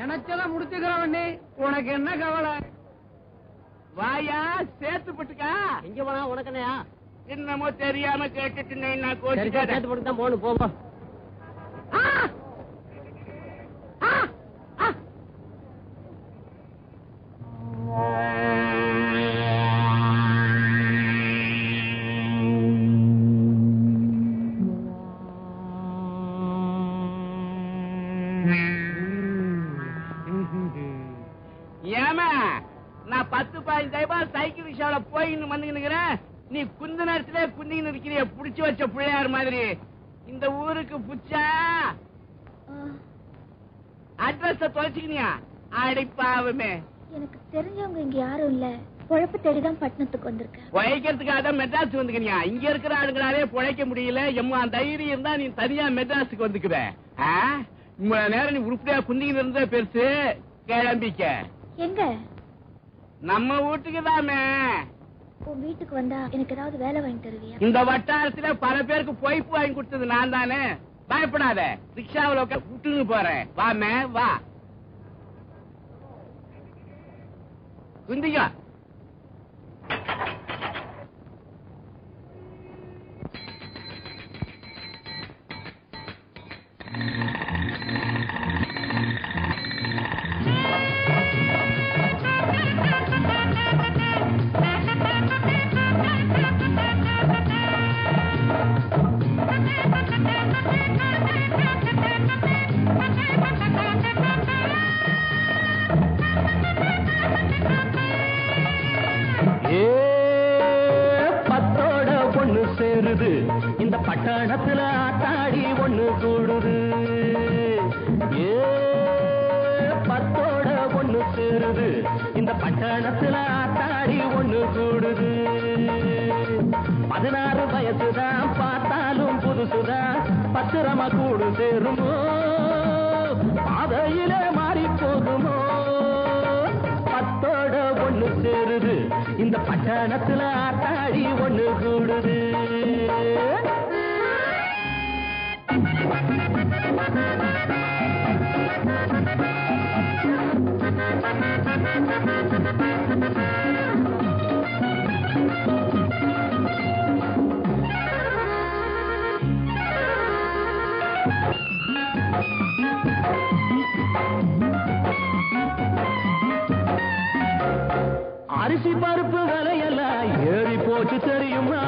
நினைச்சதான் முடிச்சுக்கிறவன் நீ, உனக்கு என்ன கவலை? வாயா சேர்த்து போட்டுக்கா. எங்க போனா உனக்கு என்னையா? என்னமோ தெரியாம கேட்டுட்டு சேர்த்து போட்டு தான் போகணும். போமா ஏமா நான் 10-15 சைக்கிள் ரிக்ஷாவில போயின்னு வந்துக்கிறேன். நீ குந்த நேரத்திலே குந்தின்னு இருக்கிறிய புடிச்சு வச்ச பிள்ளையார் மாதிரி. இந்த ஊருக்கு புச்சா அட்ரஸ் தொலைச்சுக்கினியா? அடிப்பாவுமே, எனக்கு தெரிஞ்சவங்க இங்க யாரும் இல்ல. பொழப்பு தேடிதான் பட்டணத்துக்கு வந்திருக்கேன். உழைக்கிறதுக்காக மெட்ராஸ் வந்துக்கினியா? இங்க இருக்கிற ஆளுங்களாலே பொழைக்க முடியல. எம்மா தைரியம் இருந்தா நீ தனியா மெட்ராஸுக்கு வந்துக்குவே. இவ்வளவு நேரம் நீ உருப்படியா குந்திக்கிட்டு இருந்த பெருசு. கிளம்பிக்க. எங்க? நம்ம வீட்டுக்கு தாமே. உன் வீட்டுக்கு வந்தா எனக்கு ஏதாவது வேலை வாங்கி தருவியா? இந்த வட்டாரத்துல பல பேருக்கு பொய்ப்பு வாங்கி கொடுத்தது நான் தானே. பயப்படாத, ரிக்ஷாவில் விட்டுன்னு போறேன். வாமே வா. குந்திக்கா. இந்த பட்டணத்துல ஆத்தாடி ஒண்ணு கூடுது. பத்தோட ஒண்ணு சேருது. இந்த பட்டணத்துல ஆத்தாடி ஒண்ணு கூடுது. 16 வயசுதான், பார்த்தாலும் புதுசுதான். பத்திரமா கூடு சேருமோ, பாதையில மாறி போகுமோ? பத்தோட ஒண்ணு சேருது. இந்த பட்டணத்துல ஆத்தாடி ஒண்ணு கூடுது. அரிசி பருப்பு விலையெல்லாம் ஏறி போச்சு தெரியுமா?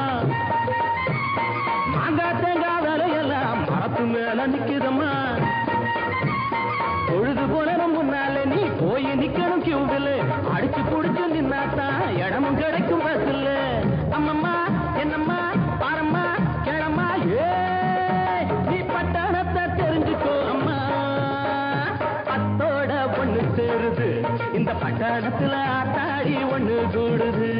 மாங்காய் தேங்காய் விலையெல்லாம் மரத்து மேல நிக்குதம்மா. பொழுது போல முன்னால நீ போய் நிக்கணும் கியூவில். அடிச்சு புடிச்சு நின்னாத்தான் இடமும் கிடைக்கும் பஸ்ல. அம்மம்மா என்னம்மா பாரம்மா கேளம்மா, ஏ நீ பட்டணத்தை தெரிஞ்சுக்கோ அம்மா. பத்தோட ஒண்ணு சேருது. இந்த பட்டணத்துல ஆத்தாடி ஒண்ணு கூடுது.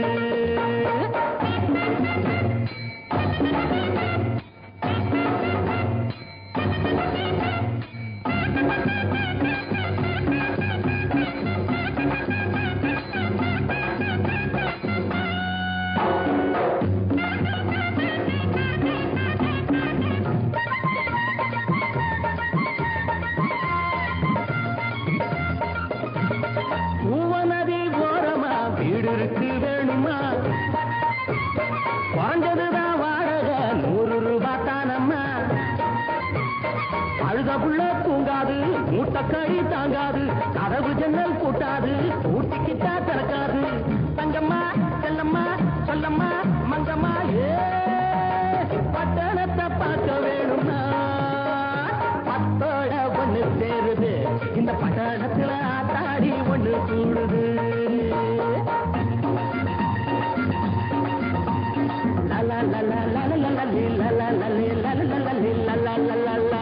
பூவநதி ஓரமா வீடு இருக்கு வேணுமா? வாஞ்சதுதான் வாடகை 100 ரூபாய் தானம்மா. அழுத புள்ள தூங்காது, மூட்டக்கழி தாங்காது, கதவு ஜன்னல் கூட்டாது, ஊட்டிக்கிட்டா திறக்காது. தங்கம்மா செல்லம்மா சொல்லம்மா மங்கம்மா, ஏ பட்டணத்தை பார்க்க வேணும்னா பத்தோட ஒண்ணு சேருது. இந்த பட்டணத்துல ஆத்தாடி ஒண்ணு கூடுது. லலா லலா லலா லலா லலா லலா லலா லலா லலா.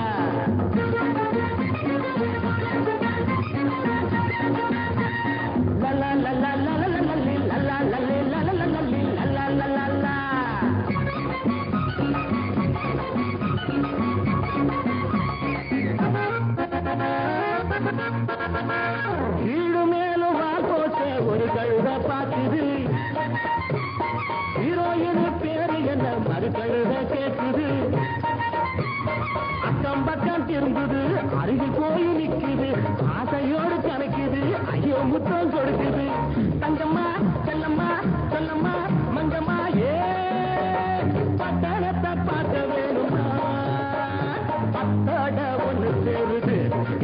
கீழு மேலும் வாக்கோச்ச ஒரு கழுத பாக்குது. ஹீரோயின் பேரு என்ன மறு கழுத கேட்குது. அக்கம் பக்கம் திரும்புது, அருகில் போய் நிக்குது. ஆசையோடு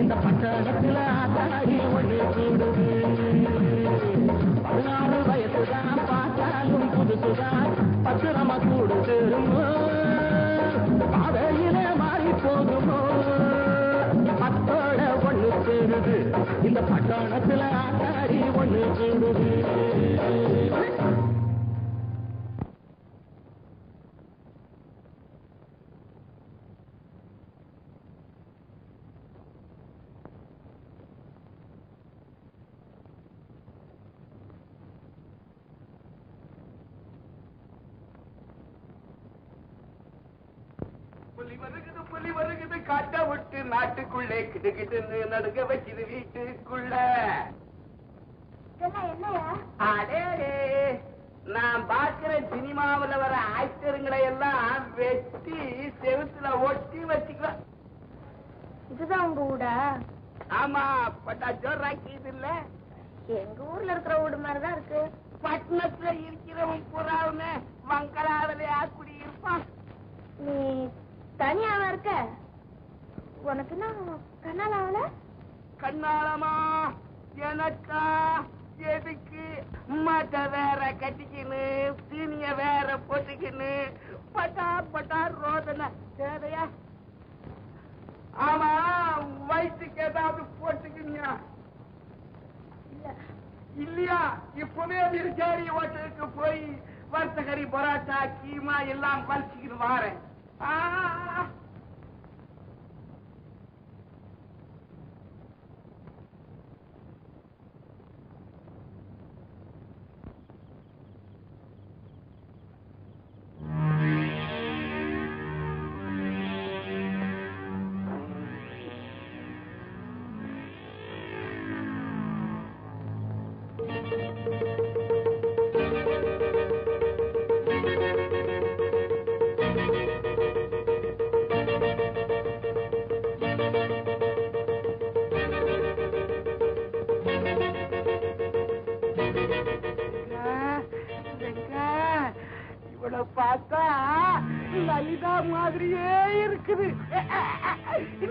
இந்த பட்டணத்துல ஆத்தாடி ஒண்ணு கூடுது 16 வயசுதான் பார்த்தாலும் புதுசுதான் பத்திரமா கூடு சேருமோ பாதையில மாறி போகுமோ பத்தோட ஒண்ணு சேருது இந்த பட்டணத்துல ஆத்தாடி ஒண்ணு கூடுது புலி வருகுது காட்ட விட்டு நாட்டுக்குள்ளே கிட்டுக்கிட்டு நடுங்க வச்சுது வீட்டுக்குள்ள. அடே நான் பாக்குற சினிமாவில் வர ஆக்டருங்களை எல்லாம் வெட்டி செவுத்துல ஒட்டி வச்சுக்குவேன். இதுதான் உங்க வீடா? ஆமா, பட்டா ஜோராக்கி இது இல்ல. எங்க ஊர்ல இருக்கிற வீடு மாதிரிதான் இருக்கு. பட்டணத்துல இருக்கிறவன் புறாவுன்னு வங்களாவிலே குடி இருப்பான். நீ தனியாவா இருக்க? உனக்கு என்ன கண்ணாலாவல? கண்ணாலமா எனக்கா? எதுக்கு? மட்ட வேற கட்டிக்கின்னு சீனிய வேற போட்டுக்கின்னு பட்டா பட்டா ரோதனை தேவையா? ஆமா, வயிற்றுக்கு ஏதாவது போட்டுக்கிங்க இல்லையா? இப்பவே விருச்சேரி ஹோட்டலுக்கு போய் வர்த்தகரி பரோட்டா கீமா எல்லாம் பறிச்சுக்கிட்டு வாரேன். இவளை பார்த்தா லலிதா மாதிரியே இருக்குது.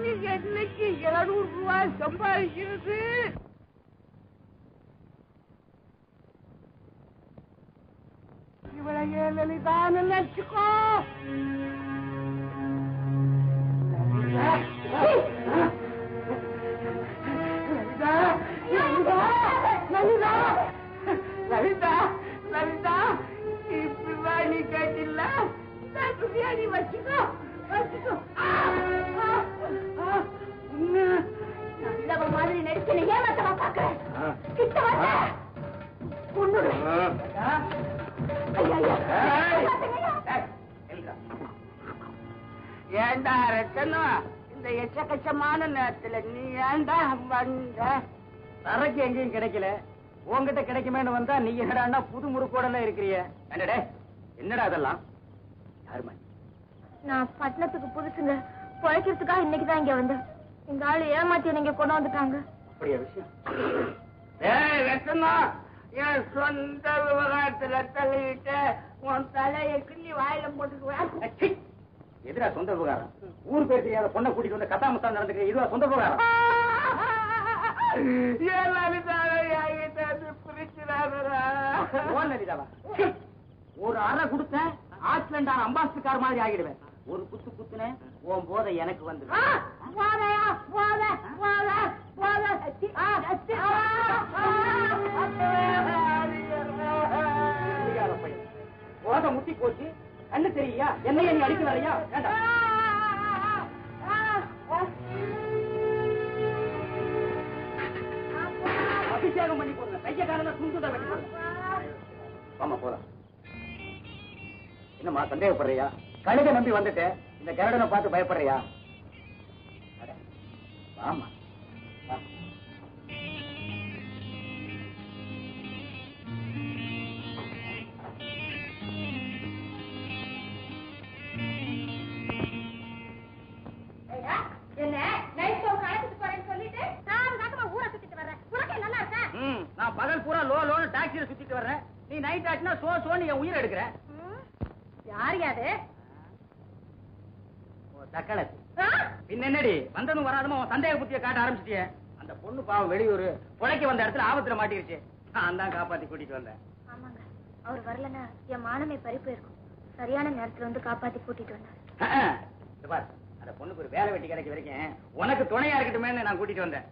நீங்க என்னைக்கு 200 ரூபாய் சம்பாதிக்கிறது? இவளையே லலிதான்னு நினைச்சுக்கோ. லலிதா லலிதா லலிதா இப்படிதான் நீ கேட்டில்ல? பிரியாணி வச்சுக்கோ வச்சுக்கோ. நல்லவ மாதிரி நடிச்சு ஏமாத்தவா பாக்குறேன். கிட்ட வந்த கொண்டுடு. ஏண்டா ரத்தனம், இந்த எச்சக்கச்சமான நேரத்துல நீ ஏண்டா வந்த? சரக்கு எங்கேயும் கிடைக்கல, உங்ககிட்ட கிடைக்குமேன்னு வந்தா நீ என்னடா புது முறுக்கோடல இருக்கிறிய? என்னடே என்னடா அதெல்லாம்? யாருமா? நான் பட்டணத்துக்கு புதுசுங்க, பொழைக்கிறதுக்காக இன்னைக்குதான் இங்க வந்தேன். எங்க ஆளு ஏமாத்தி நீங்க கொண்டு வந்துட்டாங்க. அப்படியா விஷயம்? ரத்தனம், என் சொந்த விவகாரத்துல தள்ளிட்டு உன் தலையை கிள்ளி வாயில போட்டுக்குவேன். எதிரா சொந்த விவகாரம்? ஊர் பேர் தெரியாத பொண்ணை கூட்டிட்டு வந்து கத்தாமத்தான் நடந்துக்க, இதுவா சொந்த விவகாரம்? ஒரு அறை கொடுத்தேன், ஆக்சிடென்ட் அம்பாசிடர் மாதிரி ஆகிடுவேன். ஒரு குத்து குத்துனேன், உன் போதை எனக்கு வந்து போதை முட்டி போச்சு. கண்ணு தெரியா? என்னைய நீ அடிக்க வரையா? அபிஷேகம் பண்ணி போடுங்க, கைய காரண சுண்டுதான் வெட்டி போடுங்க. ஆமா போலாம். என்னம்மா சந்தேகப்படுறியா? கழுதை நம்பி வந்துட்டேன், இந்த கருடனை பார்த்து பயப்படுறியா? ஆமா நான் பகல் பூரா லோ லோன்னு டாக்ஸியில சுத்திட்டு வர்றேன், நீ நைட் ஆச்சுன்னா சோன்னு என் உயிரை எடுக்கிற. யார் யாரு? தக்காளத்து பின்ன என்னடி வந்ததும் வராதமா சந்தேக புத்திய காட்ட ஆரம்பிச்சிட்டியே. அந்த பொண்ணு பாவம் வெளியூர் புழைக்க வந்த இடத்துல ஆபத்துல மாட்டிருச்சு. நான் தான் காப்பாத்தி கூட்டிட்டு வந்தேன். ஆமாங்க, அவர் வரலன்னா என் மானமே பறிப்பு இருக்கும். சரியான நேரத்துல வந்து காப்பாத்தி கூட்டிட்டு வந்தார். அந்த பொண்ணுக்கு ஒரு வேலை வெட்டி கிடைக்க வரைக்கும் உனக்கு துணையா இருக்கட்டுமே நான் கூட்டிட்டு வந்தேன்.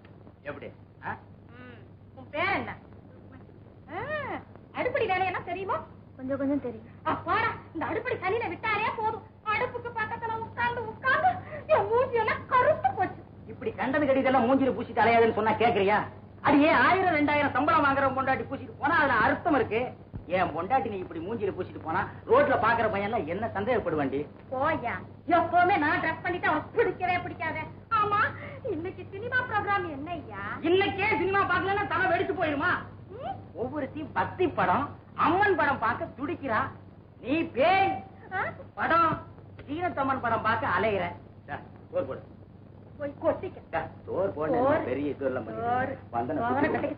எப்படி? உன் பேர் என்ன? அடுப்படி வேலையெல்லாம் தெரியுமா? கொஞ்சம் கொஞ்சம் தெரியும். அப்பாடா, இந்த அடுப்படி சனியில விட்டாரே போதும், அடுப்புக்கு பக்கத்துல உட்கார்ந்து உட்கார்ந்து என் மூஞ்சி எல்லாம் கருத்து போச்சு. இப்படி கண்டது கடிதெல்லாம் மூஞ்சில பூசிட்டு அலையாதுன்னு சொன்னா கேக்குறியா? அது ஏன் 1000 2000 சம்பளம் வாங்குற பொண்டாட்டி பூசிட்டு போனா அதுல அர்த்தம் இருக்கு. ஏன் பொண்டாட்டி நீ இப்படி மூஞ்சில பூசிட்டு போனா ரோட்ல பாக்குற பையன் எல்லாம் என்ன சந்தேகப்படுவாண்டி? போயா, எப்பவுமே நான் ட்ரெஸ் பண்ணிட்டு அவன் பிடிக்கவே பிடிக்காத. ஆமா, இன்னைக்கு சினிமா ப்ரோகிராம் என்ன ஐயா? இன்னைக்கே சினிமா பாக்கலன்னா தலை வெடிச்சு போயிருமா? ஒவ்வொருத்தையும் பக்தி படம் அம்மன் படம் பார்க்க துடிக்கிறா. நீ பேய் படம் சீனத்தம்மன் படம் பார்க்க அலையிற. சோறு போடு. போய் கொட்டிக்க. சோறு போடு. பெரிய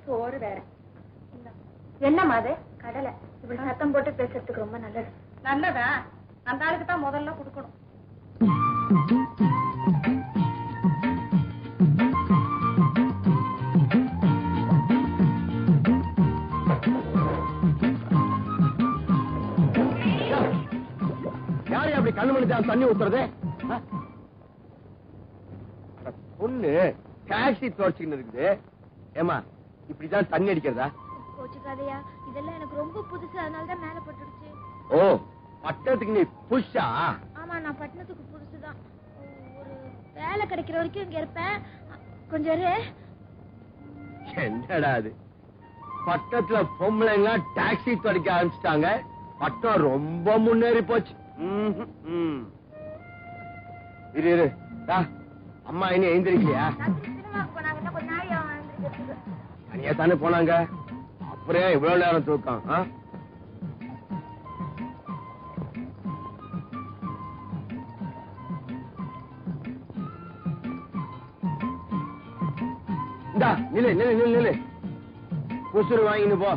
சோறு வேற என்னமா அது? கடலை. இப்படி சத்தம் போட்டு பேசுறதுக்கு ரொம்ப நல்லது. நல்லதா? அந்த ஆளுக்கு தான் முதல்ல கொடுக்கணும். யாரு அப்படி கண்ணு மணி தண்ணி ஊத்துறது? பொண்ணு டாக்ஸி துவச்சுன்னு இருக்குது. ஏமா இப்படிதான் தண்ணி அடிக்கிறதா? கோச்சுக்காதையா, இதெல்லாம் எனக்கு ரொம்ப புதுசு, அதனாலதான் மேல பட்டுடுச்சு. ஓ, பட்டணத்துக்கு நீ புதுசா? ஆமா, நான் பட்டணத்துக்கு புதுசுதான். ஒரு வேலை கிடைக்கிற வரைக்கும் இங்க இருப்பேன். கொஞ்சம் என்னடா அது, பட்டணத்துல பொம்பளைங்க டாக்ஸி துடைக்க ஆரம்பிச்சிட்டாங்க. பட்டம் ரொம்ப முன்னேறி போச்சு. இரு இரு, அம்மா இனி எழுந்திருக்கலையா? சினிமாவுக்கு போனாங்கன்னா கொஞ்ச நாள் தனியா தானே போனாங்க, அப்புறம் இவ்வளவு நேரம் தூக்கம்? நில்லு நில்லு நில்லு நில்லு, உசுறு வாங்கின்னு போ,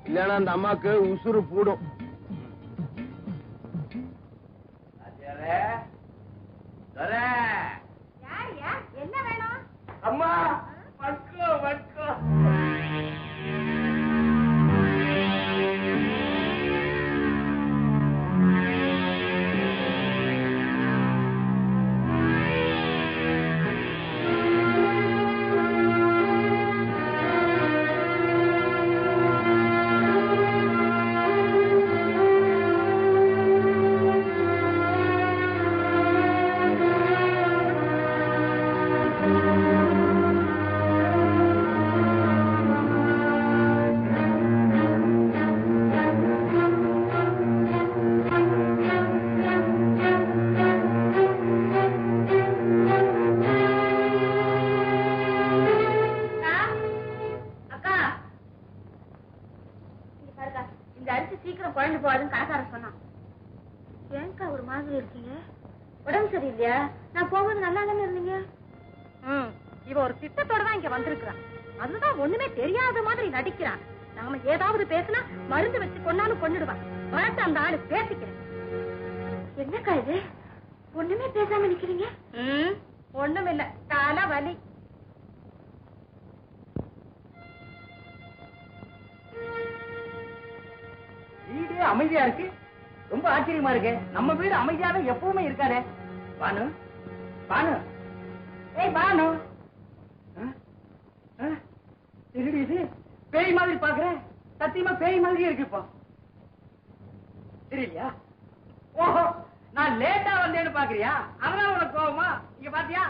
இல்லன்னா அந்த அம்மாக்கு உசுறு கூடும். என்ன வேணும்? அம்மா வட்கோ வட்கோ. அமைதியா இருக்கு, ரொம்ப ஆச்சரியமா இருக்கு. நம்ம வீடு அமைதியாவே எப்பவுமே இருக்காதே. பானு பானு, ஏய் பானு, இது பேய் மாதிரி பாக்குற, சத்தியமா பேய் மாதிரி இருக்கு. இப்போ தெரியலையா? ஓஹோ, நான் லேட்டா வந்தேன்னு பாக்குறியா? அதனால உனக்கு கோவமா? இங்க பாத்தியா,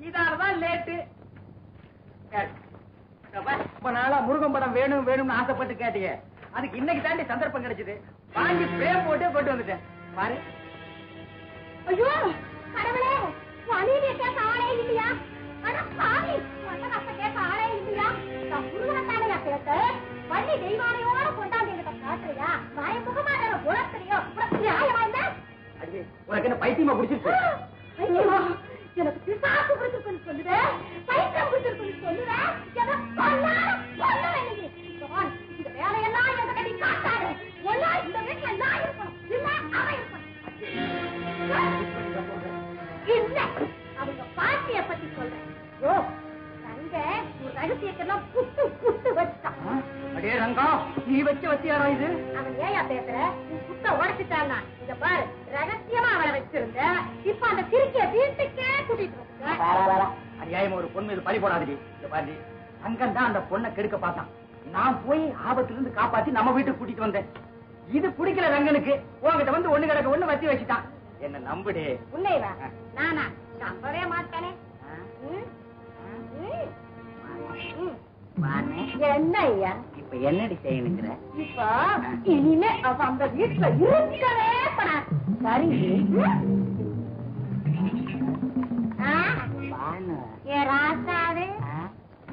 இதாலதான் லேட்டு. ரொம்ப நாளா முருகன் படம் வேணும் வேணும்னு ஆசைப்பட்டு கேட்டீங்க, அதுக்கு இன்னைக்கு தாண்டி சந்தர்ப்பம் கிடைச்சது. வாங்கி பிரேம் போட்டு கொண்டு வந்துட்டேன் பாரு. ஐயோ கடவுளே, வழியிலே கேட்க ஆளே இல்லையா? அட பாவி, வந்தனப்ப கேட்க ஆளே இல்லையா? நான் முருகனத்தானையா கேட்ட, வள்ளி தெய்வானையோட கொண்டாந்து என்கிட்ட காட்டுறியா? வாய முகமான உலகத்திலையோ நியாயமா இல்ல? அடி, உனக்கு என்ன பைத்தியமா பிடிச்சிருக்கு? ஐயோ, எனக்கு பிசாசு பிடிச்சிருக்குன்னு சொல்லுவே, பைத்தியம் பிடிச்சிருக்குன்னு சொல்லுவே, எதை கொல்லாத கொல்லுவேன் நீ. இந்த வேலையெல்லாம் என்கிட்ட நீ காட்டாரு. ஒன்னா இந்த வீட்டுல நான் இருக்கணும், இல்ல அவன் இருக்கணும். தங்கம் நீ வச்சு வச்சியாரோ இது? அவன் ஏயா பேசுற? நீ குத்த உடைச்சிட்டானா? இங்க பாரு, ரகசியமா அவளை வச்சிருந்த, இப்ப அந்த சிரிக்கிய வீட்டுக்கே கூட்டிட்டு வந்து அநியாயமா ஒரு பொண்ணு இது பறி போடாதீங்க. இங்க பாரு, தங்கம் தான் அந்த பொண்ணை கெடுக்க பார்த்தான். நான் போய் ஆபத்துல இருந்து காப்பாத்தி நம்ம வீட்டுக்கு கூட்டிட்டு வந்தேன். இது பிடிக்கல ரங்கனுக்கு. உங்ககிட்ட வந்து ஒண்ணு கிடக்க ஒண்ணு வச்சு வச்சுட்டான். என்ன நம்புடே. உன்னைவா? நானா நம்பவே மாட்டேனே. என்ன ஐயா இப்ப என்னடி செய்யணுங்கிற? இப்ப இனிமே அவ அந்த வீட்டுல இருக்கவே படாது. சரி ராசாவே,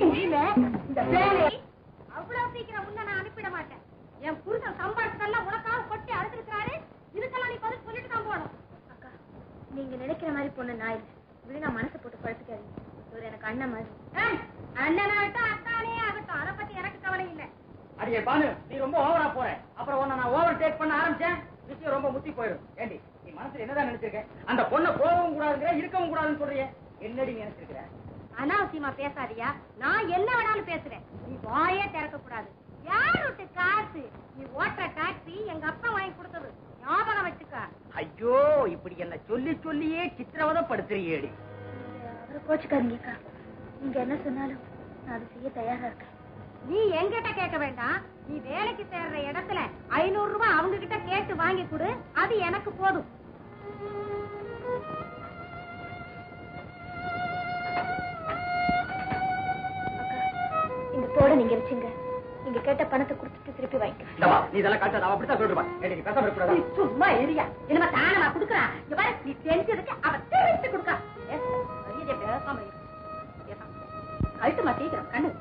இனிமே இந்த வேலையை அவ்வளவு சீக்கிரம் உன்ன நான் அனுப்பிட மாட்டேன். என் புருஷன் சம்பாதிச்சதெல்லாம் உனக்காக கொட்டி அறுத்திருக்கிறாரு. இதுக்கெல்லாம் நீ பதில் சொல்லிட்டு தான் போகணும். அக்கா, நீங்க நினைக்கிற மாதிரி பொண்ணு நான் இல்லை. விழுந்தா மனசை போட்டு படுத்துக்காதீங்க. இவர் எனக்கு அண்ணன் மாதிரி. அண்ணனாகட்டும் அத்தானே ஆகட்டும், அதை பத்தி எனக்கு கவலை இல்லை. அடியே பானு, நீ ரொம்ப ஓவரா போற. அப்புறம் உன்னை நான் ஓவர் டேக் பண்ண ஆரம்பிச்சேன், விஷயம் ரொம்ப முத்தி போயிடும். ஏண்டி, நீ மனசுல என்னதான் நினைச்சிருக்க? அந்த பொண்ணை போகவும் கூடாதுங்கிற, இருக்கவும் கூடாதுன்னு சொல்றிய. என்னடி நினைச்சிருக்கிற? அனாவசியமா பேசாதியா. நான் என்ன வேணாலும் பேசுறேன். நீ வாயே திறக்க கூடாது. யார் விட்டு காசு? நீ ஓட்டுற டாக்ஸி எங்க அப்பா வாங்கி கொடுத்தது. ஞாபகம் வச்சுக்க. ஐயோ, இப்படி என்ன சொல்லி சொல்லியே சித்திரவதைப்படுத்துறியேடி. அவரை கோச்சுக்காதீங்கக்கா. நீங்க என்ன சொன்னாலும் நான் அதை செய்ய தயாரா இருக்கேன். நீ என்கிட்ட கேட்க வேண்டாம். நீ வேலைக்கு சேர்ற இடத்துல 500 ரூபாய் அவங்க கிட்ட கேட்டு வாங்கி கொடு. அது எனக்கு போதும். இந்த தோட நீங்க வச்சுங்க. நீங்க கேட்ட பணத்தை கொடுத்துட்டு திருப்பி வாங்கிக்க. நீ இதெல்லாம் காட்டாத. அவ அப்படித்தான் சொல்றா. நீ பேசாம இருக்கக்கூடாது. நீ சும்மா எரியா. என்னமா தானமா குடுக்கறா? இங்க பாரு, நீ தெரிஞ்சதுக்கு அவ திருப்பி கொடுக்கா. பேசாம இரு. கழுத்துமா சீக்கிரம் கண்ணு.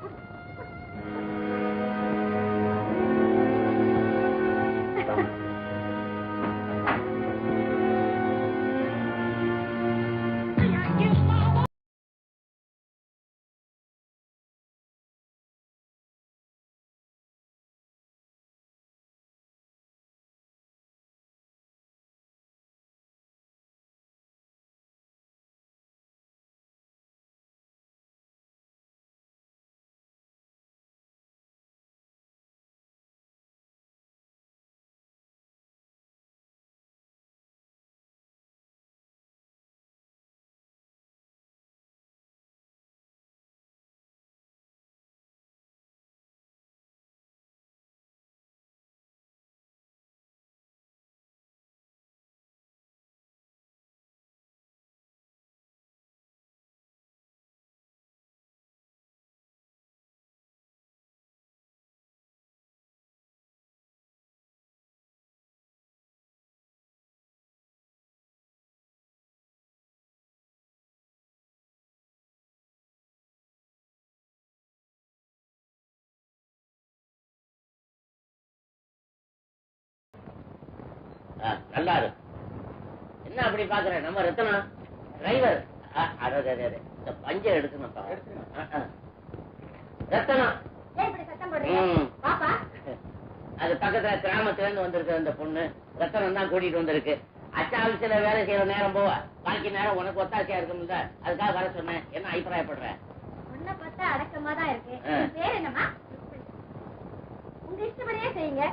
நல்லா இருக்கு. என்ன அப்படி பாக்குற? நம்ம ரத்தனா டிரைவர். இந்த பஞ்ச எடுக்கணும் ரத்தனா. அது பக்கத்துல கிராமத்துல இருந்து வந்திருக்கு அந்த பொண்ணு. ரத்தனம் தான் கூட்டிட்டு வந்திருக்கு. அச்சா ஆபீஸ்ல வேலை செய்யற நேரம் போவ, பாக்கி நேரம் உனக்கு ஒத்தாசையா இருக்கும்ல, அதுக்காக வர சொன்னேன். என்ன அபிப்பிராயப்படுற? உன்னை பார்த்தா அடக்கமா தான் இருக்கு. பேர் என்னமா? உங்க இஷ்டப்படியே செய்யுங்க.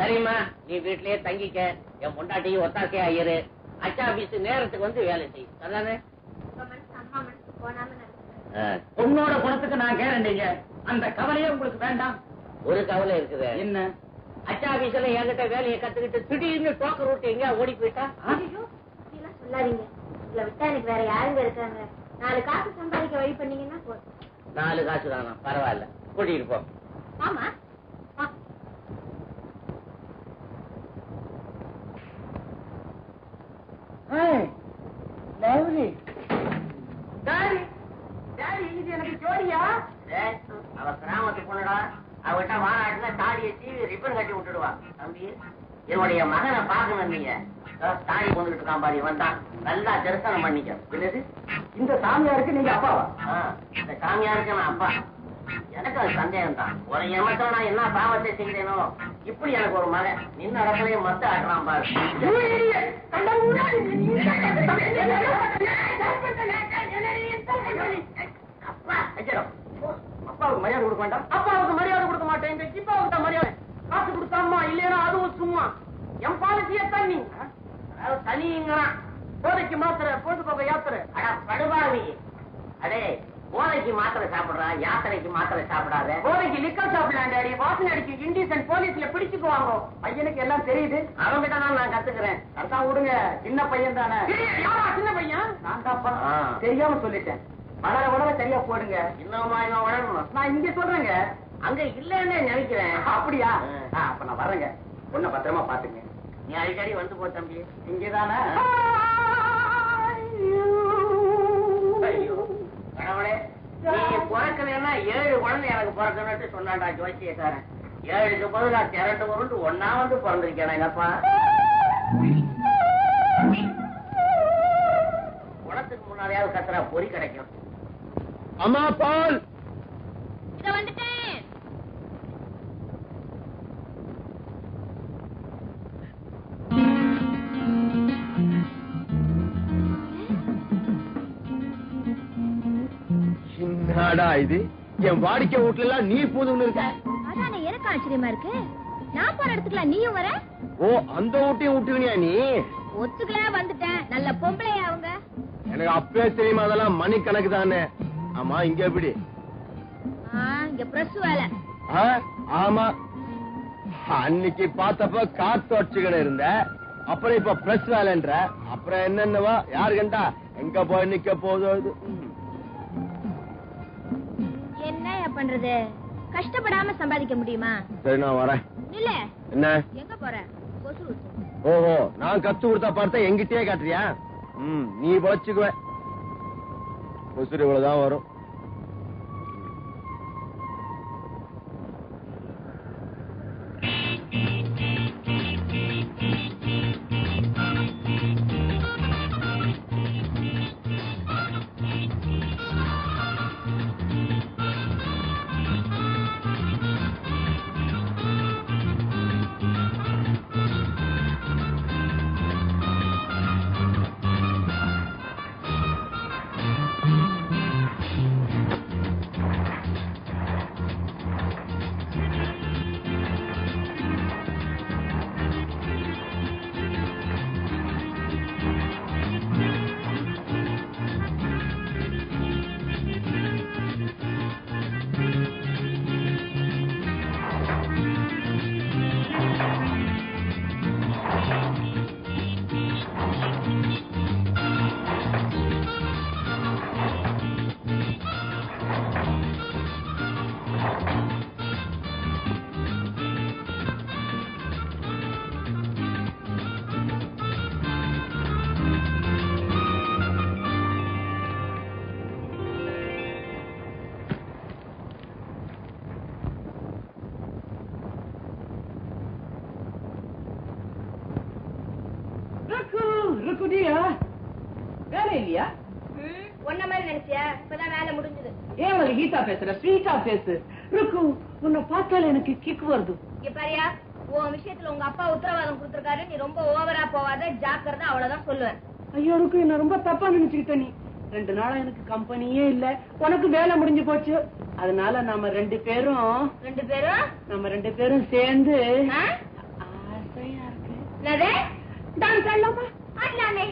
சரிம்மா, நீ வீட்லயே தங்கிக்க. என் பொண்டாட்டி ஒத்தாசையா இரு. அச்சா ஆபீஸ் நேரத்துக்கு வந்து வேலை செய். அதானே? அம்மா மனசு போனாம உன்னோட குணத்துக்கு நான் கேரண்டிங்க. அந்த கவலையே உங்களுக்கு வேண்டாம். ஒரு கவலை இருக்குது. என்ன? அச்சா ஆபீஸ்ல என்கிட்ட வேலையை கத்துக்கிட்டு திடீர்னு டோக்கர் விட்டு எங்க ஓடி போயிட்டா? சொல்லாதீங்க. உங்களை விட்டா எனக்கு வேற யாருங்க இருக்காங்க? 4 காசு சம்பாதிக்க வழி பண்ணீங்கன்னா போதும். 4 காசு தானா? பரவாயில்ல, கூட்டிட்டு போ. ஆமா. எனக்கு ஜோடியா? அவ கிராமத்து பொண்ணுடா. அவகிட்ட மாநாட்டுல தாடியை சீவி ரிப்பன் கட்டி விட்டுடுவா. தம்பி, என்னுடைய மகனை பாக்கணும். நீங்க தாடி கொண்டுகிட்டு இருக்கான் பாரு, வந்தான். நல்லா தரிசனம் பண்ணிக்க. என்னது, இந்த சாமியாருக்கு நீங்க அப்பாவா? இந்த சாமியாருக்கு நான் அப்பா. எனக்கு அது சந்தேகம் தான். ஒரு எமத்துல நான் என்ன பாவத்தை செய்தேனோ, இப்படி எனக்கு ஒரு மகன் நின்ன இடத்துலயே மத்த ஆட்டுறான் பாரு. அப்பாவுக்கு மரியாதை கொடுக்க வேண்டாம். அப்பாவுக்கு மரியாதை கொடுக்க மாட்டேன். அவசிய தண்ணி தனிங்கிறான் போதைக்கு மாத்திரை பொழுதுபோக யாத்திரை. அட படுபாவி, அடே போதைக்கு மாத்திரை சாப்பிடுறா, யாத்திரைக்கு மாத்திரை சாப்பிடாத. போதைக்கு லிக்கர் சாப்பிடலாம் டாடி. வாசனை அடிக்கும் இண்டிசன் போலீஸ்ல பிடிச்சுக்குவாங்க. பையனுக்கு எல்லாம் தெரியுது. அவங்கிட்ட தான் நான் கத்துக்கிறேன். அதான் விடுங்க, சின்ன பையன் தானே. யாரா சின்ன பையன்? நான் தான்ப்பா. தெரியாம சொல்லிட்டேன். வளர வளர சரியா போடுங்க. இன்னுமா இவன் வளரணும். நான் இங்க சொல்றேங்க. அங்க இல்லன்னு நினைக்கிறேன். அப்படியா? அப்ப நான் வர்றேங்க. பொண்ணை பத்திரமா பாத்துங்க. நீ அடிக்கடி வந்து போ தம்பி. இங்கதானே? ஐயோ கடவுளே, நீ பிறக்கலன்னா 7 குழந்தை எனக்கு பிறக்கணும்னு சொன்னாண்டா ஜோசியக்காரன். 7க்கு பதிலா 2 உருண்டு ஒன்னா வந்து பிறந்திருக்கேன் எங்கப்பா. குளத்துக்கு முன்னாடியாவது கத்துறா பொறி கிடைக்கும். அம்மா பால். இத வந்துட்டேன். என்னடா இது? என் வாடிக்கை வீட்டுல எல்லாம் நீ பூதுன்னு இருக்க. அதானே எனக்கு ஆச்சரியமா இருக்கு. நான் போற இடத்துக்குலாம் நீயும் வர? ஓ, அந்த வீட்டையும் விட்டுவினியா நீ? ஒத்துக்கல வந்துட்டேன். நல்ல பொம்பளையா அவங்க? எனக்கு அப்பவே தெரியுமா, அதெல்லாம் மணி கணக்கு தானே. ஆமா, இங்க எப்படி? இங்க பிரஸ் வேலை. ஆமா, அன்னைக்கு பார்த்தப்ப காத்து வச்சுக்கிட இருந்த, அப்புறம் இப்ப பிரஸ் வேலைன்ற. அப்புறம் என்னென்னவா யாரு கண்டா எங்க போய் நிக்க போகுது? என்ன பண்றது? கஷ்டப்படாம சம்பாதிக்க முடியுமா? சரி, நான் வரேன். இல்ல என்ன எங்க போற? கொசு ஊத்து. ஓஹோ, நான் கத்து கொடுத்தா பார்த்தா எங்கிட்டே காட்டுறியா? நீ வச்சுக்குவ. கொசுறு இவ்வளவுதான் வரும். வேலை இல்லையா? ஒன்ன மாதிரி நினைச்சியா? இப்பதான் வேலை முடிஞ்சது. ஏன் கீதா பேசுற? ஸ்வீட்டா பேசு. ருக்கு, உன்னை பார்த்தால எனக்கு கிக் வருது. இங்க பாரியா, உன் விஷயத்துல உங்க அப்பா உத்தரவாதம் கொடுத்திருக்காரு. நீ ரொம்ப ஓவரா போவாத, ஜாக்கிரதை, அவ்வளவுதான் சொல்லுவேன். ஐயோ ருக்கு, என்ன ரொம்ப தப்பா நினைச்சுக்கிட்ட நீ. 2 நாளா எனக்கு கம்பெனியே இல்ல. உனக்கு வேலை முடிஞ்சு போச்சு. அதனால நம்ம 2 பேரும் சேர்ந்து ஆசையா இருக்கு. டான்ஸ் ஆடலாமா? ஆடலாமே.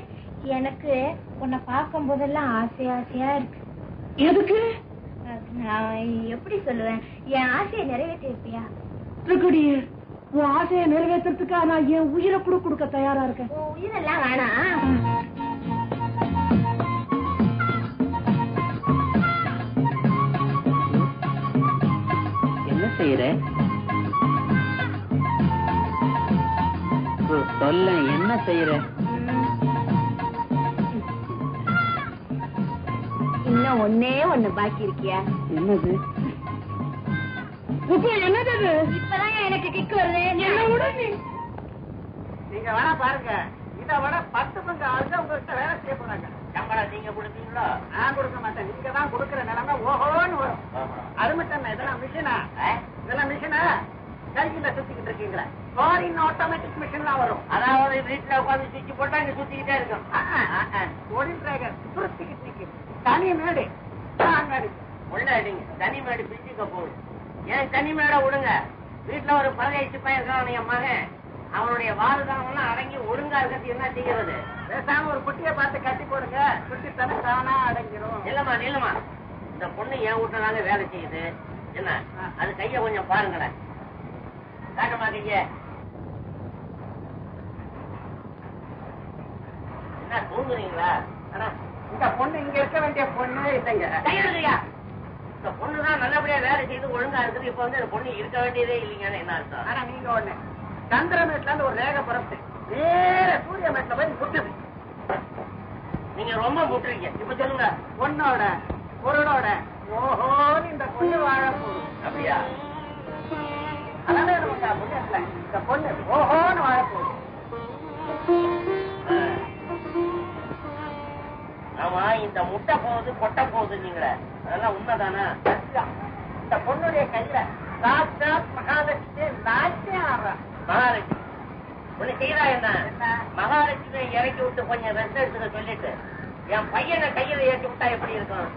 எனக்கு உன்னை பார்க்கும் போதெல்லாம் ஆசையா இருக்கு. எதுக்கு? நான் எப்படி சொல்லுவேன்? என் ஆசையை நிறைவேற்றி இருப்பியா? இருக்குடி, உன் ஆசையை நிறைவேற்றுறதுக்கா நான் என் உயிரை கூட கொடுக்க தயாரா இருக்கேன். உன் உயிரெல்லாம் வேணாம். என்ன செய்யற? சொல்ல, என்ன செய்யற? இன்னும் ஒண்ணு பாக்கி இருக்கியா? என்னது? என்னது? இப்பதான் எனக்கு கிக்கு வருது. என்ன விட நீங்க வேணா பாருங்க. இதை விட 10 பங்கு ஆளுங்க உங்ககிட்ட வேலை செய்ய போறாங்க. சம்பளம் நீங்க கொடுப்பீங்களோ? நான் கொடுக்க மாட்டேன். நீங்க தான் கொடுக்கிற நிலைமை ஓஹோன்னு வரும். அது மட்டும் இதெல்லாம் மிஷினா? இதெல்லாம் மிஷினா? கையில சுத்திக்கிட்டு இருக்கீங்களா? ஃபாரின் ஆட்டோமேட்டிக் மிஷின்லாம் வரும். அதாவது வீட்டுல உட்காந்து சுவிட்ச் போட்டா இங்க சுத்திக்கிட்டே இருக்கும். ஒளின் டிராகர் சுருத்திக்கிட்டு நிக்கு. தனி மேடு மேடு உள்ள அடிங்க. தனி மேடு பிச்சுக்க போகுது. ஏன் தனி மேட விடுங்க. வீட்டுல ஒரு பரதேசி பையன் இருக்கான், என் மகன். அவனுடைய வாதுதான் அடங்கி ஒழுங்கா இருக்கிறது என்ன செய்யறது? பேசாம ஒரு குட்டியை பார்த்து கட்டி போடுங்க, குட்டி தன தானா அடங்கிரும். இல்லம்மா இந்த பொண்ணு என் வீட்டுல வேலை செய்யுது. என்ன அது கைய கொஞ்சம் பாருங்களேன். காட்டுமா கைய. என்ன தூங்குறீங்களா? இந்த பொண்ணு இங்க இருக்க வேண்டிய பொண்ணு இல்லைங்க. இந்த பொண்ணுதான் நல்லபடியா வேலை செய்து ஒழுங்கா இருக்குது. இப்ப இந்த பொண்ணு இருக்க வேண்டியதே இல்லைங்கன்னு என்ன அர்த்தம்? ஆனா நீங்க ஒண்ணு சந்திரமேட்ல இருந்து ஒரு ரேகை புறப்பட்டு நேர சூரிய மேட்ல போய் முட்டுது. நீங்க ரொம்ப முட்டுறீங்க. இப்ப சொல்லுங்க. பொண்ணோட பொருளோட ஓஹோன்னு இந்த பொண்ணு வாழ போகுது. அப்படியா? அதானே நமக்கு புண்ணியத்துல இந்த பொண்ணு ஓஹோன்னு வாழ போகுது. ஆமா, இந்த முட்டை போகுது கொட்டை போகுது நீங்களே, அதெல்லாம் உண்மைதானா? இந்த பொண்ணுடைய கையில சாட்சாத் மகாலட்சுமி நாட்டியம் ஆடுறான். மகாலட்சுமி ஒண்ணு செய்தா என்ன? மகாலட்சுமி இறக்கி விட்டு கொஞ்சம் ரெஸ்ட் எடுத்துக்க சொல்லிட்டு என் பையனை கையில ஏற்றி விட்டா எப்படி இருக்கும்?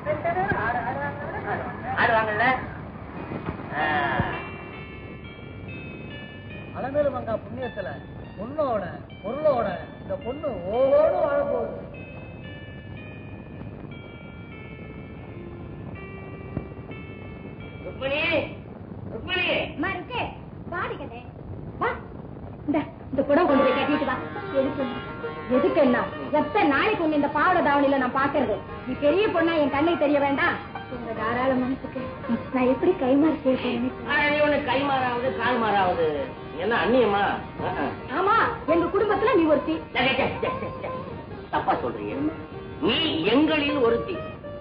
ஆடுவாங்கல்ல? அலமேலு மங்கா புண்ணியத்துல பொண்ணோட பொருளோட இந்த பொண்ணு ஓஹோன்னு வாழ போகுது. ருக்மிணி, ருக்மிணி. அம்மா இருக்கு பாடிக்கண்ணே வா. இந்த குடம் கொண்டு போய் கட்டிட்டு வா. எதுக்கு என்ன எத்தனை நாளைக்கு ஒண்ணு இந்த பாவட தாவணியில நான் பாக்குறது? நீ பெரிய பொண்ணா என் கண்ணுக்கு தெரிய வேண்டாம். உங்க தாராள மனசுக்கு நான் எப்படி கைமாறு செய்யறேன்? நீ ஒண்ணு கை மாறாவது கால் மாறாவது என்ன அண்ணியமா? ஆமா, எங்க குடும்பத்துல நீ ஒருத்தி. தப்பா சொல்றீங்க. நீ எங்களில் ஒருத்தி.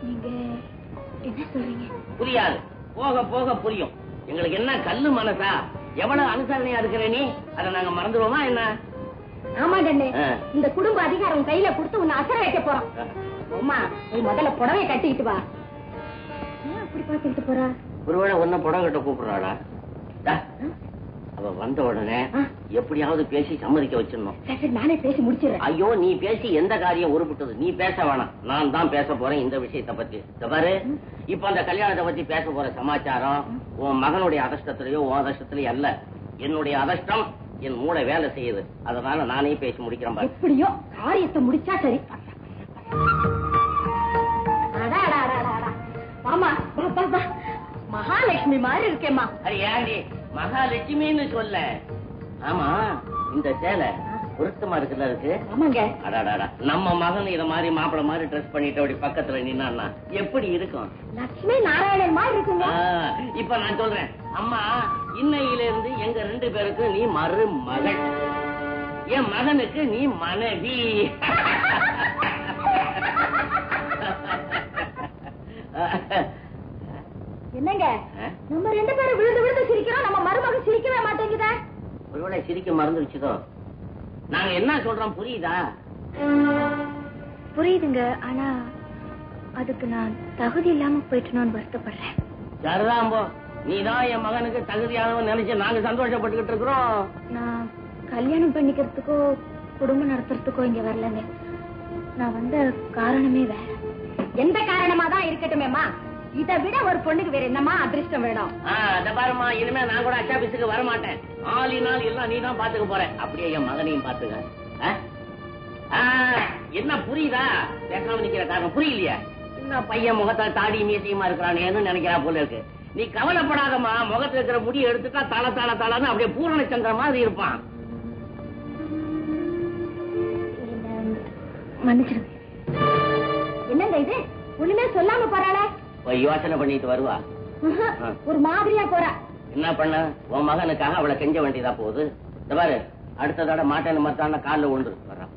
நீங்க என்ன சொல்றீங்க? புரியாது, போக போக புரியும். எங்களுக்கு என்ன கல்லு மனசா? எவ்வளவு அனுசரணையா இருக்கிற நீ? அதை நாங்க மறந்துடுவோமா என்ன? ஆமா கண்ணு, இந்த குடும்ப அதிகாரம் கையில கொடுத்து உன்னை அசர வைக்க போறோம். அம்மா, நீ முதல்ல புடவை கட்டிக்கிட்டு வா. அப்படி பாத்துக்கிட்டு போறா? ஒருவேளை ஒன்ன புடவை கட்ட கூப்பிடுறாளா? அவ வந்த உடனே எப்படியாவது பேசி சம்மதிக்க வச்சிடணும். நானே பேசி முடிச்சிடறேன். ஐயோ, நீ பேசி எந்த காரியம் உருப்பிட்டது? நீ பேச வேணாம், நான் தான் பேச போறேன் இந்த விஷயத்தை பத்தி. பாரு, இப்ப அந்த கல்யாணத்தை பத்தி பேச போற சமாச்சாரம் உன் மகனுடைய அதிர்ஷ்டத்திலயோ உன் அதிர்ஷ்டத்திலயோ அல்ல. என்னுடைய அதிர்ஷ்டம் என் மூளை வேலை செய்யுது. அதனால நானே பேசி முடிக்கிறேன். எப்படியோ காரியத்தை முடிச்சா சரி. ஆமா, மகாலட்சுமி மாதிரி இருக்கேம்மா. அது ஏண்டி மகாலட்சுமின்னு சொல்ல? ஆமா, இந்த சேலை பொருத்தமா இருக்குல்ல இருக்கு? ஆமாங்க. அடாடாடா, நம்ம மகன் இத மாதிரி மாப்பிள மாதிரி ட்ரெஸ் பண்ணிட்டு அப்படி பக்கத்துல நின்னா எப்படி இருக்கும்? லட்சுமி நாராயணன் மாதிரி இருக்குங்க. இப்ப நான் சொல்றேன், அம்மா, இன்னையில இருந்து எங்க 2 பேருக்கு நீ மருமகள், என் மகனுக்கு நீ மனைவி. என்னங்க நம்ம 2 பேரும் விழுந்து விழுந்து சிரிக்கிறோம், நம்ம மருமகன் சிரிக்கவே மாட்டேங்குதா? ஒருவேளை சிரிக்க மறந்துடுச்சுதோ? நாங்க என்ன சொல்றோம் புரியுதா? புரியுதுங்க, ஆனா அதுக்கு நான் தகுதி இல்லாம போயிட்டணும்னு வருத்தப்படுறேன். சரிதாம்போ, நீதான் என் மகனுக்கு தகுதியானவன் நினைச்சு நாங்க சந்தோஷப்பட்டுக்கிட்டு இருக்கிறோம். நான் கல்யாணம் பண்ணிக்கிறதுக்கோ குடும்பம் நடத்துறதுக்கோ இங்க வரலங்க. நான் வந்த காரணமே வேற. எந்த காரணமா தான் இருக்கட்டுமேமா, இதை விட ஒரு பொண்ணுக்கு வேற என்னமா அதிர்ஷ்டம் வேணும்? பாருமா, இனிமே நான் கூட அச்சாபிஸுக்கு வர மாட்டேன். ஆளினால் எல்லாம் நீ தான் பாத்துக்க போற. அப்படியே என் மகனையும் பாத்துக்க. என்ன புரியுதா? பேசாம நிக்கிற காரணம் புரியலையா? என்ன பையன் முகத்தால் தாடி மீசியமா இருக்கிறானேன்னு நினைக்கிறா போல இருக்கு. நீ கவலைப்படாதம்மா, முகத்துல இருக்கிற முடியை எடுத்துட்டா தல தல தலன்னு அப்படியே பூரண சந்திர மாதிரி இருப்பான். மன்னிச்சிருங்க. என்னங்க இது ஒண்ணுமே சொல்லாம போறாளே? யோசனை பண்ணிட்டு வருவா. ஒரு மாதிரியா போறா. என்ன பண்ண, உன் மகனுக்காக அவளை கெஞ்ச வேண்டியதா போகுது. இந்த பாரு, அடுத்த தடவை மாட்டேன்னு மத்தான காலில் உண்டு வர்றான்.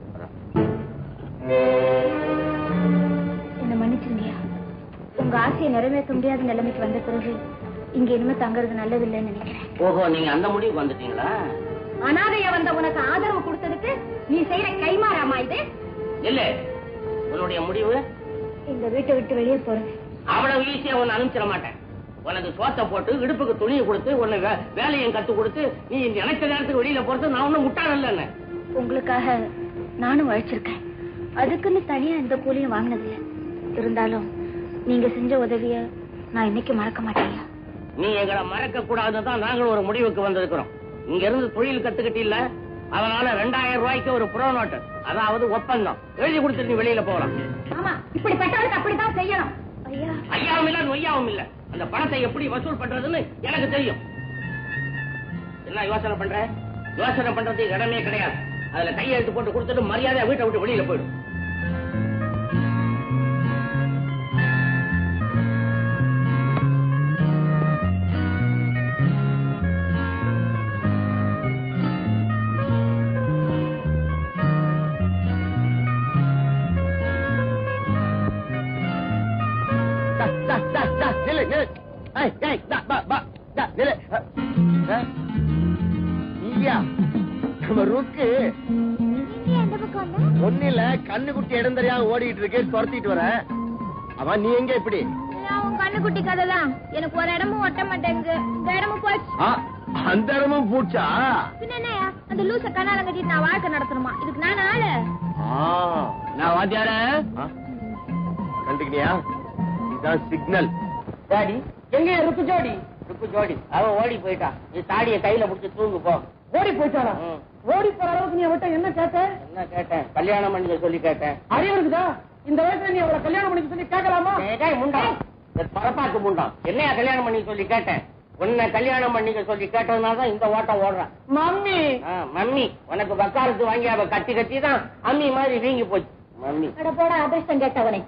என்ன மன்னிச்சிருங்கயா. உங்க ஆசையை நிறைவேற்ற முடியாத நிலைமைக்கு வந்த பிறகு இங்க இனிமே தங்கறது நல்லதில்லைன்னு நினைக்கிறேன். ஓஹோ, நீங்க அந்த முடிவுக்கு வந்துட்டீங்களா? அனாதையா வந்த உனக்கு ஆதரவு கொடுத்ததுக்கு நீ செய்யற கைமாறாமா இது? இல்ல, உன்னுடைய முடிவு இந்த வீட்டை விட்டு வெளியே போறது. அவ்வளவு ஈஸியா உன்னை அனுப்பிச்சிட மாட்டேன். உனக்கு சோத்தை போட்டு இடுப்புக்கு துணியை கொடுத்து உன்னை வேலையும் கத்து கொடுத்து நீ நினைச்ச நேரத்துக்கு வெளியில போறது நான் ஒண்ணும் முட்டாள. உங்களுக்காக நானும் உழைச்சிருக்கேன். அதுக்குன்னு தனியா எந்த கூலியும் வாங்கினதில்லை. இருந்தாலும் நீங்க செஞ்ச உதவிய நான் இன்னைக்கு மறக்க மாட்டேன். நீ எங்களை மறக்க கூடாதுதான் நாங்களும் ஒரு முடிவுக்கு வந்திருக்கிறோம். இங்க இருந்து தொழில் கத்துக்கிட்டு இல்ல, அதனால 2000 ரூபாய்க்கு ஒரு புரோ நோட்டு, அதாவது ஒப்பந்தம் எழுதி கொடுத்துட்டு வெளியில போகலாம். ஆமா, இப்படிப்பட்டவளுக்கு அப்படித்தான் செய்யணும். ஐயா, ஐயாவும் இல்ல நொய்யாவும் இல்ல. அந்த பணத்தை எப்படி வசூல் பண்றதுன்னு எனக்கு தெரியும். என்ன யோசனை பண்ற? யோசனை பண்றதுக்கு இடமே கிடையாது. அதுல கையெழுத்து போட்டு கொடுத்துட்டு மரியாதையா வீட்டை விட்டு வெளியில போயிடும். ஒன்னில கண்ணுக்குட்டி இடம் தெரியாம ஓடிட்டு இருக்கு, துரத்திட்டு வர. அவன் நீ எங்க இப்படி? கண்ணுக்குட்டி கதை தான். எனக்கு ஒரு இடமும் ஒட்ட மாட்டேங்குது. இந்த இடமும் போச்சு. அந்த இடமும் பூச்சா? பின்ன என்னையா, அந்த லூச கண்ணால கட்டிட்டு நான் வாழ்க்கை நடத்தணுமா? இதுக்கு நான் ஆளு. நான் வாத்தியார கண்டுக்கினியா? இதுதான் சிக்னல். டாடி எங்க ருக்கு ஜோடி? ருக்கு ஜோடி அவன் ஓடி போயிட்டான். நீ தாடிய கையில புடிச்சு தூங்கு போ. ஓடி போயிட்டானா? ஓடி போற அளவுக்கு நீ அவட்ட என்ன கேட்ட? என்ன கேட்டேன்? கல்யாணம் பண்ணிக்க சொல்லி கேட்டேன். அறிவு இருக்குதா? இந்த வயசுல நீ அவளை கல்யாணம் பண்ணிக்க சொல்லி கேட்கலாமா? முண்டா, பரப்பாக்கு முண்டான். என்னையா கல்யாணம் பண்ணி சொல்லி கேட்டேன்? உன்னை கல்யாணம் பண்ணிக்க சொல்லி கேட்டதுனாலதான் இந்த ஓட்டம் ஓடுறான். மம்மி மம்மி உனக்கு வக்காலத்து வாங்கி அவ கட்டி கட்டி தான் அம்மி மாதிரி வீங்கி போச்சு. மம்மி போட அதிர்ஷ்டம் கேட்டவனே,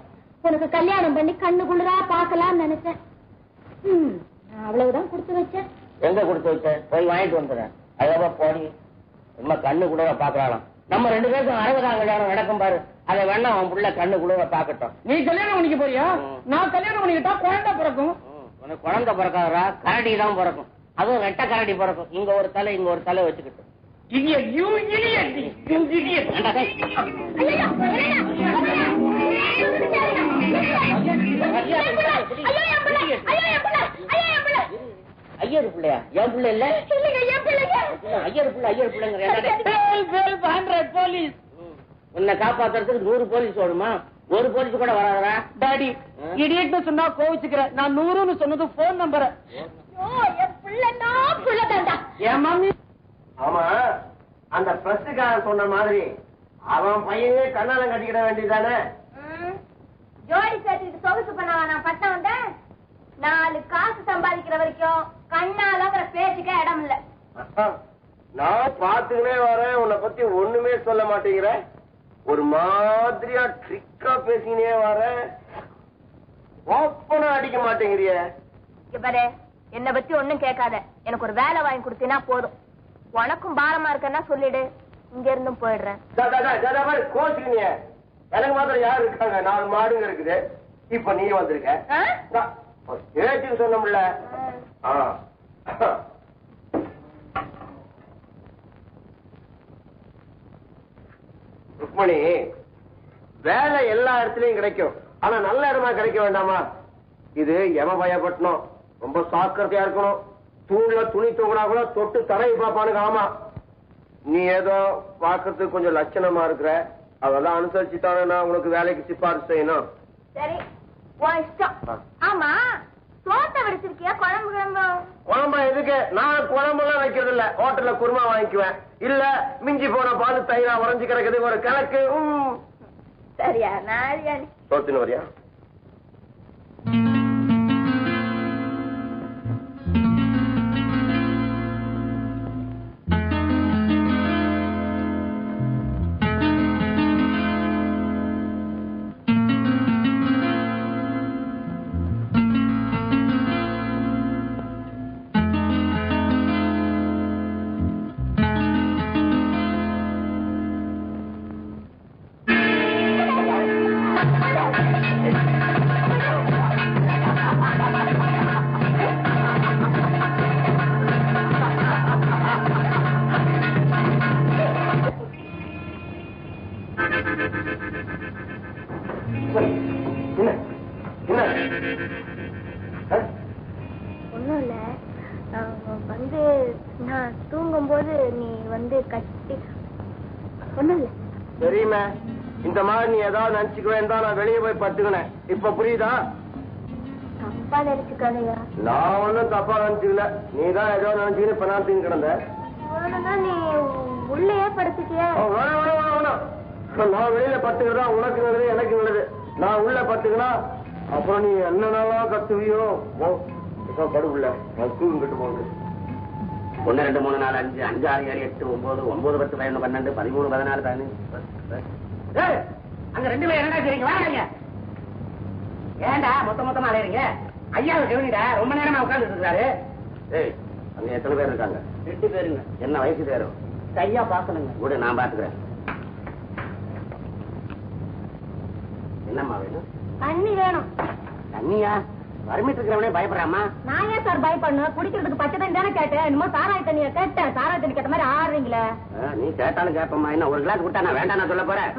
உனக்கு கல்யாணம் பண்ணி கண்ணுக்குள்ளா பாக்கலாம்னு நினைச்சேன். அவ்வளவுதான் கொடுத்து வச்சேன். எங்க கொடுத்து வச்சேன்? போய் வாங்கிட்டு வந்துடுறேன். அழகா போடி. நம்ம கண்ணு கூட பாக்கலாம். நம்ம 2 பேருக்கும் 60ஆம் கல்யாணம் நடக்கும் பாரு. அதை வேணா அவன் புள்ள கண்ணு கூட பாக்கட்டும். நீ கல்யாணம் பண்ணிக்க போறியா? நான் கல்யாணம் பண்ணிக்கிட்டா குழந்தை பிறக்கும். உனக்கு குழந்தை பிறக்காதரா, கரடி தான் பிறக்கும். அதுவும் ரெட்டை கரடி பிறக்கும். இங்க ஒரு தலை இங்க ஒரு தலை வச்சுக்கிட்டு. ஐயர் பிள்ளையா? என் பிள்ளை இல்ல. ஐயர் பிள்ளை ஐயர் பிள்ளைங்க. போலீஸ் உன்னை காப்பாத்துறதுக்கு 100 போலீஸ் வேணுமா? ஒரு போலீஸ் கூட வராதா? டாடி இடியட்னு சொன்னா கோவிச்சுக்கிற. நான் 100ன்னு சொன்னது போன் நம்பர். என் மாமி. ஆமா, அந்த பிரஸ்காரன் சொன்ன மாதிரி அவன் பையனே கண்ணாலம் கட்டிக்கிட வேண்டியதானே? ஜோடி சேர்த்துக்கிட்டு சொகுசு பண்ணவா நான் பட்டம் வந்தேன். 4 காசு சம்பாதிக்கிற வரைக்கும் கண்ணாலங்கிற பேச்சுக்கே இடம் இல்ல. நான் பாத்துக்கினே வரேன், உன்னை பத்தி ஒண்ணுமே சொல்ல மாட்டேங்கிற. ஒரு மாதிரியா ட்ரிக்கா பேசினே வரேன், ஓப்பனா அடிக்க மாட்டேங்கிறிய. பாரு, என்னை பத்தி ஒண்ணும் கேட்காத. எனக்கு ஒரு வேலை வாங்கி கொடுத்தீங்கன்னா போதும். உனக்கும் பாரமா இருக்கன்னா சொல்லிடு, இங்க இருந்தும் போயிடுறேன். கோச்சுக்கினிய எனக்கு மாத்திரம் யாரு இருக்காங்க? 4 மாடுங்க இருக்குது. இப்ப நீ வந்திருக்க ஏச்சுன்னு சொன்னோம்ல. ருக்மணி, வேலை எல்லா இடத்துலயும் கிடைக்கும். ஆனா நல்ல இடமா கிடைக்க வேண்டாமா? இது யமபயப்பட்டணும். ரொம்ப சாக்கிரதையா இருக்கணும். தூண்ல துணி தூங்கினா கூட தொட்டு தடவி பாப்பானுங்க. ஆமா, நீ ஏதோ பாக்குறதுக்கு கொஞ்சம் லட்சணமா இருக்கிற. அதெல்லாம் அனுசரிச்சுட்டானே நான் உனக்கு வேலைக்கு சிபாரிசு செய்யணும். சரி, உன் இஷ்டம். ஆமா, சோத்த வடிச்சிருக்கியா? குழம்பா எதுக்கு? நான் குழம்பெல்லாம் வைக்கிறது இல்ல. ஹோட்டல்ல குருமா வாங்கிக்குவேன். இல்ல மிஞ்சி போன பால் தயிரா உறைஞ்சு கிடக்குது ஒரு கிழக்கு. சரியா? நாரியா? சோத்துன்னு வரியா? ஒண்ணும் இல்ல, வந்து நான் தூங்கும் போது நீ வந்து கட்டி. ஒண்ணும் இல்ல. தெரியுமே, இந்த மாதிரி நீ ஏதாவது நினைச்சுக்குவேன் தான் நான் வெளியே போய் படுத்துக்கினேன். இப்ப புரியுதா? தப்பா நினைச்சுக்காதையா? நான் ஒன்னும் தப்பா நினைச்சுக்கல. நீதான் ஏதோ நினைச்சுக்கின்னு இப்ப நான் தூங்கி கிடந்த. நீ உள்ளே படுத்துட்டியா? நான் வெளியில படுத்துக்கிறதா உனக்கு நல்லது எனக்கு நல்லது. நான் உள்ள படுத்துக்கினா அப்புறம் நீ என்னென்னலாம் கத்துவியோ படுக்குள்ள நான் தூக்கம் கட்டு போகுது. 1 2 3 4 5 5 6 7 8 9 9 10 11 12 13 14 15. அங்க 2 பேர் என்னடா செய்றீங்க? வாங்க. ஏண்டா மொத்தமா அலையறீங்க? ஐயாவை கவனிடா, ரொம்ப நேரமா உட்கார்ந்துட்டு இருக்காரு. அங்க எத்தனை பேர் இருக்காங்க? 2 பேருங்க. என்ன வயசு பேரும்? சரியா பாக்கணுங்க. கூட நான் பாத்துக்கிறேன். என்னம்மா வேணும்? தண்ணி வேணும். தண்ணியா? வறுமைட்டு இருக்கிறவனே பயப்படுறாமா? நான் ஏன் சார் பயப்படணும்? குடிக்கிறதுக்கு பச்சை தண்ணி தானே கேட்டேன். என்னமோ சாராய தண்ணியை கேட்டேன். சாராய தண்ணி கேட்ட மாதிரி ஆடுறீங்களே. நீ கேட்டாலும் கேட்பம்மா. என்ன ஒரு கிளாஸ் கொடுத்தா நான் வேண்டாம் நான் சொல்ல போறேன்.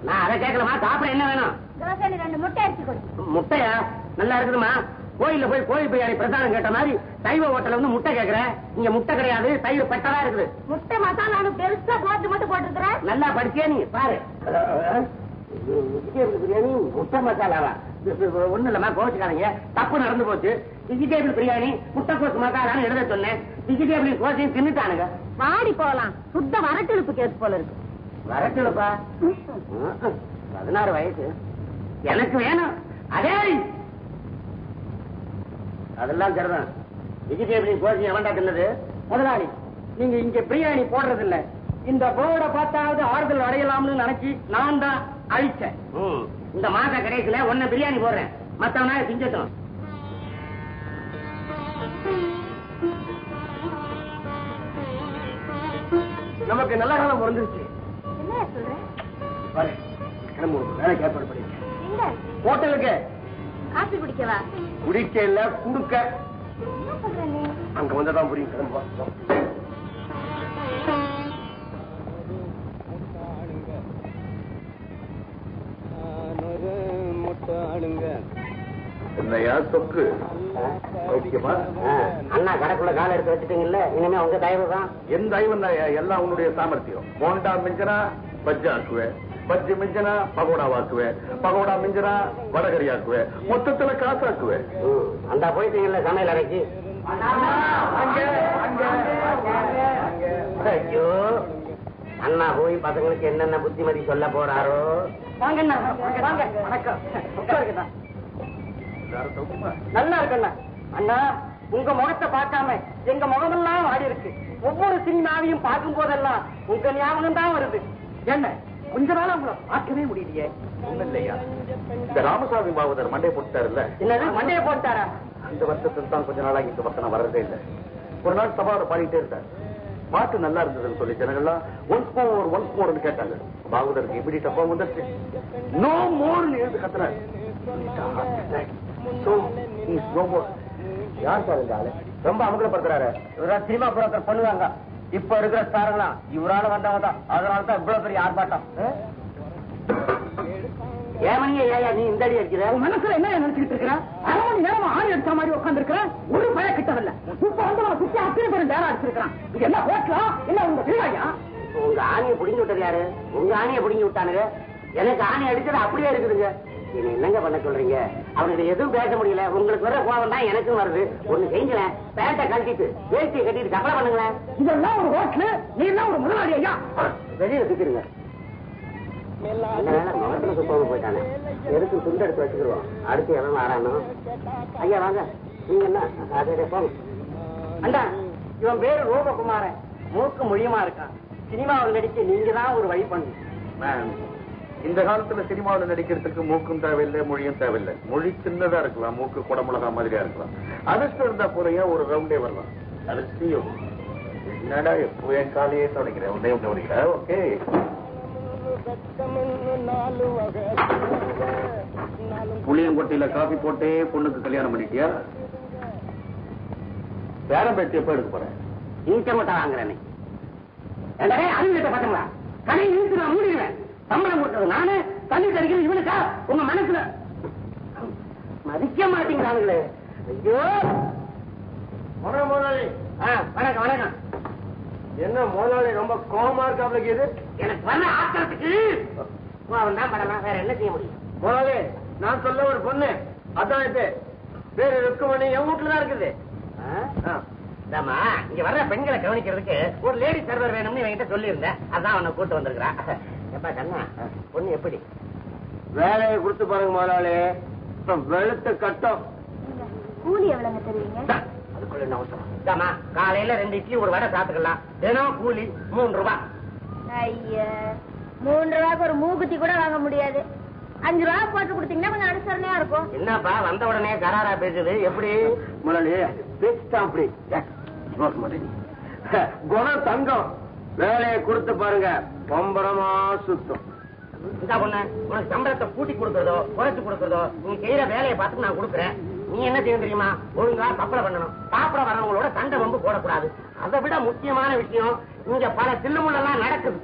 நான் அதை கேட்கலமா. சாப்பிட என்ன வேணும்? தோசை 2 முட்டை அடிச்சு கொடு. முட்டையா? நல்லா இருக்குதுமா. கோயில்ல போய் கோயில் பிரியாணி பிரசாதம் கேட்ட மாதிரி சைவ ஹோட்டல்ல வந்து முட்டை கேட்கிறேன். இங்க முட்டை கிடையாது, தயிர் பெட்டதா இருக்குது. முட்டை மசாலான்னு பெருசா போட்டு மட்டும் போட்டுருக்கிறேன். நல்லா படிச்சே நீ பாரு. பிரியாணி முட்டை மசாலாவா? ஒண்ணு இல்லம்மா, கோச்சுக்காதீங்க. தப்பு நடந்து போச்சு. வெஜிடேபிள் பிரியாணி முட்டைக்கோசு மசாலான்னு எழுத சொன்னேன். வெஜிடேபிள் கோசையும் தின்னுட்டானுங்க. வாடி போலாம். சுத்த வரட்டெழுப்பு கேஸ் போல இருக்கு. வரட்டுப்பா. 16 வயசு எனக்கு வேணும். அதே அதெல்லாம் சரிதான். வெஜிடேபிள் கோசையும் எவன்டா தின்னது? முதலாளி, நீங்க இங்க பிரியாணி போடுறது இல்ல. இந்த போர்ட பார்த்தாவது ஆறுதல் அடையலாம்னு நினைச்சு நான் தான் அழிச்சேன். இந்த மாச கடைசியில ஒன்ன பிரியாணி போடுறேன். மத்தவனா செஞ்சட்டும். நமக்கு நல்ல காலம் பிறந்துருச்சு. என்ன சொல்றேன்? வேலைக்கு ஏற்பாடு பண்ணிருக்கேன். எங்க? ஹோட்டலுக்கு. காபி குடிக்கவா? குடிக்க இல்ல குடுக்க. என்ன சொல்ற நீ? அங்க வந்ததான் புரியும். கிளம்பா. என்னையா சொக்கு? அண்ணா கடைக்குள்ள கால எடுத்து வச்சுட்டீங்கல்ல, இனிமே உங்க தயவு தான். என் தயவம் தான். எல்லாம் உன்னுடைய சாமர்த்தியம். போண்டா மிஞ்சனா பஜ்ஜா ஆக்குவேன், பஜ்ஜி மிஞ்சனா பகோடா ஆக்குவேன், பகோடா மிஞ்சனா வடகரி ஆக்குவேன், மொத்தத்துல காசு ஆக்குவேன். அந்த போயிட்டீங்கல்ல சமையல் அறைக்கு. ஐயோ, அண்ணா போய் பசங்களுக்கு என்னென்ன புத்திமதி சொல்ல போறாரோ. வாங்க வாங்க. வணக்கம். உட்காருங்கண்ணா. நல்லா இருக்குண்ணா. அண்ணா, உங்க முகத்தை பார்க்காம எங்க முகமெல்லாம் ஆடி இருக்கு. ஒவ்வொரு சினிமாவையும் பார்க்கும் போதெல்லாம் உங்க ஞாபகம் தான் வருது. என்ன கொஞ்ச நாளா உங்களை பார்க்கவே முடியலையே? ஒண்ணு இல்லையா, இந்த ராமசாமி பாவதர் மண்டையை போட்டாருல்ல. என்னது மண்டையை போட்டாரா? அந்த வருஷத்துல தான் கொஞ்ச நாளாகி இந்த வருஷம் வர்றதே இல்லை. ஒரு நாள் சபாவை பாடிட்டே இருந்தார். பாட்டு நல்லா இருந்ததுன்னு சொல்லி ஜனங்கள்லாம் ஒன்ஸ் மோர்னு கேட்டாங்க. பாகவதருக்கு இப்படி டப்பா வந்துருச்சு. நோ மோர்னு எழுந்து கத்துறாரு. யார் சார் இந்த ஆளு? ரொம்ப அமங்கலப்படுத்துறாரு. இவரால் சினிமா புறத்தை பண்ணுவாங்க. இப்ப இருக்கிற ஸ்டாருங்களாம் இவரால வந்தவங்க தான். அதனாலதான் இவ்வளவு பெரிய ஆர்ப்பாட்டம். ஏமனியா ஏயா நீ இந்த அடி அடிக்கிற? மனசுல என்ன நினைச்சுக்கிட்டு இருக்கிற? 1/2 மணி நேரமா ஆணி அடிச்ச மாதிரி உட்கார்ந்து இருக்கிற. ஒரு பய கிட்டவில்லை. இப்ப வந்து நம்ம சுத்தி அத்தனை பேரும் நேரம் அடிச்சிருக்கான். இது என்ன ஹோட்டலா இல்ல உங்க வீடாயா? உங்க ஆணியை புடிங்கி விட்டது யாரு? உங்க ஆணியை புடிங்கி விட்டானுங்க. எனக்கு ஆணி அடிச்சது அப்படியே இருக்குதுங்க. நீங்க என்னங்க பண்ண சொல்றீங்க? அவனுக்கு எதுவும் பேச முடியல. உங்களுக்கு வர கோபம் தான் எனக்கும் வருது. ஒண்ணு செஞ்சல, பேட்டை கழட்டிட்டு வேஷ்டியை கட்டிட்டு கப்பலை பண்ணுங்களேன். இதெல்லாம் ஒரு ஹோட்டலு, நீ எல்லாம் ஒரு முதலாளி ஐயா. வெளியே சுத்திருங்க. முகத்துல சுப்பாம போயிட்டானே, எதுக்கு துண்டு எடுத்து வச்சுக்கிடுவோம். அடுத்து எவன் ஆறானோ? ஐயா வாங்க. நீங்க என்ன அதே போங்க. அண்டா, இவன் பேரு ரூபகுமாரன். மூக்கு மொழியமா இருக்கான். சினிமாவில் நடிக்க நீங்க தான் ஒரு வழி பண்ணு. இந்த காலத்துல சினிமாவில் நடிக்கிறதுக்கு மூக்கும் தேவையில்லை, மொழியும் தேவையில்லை. மொழி சின்னதா இருக்கலாம், மூக்கு குடமுழகா மாதிரியா இருக்கலாம். அதிர்ஷ்டம் இருந்தா போறையா ஒரு ரவுண்டே வரலாம். அதிர்ஷ்டம் என்னடா எப்போ என் காலையே தொடங்கிறேன், உடனே உடனே. ஓகே, புளியங்கொட்டையில காபி போட்டே பொண்ணுக்கு கல்யாணம் பண்ணிட்டியா? பேரம் பேச்சு எப்ப எடுக்க போறேன்? இன்க மட்டும் வாங்குறேன். அறிவிட்ட பாத்தீங்களா? கடை இழுத்து நான் மூடிடுவேன். சம்பளம் கொடுத்தது நானே, தண்ணி தருகிறேன் இவனுக்கா? உங்க மனசுல மதிக்க மாட்டீங்களாங்களே. ஐயோ, முதலாளி. வணக்கம் வணக்கம். என்ன முதலாளி ரொம்ப கோபமா இருக்காப்ல? இது எனக்கு வர ஆத்திரத்துக்கு அவன் தான் படலாம். வேற என்ன செய்ய முடியும்? முதலாளி, நான் சொல்ல ஒரு பொண்ணு. அதான் இது பேரு ருக்குமணி. என் வீட்டுலதான் இருக்குது. இங்க வர்ற பெண்களை கவனிக்கிறதுக்கு ஒரு லேடி சர்வர் வேணும்னு என்கிட்ட சொல்லியிருந்தேன். அதான் அவனை கூட்டு வந்திருக்கிறான். எப்பா கண்ணா, பொண்ணு எப்படி? வேலையை கொடுத்து பாருங்க முதலாளி. வெளுத்து கட்டம். கூலி எவ்வளவு தருவீங்க? அதுக்குள்ள என்ன அவசரம்? காலையில 2 இட்லி ஒரு வடை சாப்பிட்டுக்கலாம். தினம் கூலி 3 ரூபாய். ஐயா, 3 ரூபாய்க்கு ஒரு மூக்குத்தி கூட வாங்க முடியாது. 5 ரூபாய் போட்டு கொடுத்தீங்கன்னா கொஞ்சம் அனுசரணையா இருக்கும். என்னப்பா வந்த உடனே கராரா பேசுது? எப்படி முதலாளி பேசிட்டான் அப்படி. குணம் தங்கம். வேலையை கொடுத்து பாருங்க, பம்பரமா சுத்தம். இந்த பொண்ணு உனக்கு சம்பளத்தை கூட்டி கொடுக்கறதோ குறைச்சு கொடுக்கறதோ நீ செய்யற வேலையை பார்த்து நான் கொடுக்குறேன். நீ என்ன செய்ய தெரியுமா? ஒழுங்கா சப்பளை பண்ணணும். சாப்பிட வரவங்களோட சண்டை வம்பு போடக்கூடாது. அதை விட முக்கியமான விஷயம், இங்க பல தில்லுமுள்ளெல்லாம் நடக்குது.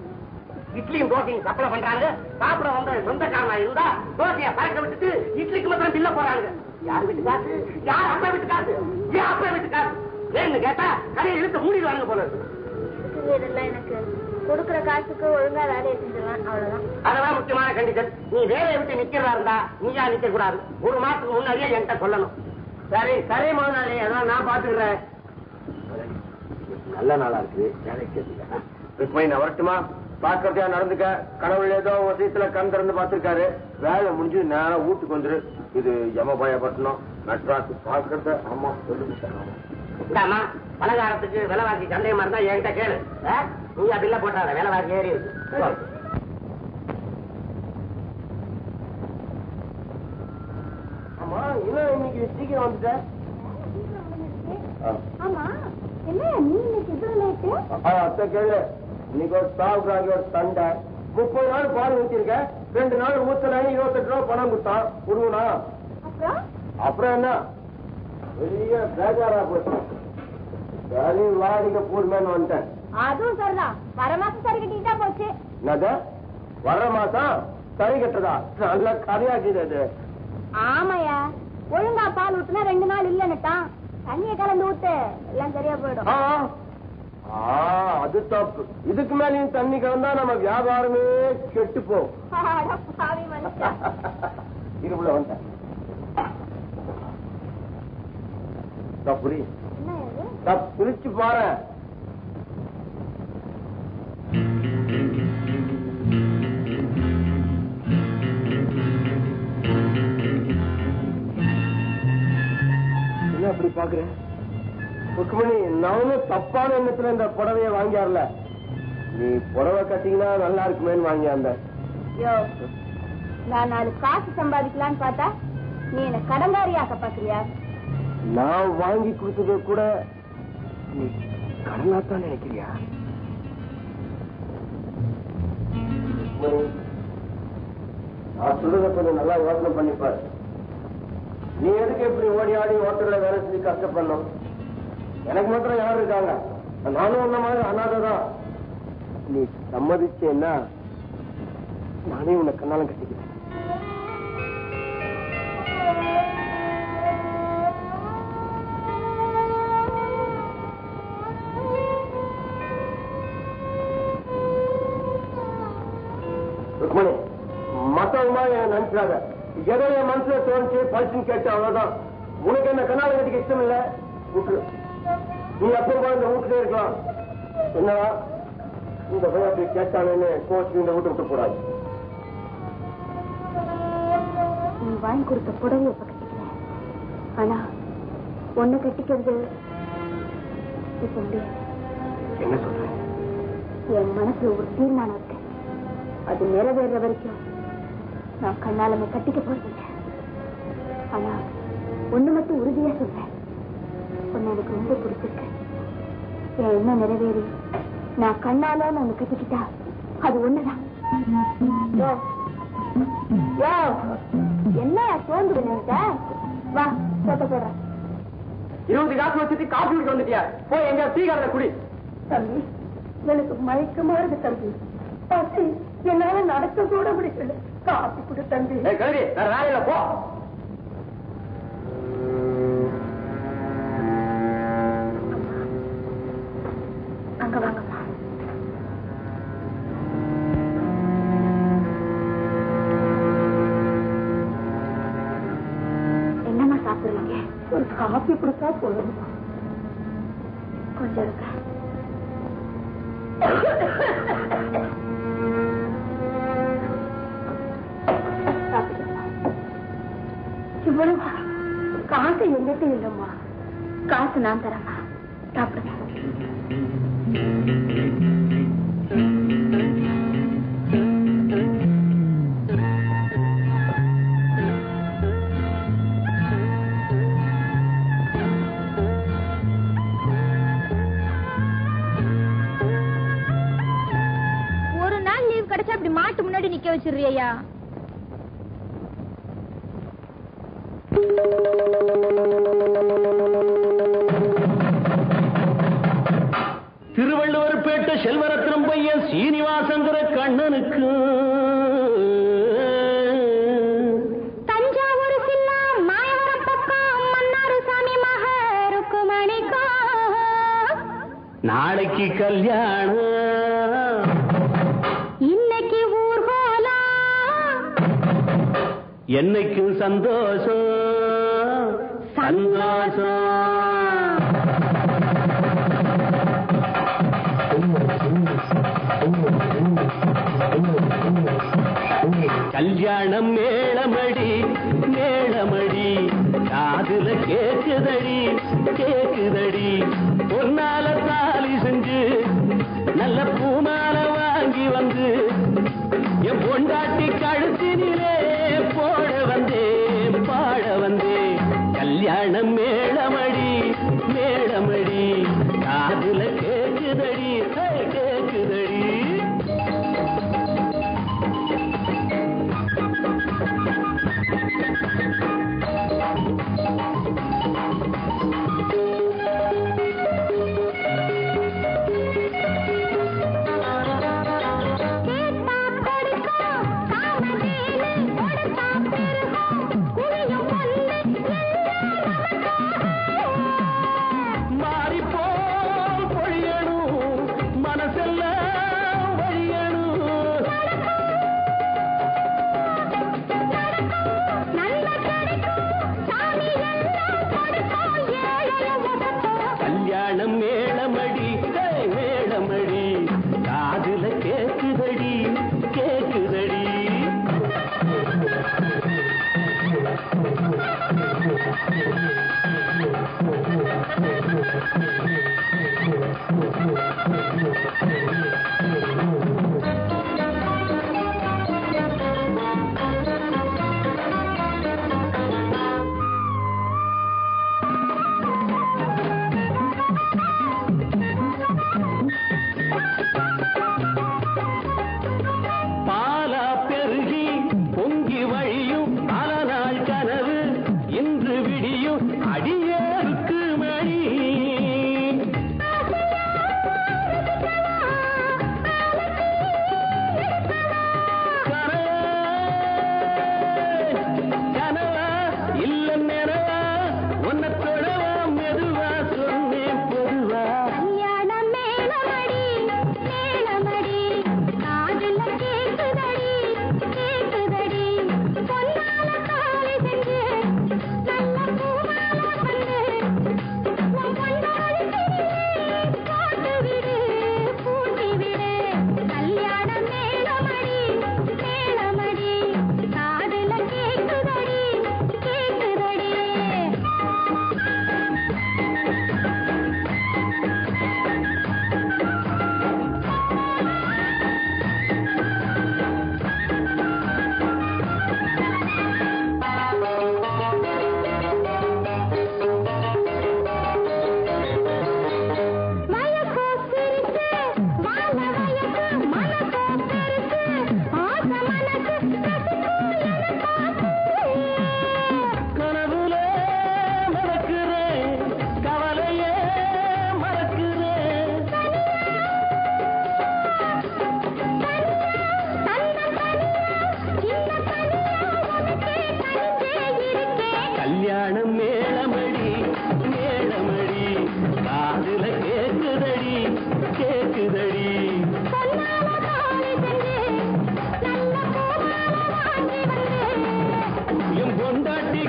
இட்லியும் தோசையும் சப்ளை பண்றாங்க. சாப்பிட வந்த சொந்தக்காரனா இருந்தா தோசையை பறக்க விட்டுட்டு இட்லிக்கு மாத்திரம் பில்ல போறாங்க. யார் வீட்டு காசு? யார் அப்பா வீட்டு காசு? ஏன் அப்பா வீட்டு காசு? ஏன்னு கேட்டா கடையை இழுத்து மூடிடுவாங்க போல இருக்கு. இதெல்லாம் எனக்கு கொடுக்குற காசுக்கு ஒழுங்கா வேலையை செஞ்சிடலாம், அவ்வளவுதான். அதெல்லாம் முக்கியமான கண்டிஷன். நீ வேலையை விட்டு நிக்கிறதா இருந்தா நீயா நிக்க கூடாது. 1 மாசத்துக்கு முன்னாடியே என்கிட்ட சொல்லணும். சரி சரி முதலாளி, அதான் நான் பாத்துக்கிறேன். நல்ல நாளா இருக்கு, வேலைக்கு போய் நான் வரட்டுமா? பாக்கிறதையா நடந்துக்க. கடவுள் ஏதோ விஷயத்துல கண் திறந்து பாத்துருக்காரு. வேலை முடிஞ்சு நேரம் வீட்டுக்கு வந்துரு. இது யமபயப்பட்டணும். மெட்ராஸ் பாக்குறத அம்மா சொல்லுமா? பலகாரத்துக்கு விலைவாசி சந்தேகமா இருந்தா என்கிட்ட கேளு. நீங்க பில்ல போட்டாத, விலைவாசி ஏறி இருக்கு. ஆமா, இன்னும் இன்னைக்கு சீக்கிரம் வந்துட்ட. ஆமா, என்ன நீ இன்னைக்கு இவ்வளவு லேட்டு? அத்தை கேளு, இன்னைக்கு ஒரு சாவுக்கு ஒரு சண்டை. 30 நாள் பால் ஊத்திருக்க, 2 நாள் ஊத்தல. 28 ரூபா பணம் கொடுத்தான். கொடுங்கண்ணா. அப்புறம் என்ன பெரிய பேஜாரா போச்சு. சரி வாடிக்க பூர்மேன்னு வந்துட்டேன். அதுவும் சரிதான். வர மாசம் சரி கட்டிட்டா போச்சு. என்னது வர்ற மாசம் சரி கட்டுறதா? நல்ல கதையாக்குது அது. ஆமாயா, ஒழுங்கா பால் ஊத்துனா 2 நாள் இல்லன்னுட்டான். தண்ணிய கலந்து ஊத்து, எல்லாம் சரியா போயிடும். அது தப்பு. இதுக்கு மேலேயும் தண்ணி கலந்தா நம்ம வியாபாரமே கெட்டு போகும். இதுக்குள்ள வந்தேன். புரிச்சு பாரு. என்ன அப்படி பாக்குறேன்? ருக்மணி, நானும் தப்பான எண்ணத்துல இந்த புடவைய வாங்கியார்ல. நீ புடவை கட்டிங்கன்னா நல்லா இருக்குமேன்னு வாங்கியாந்த. நான் 4 காசு சம்பாதிக்கலான்னு பார்த்தா நீ என்ன கடன்காரியாக்க பாக்குறியா? நான் வாங்கி கொடுத்தது கூட நீ கடனாத்தான் நினைக்கிறியா? நான் சொல்றத கொஞ்சம் நல்லா யோசனை பண்ணிப்பாரு. நீ எதுக்கு இப்படி ஓடி ஆடி ஹோட்டல்ல வேலை செஞ்சு கஷ்டப்படணும்? எனக்கு மாத்திரம் யாரும் இருக்காங்க. நானும் ஒன்ன மாதிரி அனாதைதான். நீ சம்மதிச்சேன்னா நானே உன்னை கண்ணாலம் கட்டிக்கிறேன். ருக்மணி, மத்தவங்க மாதிரி என்ன நினைச்சாங்க. ஏதோ என் மனசுல தோணுச்சு, பரிசுன்னு கேட்டு அவ்வளவுதான். உனக்கு என்ன கண்ணாலம் கட்டிக்க இஷ்டம் இல்ல, விட்டுரு. நீ அப்போ இந்த வீட்டுல இருக்கலாம். என்னடா இந்த பையன் அப்படி கேட்டானு கோச்சு இந்த வீட்டு விட்டு கூடாது. நீ வாங்கி கொடுத்த புடவை இப்ப கட்டிக்கிறேன். ஆனா ஒண்ணு கட்டிக்கிறது இப்ப முடியாது. என்ன சொல்ற? என் மனசுல ஒரு தீர்மானம் இருக்கு. அது நிறைவேற வரைக்கும் நான் கண்ணாலமே கட்டிக்க போறதில்லை. ஆனா ஒண்ணு மட்டும் உறுதியா சொல்றேன், ஒன்னு எனக்கு ரொம்ப பிடிச்சிருக்கு. என் என்ன நிறைவேறி நான் கண்ணால ஒண்ணு கட்டிக்கிட்டா அது ஒண்ணுதான். என்ன சோர்ந்து வா போட்ட போடுறேன். 20 காசு வச்சுட்டு காஃபி குடிக்க வந்துட்டியா? போய் எங்க டீ கடையில குடி. தம்பி, எனக்கு மயக்கமா இருக்கு தம்பி. பசி என்னால நடக்க கூட முடியல. காப்பி கொடு தம்பி. கல்வி வேற வேலையில போ. அங்க வாங்கம்மா. என்னம்மா சாப்பிடுறீங்க? ஒரு காப்பி கொடுத்தா போதுமா? கொஞ்சம் இருக்க. இவ்வளவா? காசு எங்கிட்ட இல்லம்மா. காசு நான் தரமா. சாப்பிடுங்க. ஒரு நாள் லீவ் கிடைச்சா அப்படி மாட்டு முன்னாடி நிக்க வச்சிருறியா? திருவள்ளுவர்பேட்டை செல்வரத்னம் பையன் சீனிவாசங்கிற கண்ணனுக்கு தஞ்சாவூர் சில்லா மாயவரம் பக்கம் மன்னாரு சாமி மக ருக்குமணிக்கோ நாளைக்கு கல்யாணம், இன்னைக்கு ஊர்கோலம், என்னைக்கும் சந்தோஷம் சந்தோஷம். கல்யாணம் மேளமடி மேளமடி, காதுல கேக்குதடி கேக்குதடி. பொன்னால தாலி செஞ்சு நல்ல பூமால வாங்கி வந்து என் பொண்டாட்டி கழுத்தினிலே போட வந்தேன் பாட வந்தேன். கல்யாணம் மேளமடி மேளமடி, காதுல கேக்குதடி கேக்குதடி.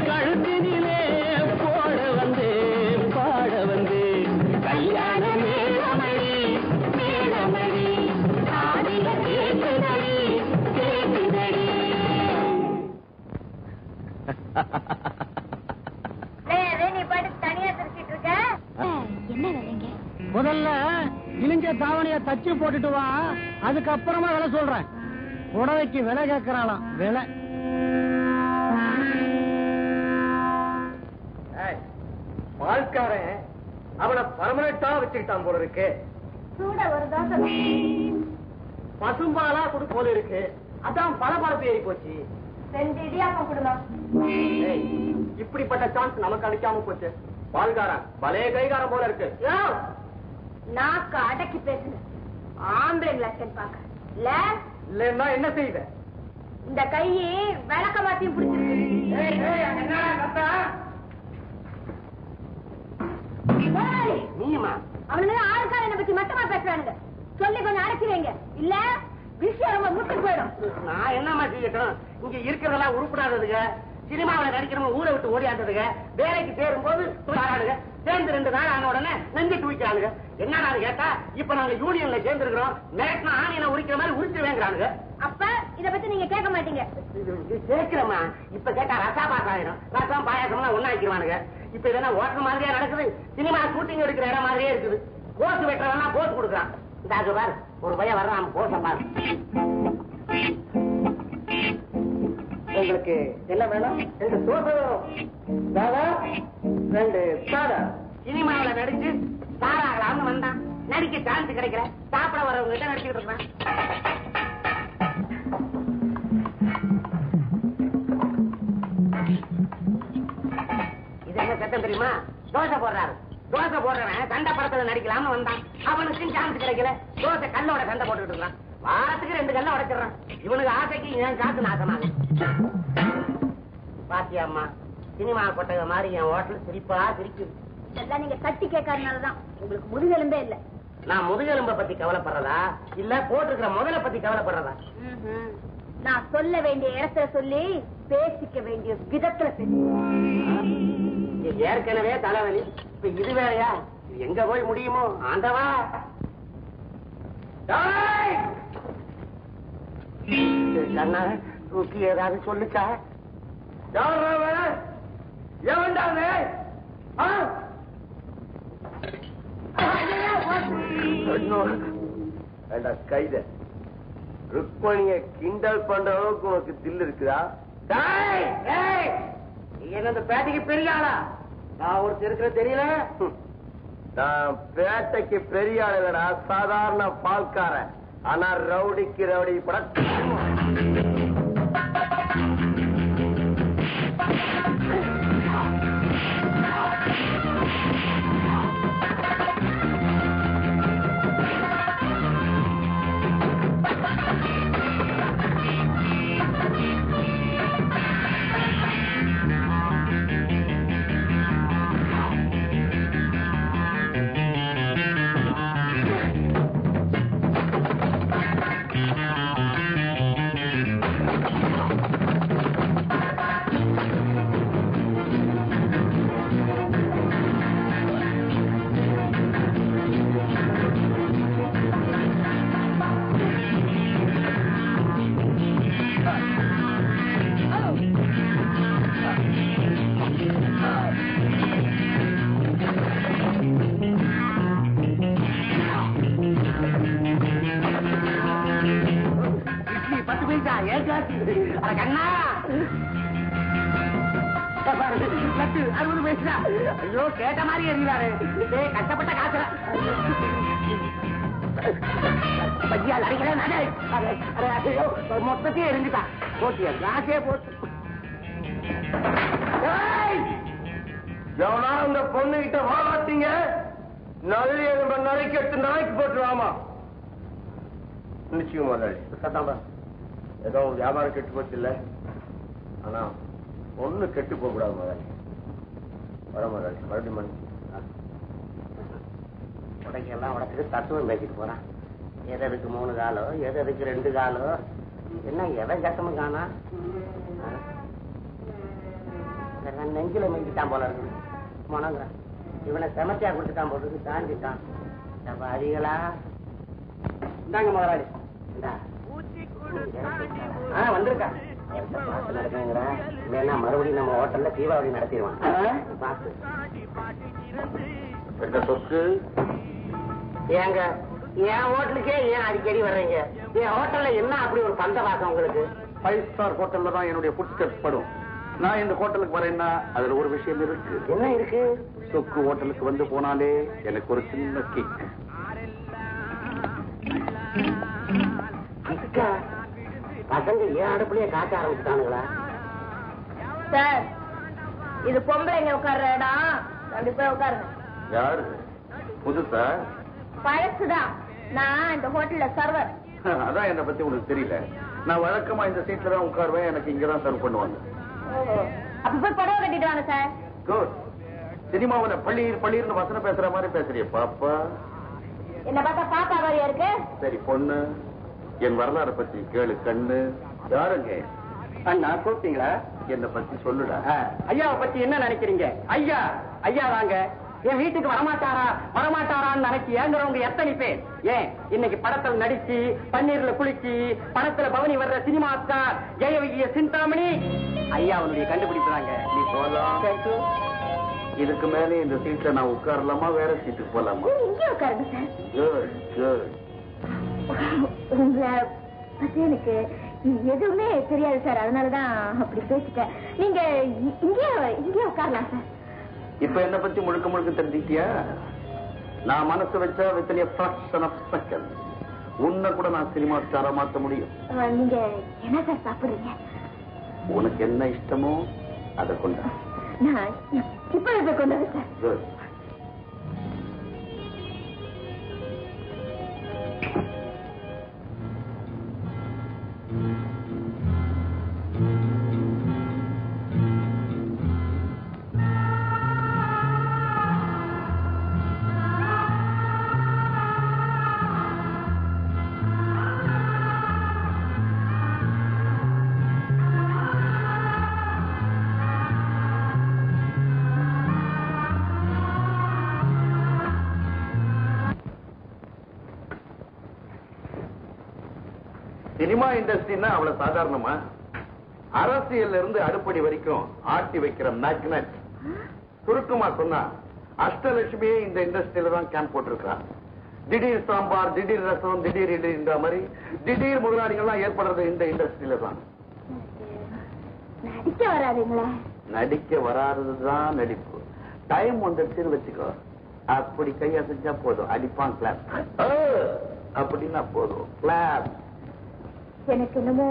கழுத்தினிலே போட வந்தேன் பாட வந்தேன். கல்யாணம் நீ பாட்டு தனியா தெரிச்சிட்டு இருக்க என்ன வேலைங்க? முதல்ல இழிஞ்ச தாவணிய தச்சு போட்டுட்டு வா, அதுக்கப்புறமா விலை சொல்றேன். புடவைக்கு விலை கேட்கறாளாம். விலை பால்காரன் அவனை பர்மனண்டா வச்சுக்கிட்டான் போல இருக்கு. சூட ஒரு தோசை பசும்பாலா கொடு போல இருக்கு. அதான் பளபளப்பு ஏறி போச்சு. 2 இடியாப்பம் கொடுமா. இப்படிப்பட்ட சான்ஸ் நமக்கு அடிக்காம போச்சு. பால்காரன் பலே கைகாரம் போல இருக்கு. நாக்கு அடக்கி பேசுங்க. ஆம்பளை லட்சம் பாக்க இல்லன்னா என்ன செய்வ? இந்த கையை விளக்க மாத்தியும் நீமா அவனுங்க ஆளுக்காரனை பத்தி மட்டமா பேசுறானுங்க. சொல்லி கொஞ்சம் அடக்கி வைங்க, இல்ல விஷயம் ரொம்ப முட்டு போயிடும். நான் என்னமா செய்யட்டும்? இங்க இருக்கிறதெல்லாம் உருப்படாததுங்க. சினிமாவில நடிக்கிறவங்க ஊரை விட்டு ஓடியாந்ததுங்க. வேலைக்கு சேரும் போது ஆறாடுங்க. சேர்ந்து 2 நாள் ஆன உடனே நெஞ்சு தூக்கிக்கிறானுங்க. என்னடா கேட்டா இப்ப நாங்க யூனியன்ல சேர்ந்துருக்கிறோம், நேரத்துல ஆணியனை உரிக்கிற மாதிரி உரிச்சிருவேங்கிறானுங்க. அப்ப இத பத்தி நீங்க கேட்க மாட்டீங்க. கேட்கிறோமா? இப்ப கேட்டா ரசா பாஸ் ஆயிடும். ரசம் பாயாசம்லாம் ஒண்ணாக்கிடுவானுங்க. இப்ப இதெல்லாம் ஓட்டுற மாதிரியே நடக்குது. சினிமா ஷூட்டிங் எடுக்கிற இடம் மாதிரியே இருக்குது. போஸ் வெட்டுறவனா போஸ் கொடுக்குறான். இந்த பாரு, ஒரு பையன் வர்றான், போஸ பாரு. உங்களுக்கு என்ன வேணும்? 2 தோசை வேணும். 2 சாதா. சினிமாவில நடிச்சு சாராகலாம்னு வந்தான். நடிக்க சான்ஸ் கிடைக்கல. சாப்பிட வரவங்க கிட்ட நடிச்சுட்டு இருக்கான். இது என்ன சட்டம் தெரியுமா? தோசை போடுறாரு. தோசை போடுறவன் சண்டை படத்துல நடிக்கலாம்னு வந்தான். அவனுக்கும் சான்ஸ் கிடைக்கல. தோசை கல்லோட சண்டை போட்டுக்கிட்டு இருக்கான். வாரத்துக்கு 2 கல்ல உடைச்சிடறான். இவனுக்கு ஆசைக்கு என் காசு நாசமாகும். பாத்தியாம்மா, சினிமா கொட்டக மாதிரி என் ஹோட்டல் சிரிப்பா சிரிக்குது. இதெல்லாம் நீங்க தட்டி கேட்கறதுனாலதான். உங்களுக்கு முதுகெலும்பே இல்ல. நான் முதுகெலும்ப பத்தி கவலைப்படுறதா இல்ல போட்டிருக்கிற முதல பத்தி கவலைப்படுறதா? நான் சொல்ல வேண்டிய இடத்துல சொல்லி பேசிக்க வேண்டிய விதத்துல பேசி. ஏற்கனவே தலைவலி, இப்ப இது வேறையா? எங்க போய் முடியுமோ ஆண்டவா. கண்ணா தூக்கி ஏதாவது சொல்லுச்சா? கைத ருக்மணிய கிண்டல் பண்ற அளவுக்கு உனக்கு தில் இருக்குதா? என்ன இந்த பேட்டைக்கு பெரிய ஆளா? நான் ஒருத்தர் இருக்கிற தெரியல. நான் பேட்டைக்கு பெரிய ஆள் இல்லடா, சாதாரண பால்காரன். ஆனா ரவுடிக்கு ரவுடி பட ஐயோ கேட்ட மாதிரி எறிகிறாரு. கஷ்டப்பட்ட காசுல பஜ்ஜியால் அடிக்கிறேன். மொத்தத்தையும் எரிஞ்சுட்டான். போட்டியா காசே போட்டு. எவனா அந்த பொண்ணு கிட்ட வாழாட்டீங்க, நல்ல எலும்ப நாளைக்கு 8 நாளைக்கு போட்டுருவாமா. நிச்சயம் முதலாளி, ஏதோ வியாபாரம் கெட்டு போச்சு இல்ல, ஆனா ஒண்ணு கெட்டு போக கூடாது முதலாளி. வர முதலாளி, மறுபடியும் மணி உடைக்கெல்லாம் உடச்சுட்டு தத்துவம் பேசிட்டு போறான். எதுக்கு 3 காலோ, எதுக்கு 2 காலோ, என்ன எவன் சட்டமும் காணா. நெஞ்சில மெஞ்சிட்டான் போல இருக்கு. முனங்குறான். இவனை செமத்தியா கொடுத்துட்டான் போட்டு தாண்டிட்டான். அதிகளா இந்தாங்க முதலாளி. வந்திருக்கா இல்லைன்னா மறுபடியும் நம்ம ஹோட்டல்ல தீபாவளி நடத்திடுவான். சொத்து ஏங்க என் ஹோட்டலுக்கே ஏன் அடிக்கடி வர்றீங்க? என் ஹோட்டல்ல என்ன அப்படி ஒரு பந்த வாசம் உங்களுக்கு? 5 ஸ்டார் ஹோட்டல்ல தான் என்னுடைய ஃபுட் ஸ்டெப்ஸ் படும். நான் இந்த ஹோட்டலுக்கு வரேன்னா அதுல ஒரு விஷயம் இருக்கு. என்ன இருக்கு? சொக்கு ஹோட்டலுக்கு வந்து போனாலே எனக்கு ஒரு சின்ன கிக். பசங்க ஏன் அடுப்புலயே காட்ட ஆரம்பிச்சுட்டானுங்களா? சார், இது பொம்பளைங்க உட்கார்ற இடம், கண்டிப்பா உட்காருங்க. யாரு? புதுசா? பழசுதான். நான் இந்த ஹோட்டல்ல சர்வர். அதான் என்னை பத்தி உனக்கு தெரியல. நான் வழக்கமா இந்த சீட்ல தான் உட்காருவேன். எனக்கு இங்கதான் சர்வ் பண்ணுவாங்க. அப்ப போய் புடவை கட்டிட்டு வாங்க சார். குட். சினிமாவில பள்ளீர் பள்ளீர்னு வசனம் பேசுற மாதிரி பேசுறிய பாப்பா. என்ன பார்த்தா பாப்பா மாதிரியா இருக்கு? சரி பொண்ணு, என் வரலாறு பத்தி கேளு கண்ணு. யாருங்க? அண்ணா கூப்பிட்டீங்களா? என்னை பத்தி சொல்லுடா. ஐயாவை பத்தி என்ன நினைக்கிறீங்க? ஐயா ஐயா தாங்க. என் வீட்டுக்கு வரமாட்டாரான்னு நினைச்சு ஏங்குறவங்க எத்தனை பேர்? ஏன் இன்னைக்கு படத்துல நடிச்சு பன்னீர்ல குளிச்சு படத்துல பவனி வர்ற சினிமா ஸ்டார் ஜெயவிஜய சிந்தாமணி ஐயா அவனுடைய கண்டுபிடிச்சாங்க. நீ போலாம். இதுக்கு மேலே இந்த சீட்ல நான் உட்காரலாமா, வேற சீட்டுக்கு போலாமா? இங்கே உட்காருங்க சார். Good good. உங்களை பத்தி எனக்கு எதுவுமே தெரியாது சார், அதனாலதான் அப்படி பேசிட்டேன். நீங்க இங்கே உட்காரலாம் சார். இப்ப என்ன பத்தி முழுக்க முழுக்க தெரிஞ்சுக்கிட்டியா? நான் மனசு வச்சா within a fraction of second உன்னை கூட நான் சினிமா ஸ்டாரா மாத்த முடியும். நீங்க என்ன சார் சாப்பிடுறீங்க? உனக்கு என்ன இஷ்டமோ அதை கொண்டா. நான் இப்ப கொண்டு வரேன் சார். Good. சினிமா இண்டஸ்ட்ரினா அவ்வளவு சாதாரணமா? அரசியல் இருந்து அடுப்படி வரைக்கும் ஆட்டி வைக்கிற மேக்னட். சுருக்கமா சொன்னா அஷ்டலட்சுமியே இந்த இண்டஸ்ட்ரியில தான் கேம்ப் போட்டிருக்கான். திடீர் சாம்பார், திடீர் ரசம், திடீர் இட்லின்ற மாதிரி திடீர் முதலாளிகள்லாம் ஏற்படுறது இந்த இண்டஸ்ட்ரியில தான். நடிக்க வராதுங்களா? நடிக்க வராததுதான் நடிப்பு. டைம் வந்துடுச்சுன்னு வச்சுக்கோ, அப்படி கையசைச்சா போதும், அடிப்பான் கிளாப். அப்படின்னா போதும் கிளாப். எனக்கு என்னமோ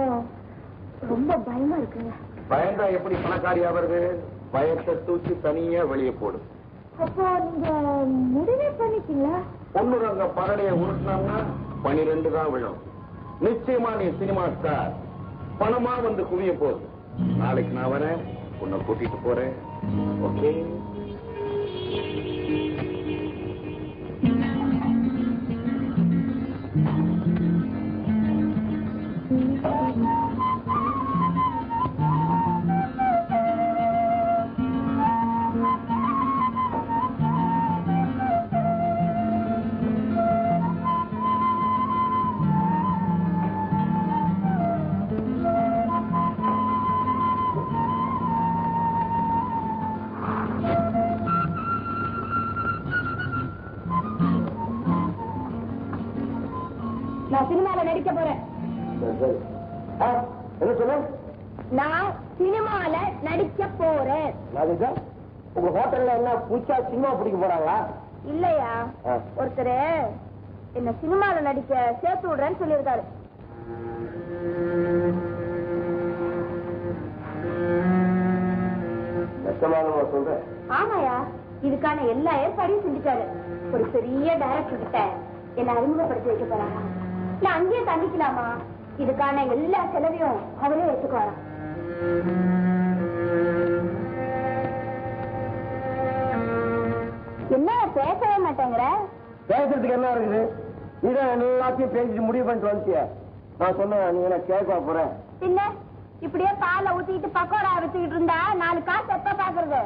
ரொம்ப பயமா இருக்குங்க. பயந்தா எப்படி பணக்காரியா வருது? பயத்தை தூக்கி தனியா வெளியே போடும். அப்போ நீங்க முடிவே பண்ணிட்டீங்களா? பொண்ணுரங்க பகடையை உருட்டினோம்னா 12 தான் விழும். நிச்சயமா நீ சினிமா ஸ்டார். பணமா வந்து குவிய போகுது. நாளைக்கு நான் வரேன், உன்னை கூட்டிட்டு போறேன். ஓகே? நான் சினிமால நடிக்க போறேன். என்ன சொன்ன? நான் சினிமால நடிக்க போறேன். உங்க ஹோட்டல்ல என்ன புதுசா சினிமா பிடிக்க போறாங்களா? இல்லையா, ஒருத்தர் என்ன சினிமால நடிக்க சேர்த்து விடுறேன்னு சொல்லியிருக்காரு. சொல்ற? ஆமாயா, இதுக்கான எல்லா ஏற்பாடையும் செஞ்சுட்டாரு. ஒரு பெரிய டைரக்டர் கிட்ட என்ன அறிமுகப்படுத்தி வைக்க போறாங்க. நான் அங்கேயே தங்கிக்கலாமா? இதுக்கான எல்லா செலவையும் அவரே எடுத்துக்குவாராம். என்ன பேசவே மாட்டேங்கிற? பேசுறதுக்கு என்ன இருக்குது? நீதான் எல்லாத்தையும் பேசிட்டு முடிவு பண்ணிட்டு வந்துட்டிய. நான் சொன்ன நீ என்ன கேட்க போறேன்? பின்ன இப்படியே பாலை ஊத்திட்டு பக்கோடா வச்சுக்கிட்டு இருந்தா 4 காசு எப்ப பாக்குறது?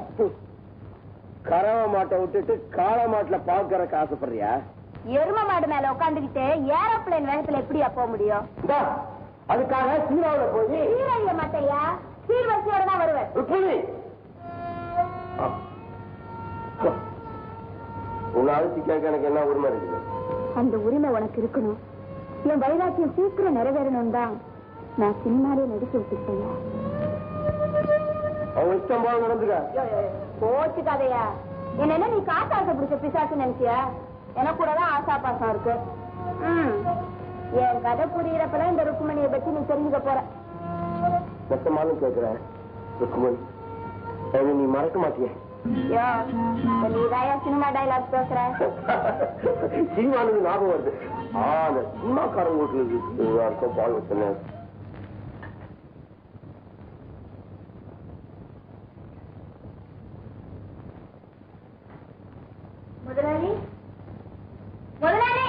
கறவை மாட்டை விட்டுட்டு காளை மாட்டுல பாக்குறக்கு ஆசைப்படுறியா? எரும மாடு மேல உட்காந்துக்கிட்டு ஏரோப்ளேன் வேகத்துல எப்படியா போக முடியும்? அதுக்காக சீராவில போய் சீரழிய மாட்டையா, சீர்வரிசையோட தான் வருவேன். ருக்மிணி உன்னை அழைச்சி கேட்க எனக்கு என்ன உரிமை இருக்குது? அந்த உரிமை உனக்கு இருக்கணும். என் வைராக்கியம் சீக்கிரம் நிறைவேறணும் தான் நான் சினிமாலே நடிச்சு விட்டுட்டேன். அவங்க இஷ்டம் போல நடந்துக்க. கோச்சுக்காதையா, என்ன நீ காசாசை பிடிச்ச பிசாசு நினைச்சியா? எனக்கு கூட தான் ஆசா பாசம் இருக்கு. என் கதை புரியறப்பதான் இந்த ருக்குமணியை பத்தி நீ தெரிஞ்சுக்க போற. மொத்தமாலும் கேட்கிறேன் ருக்குமணி, நீ மறக்க மாட்டிய? நீதாயா சினிமா டைலாக் பேசுற? சினிமானது ஞாபகம் வருது. அந்த சினிமாக்காரங்க வீட்டுல பால் வச்சேன். முதலாளி, முதலாளி,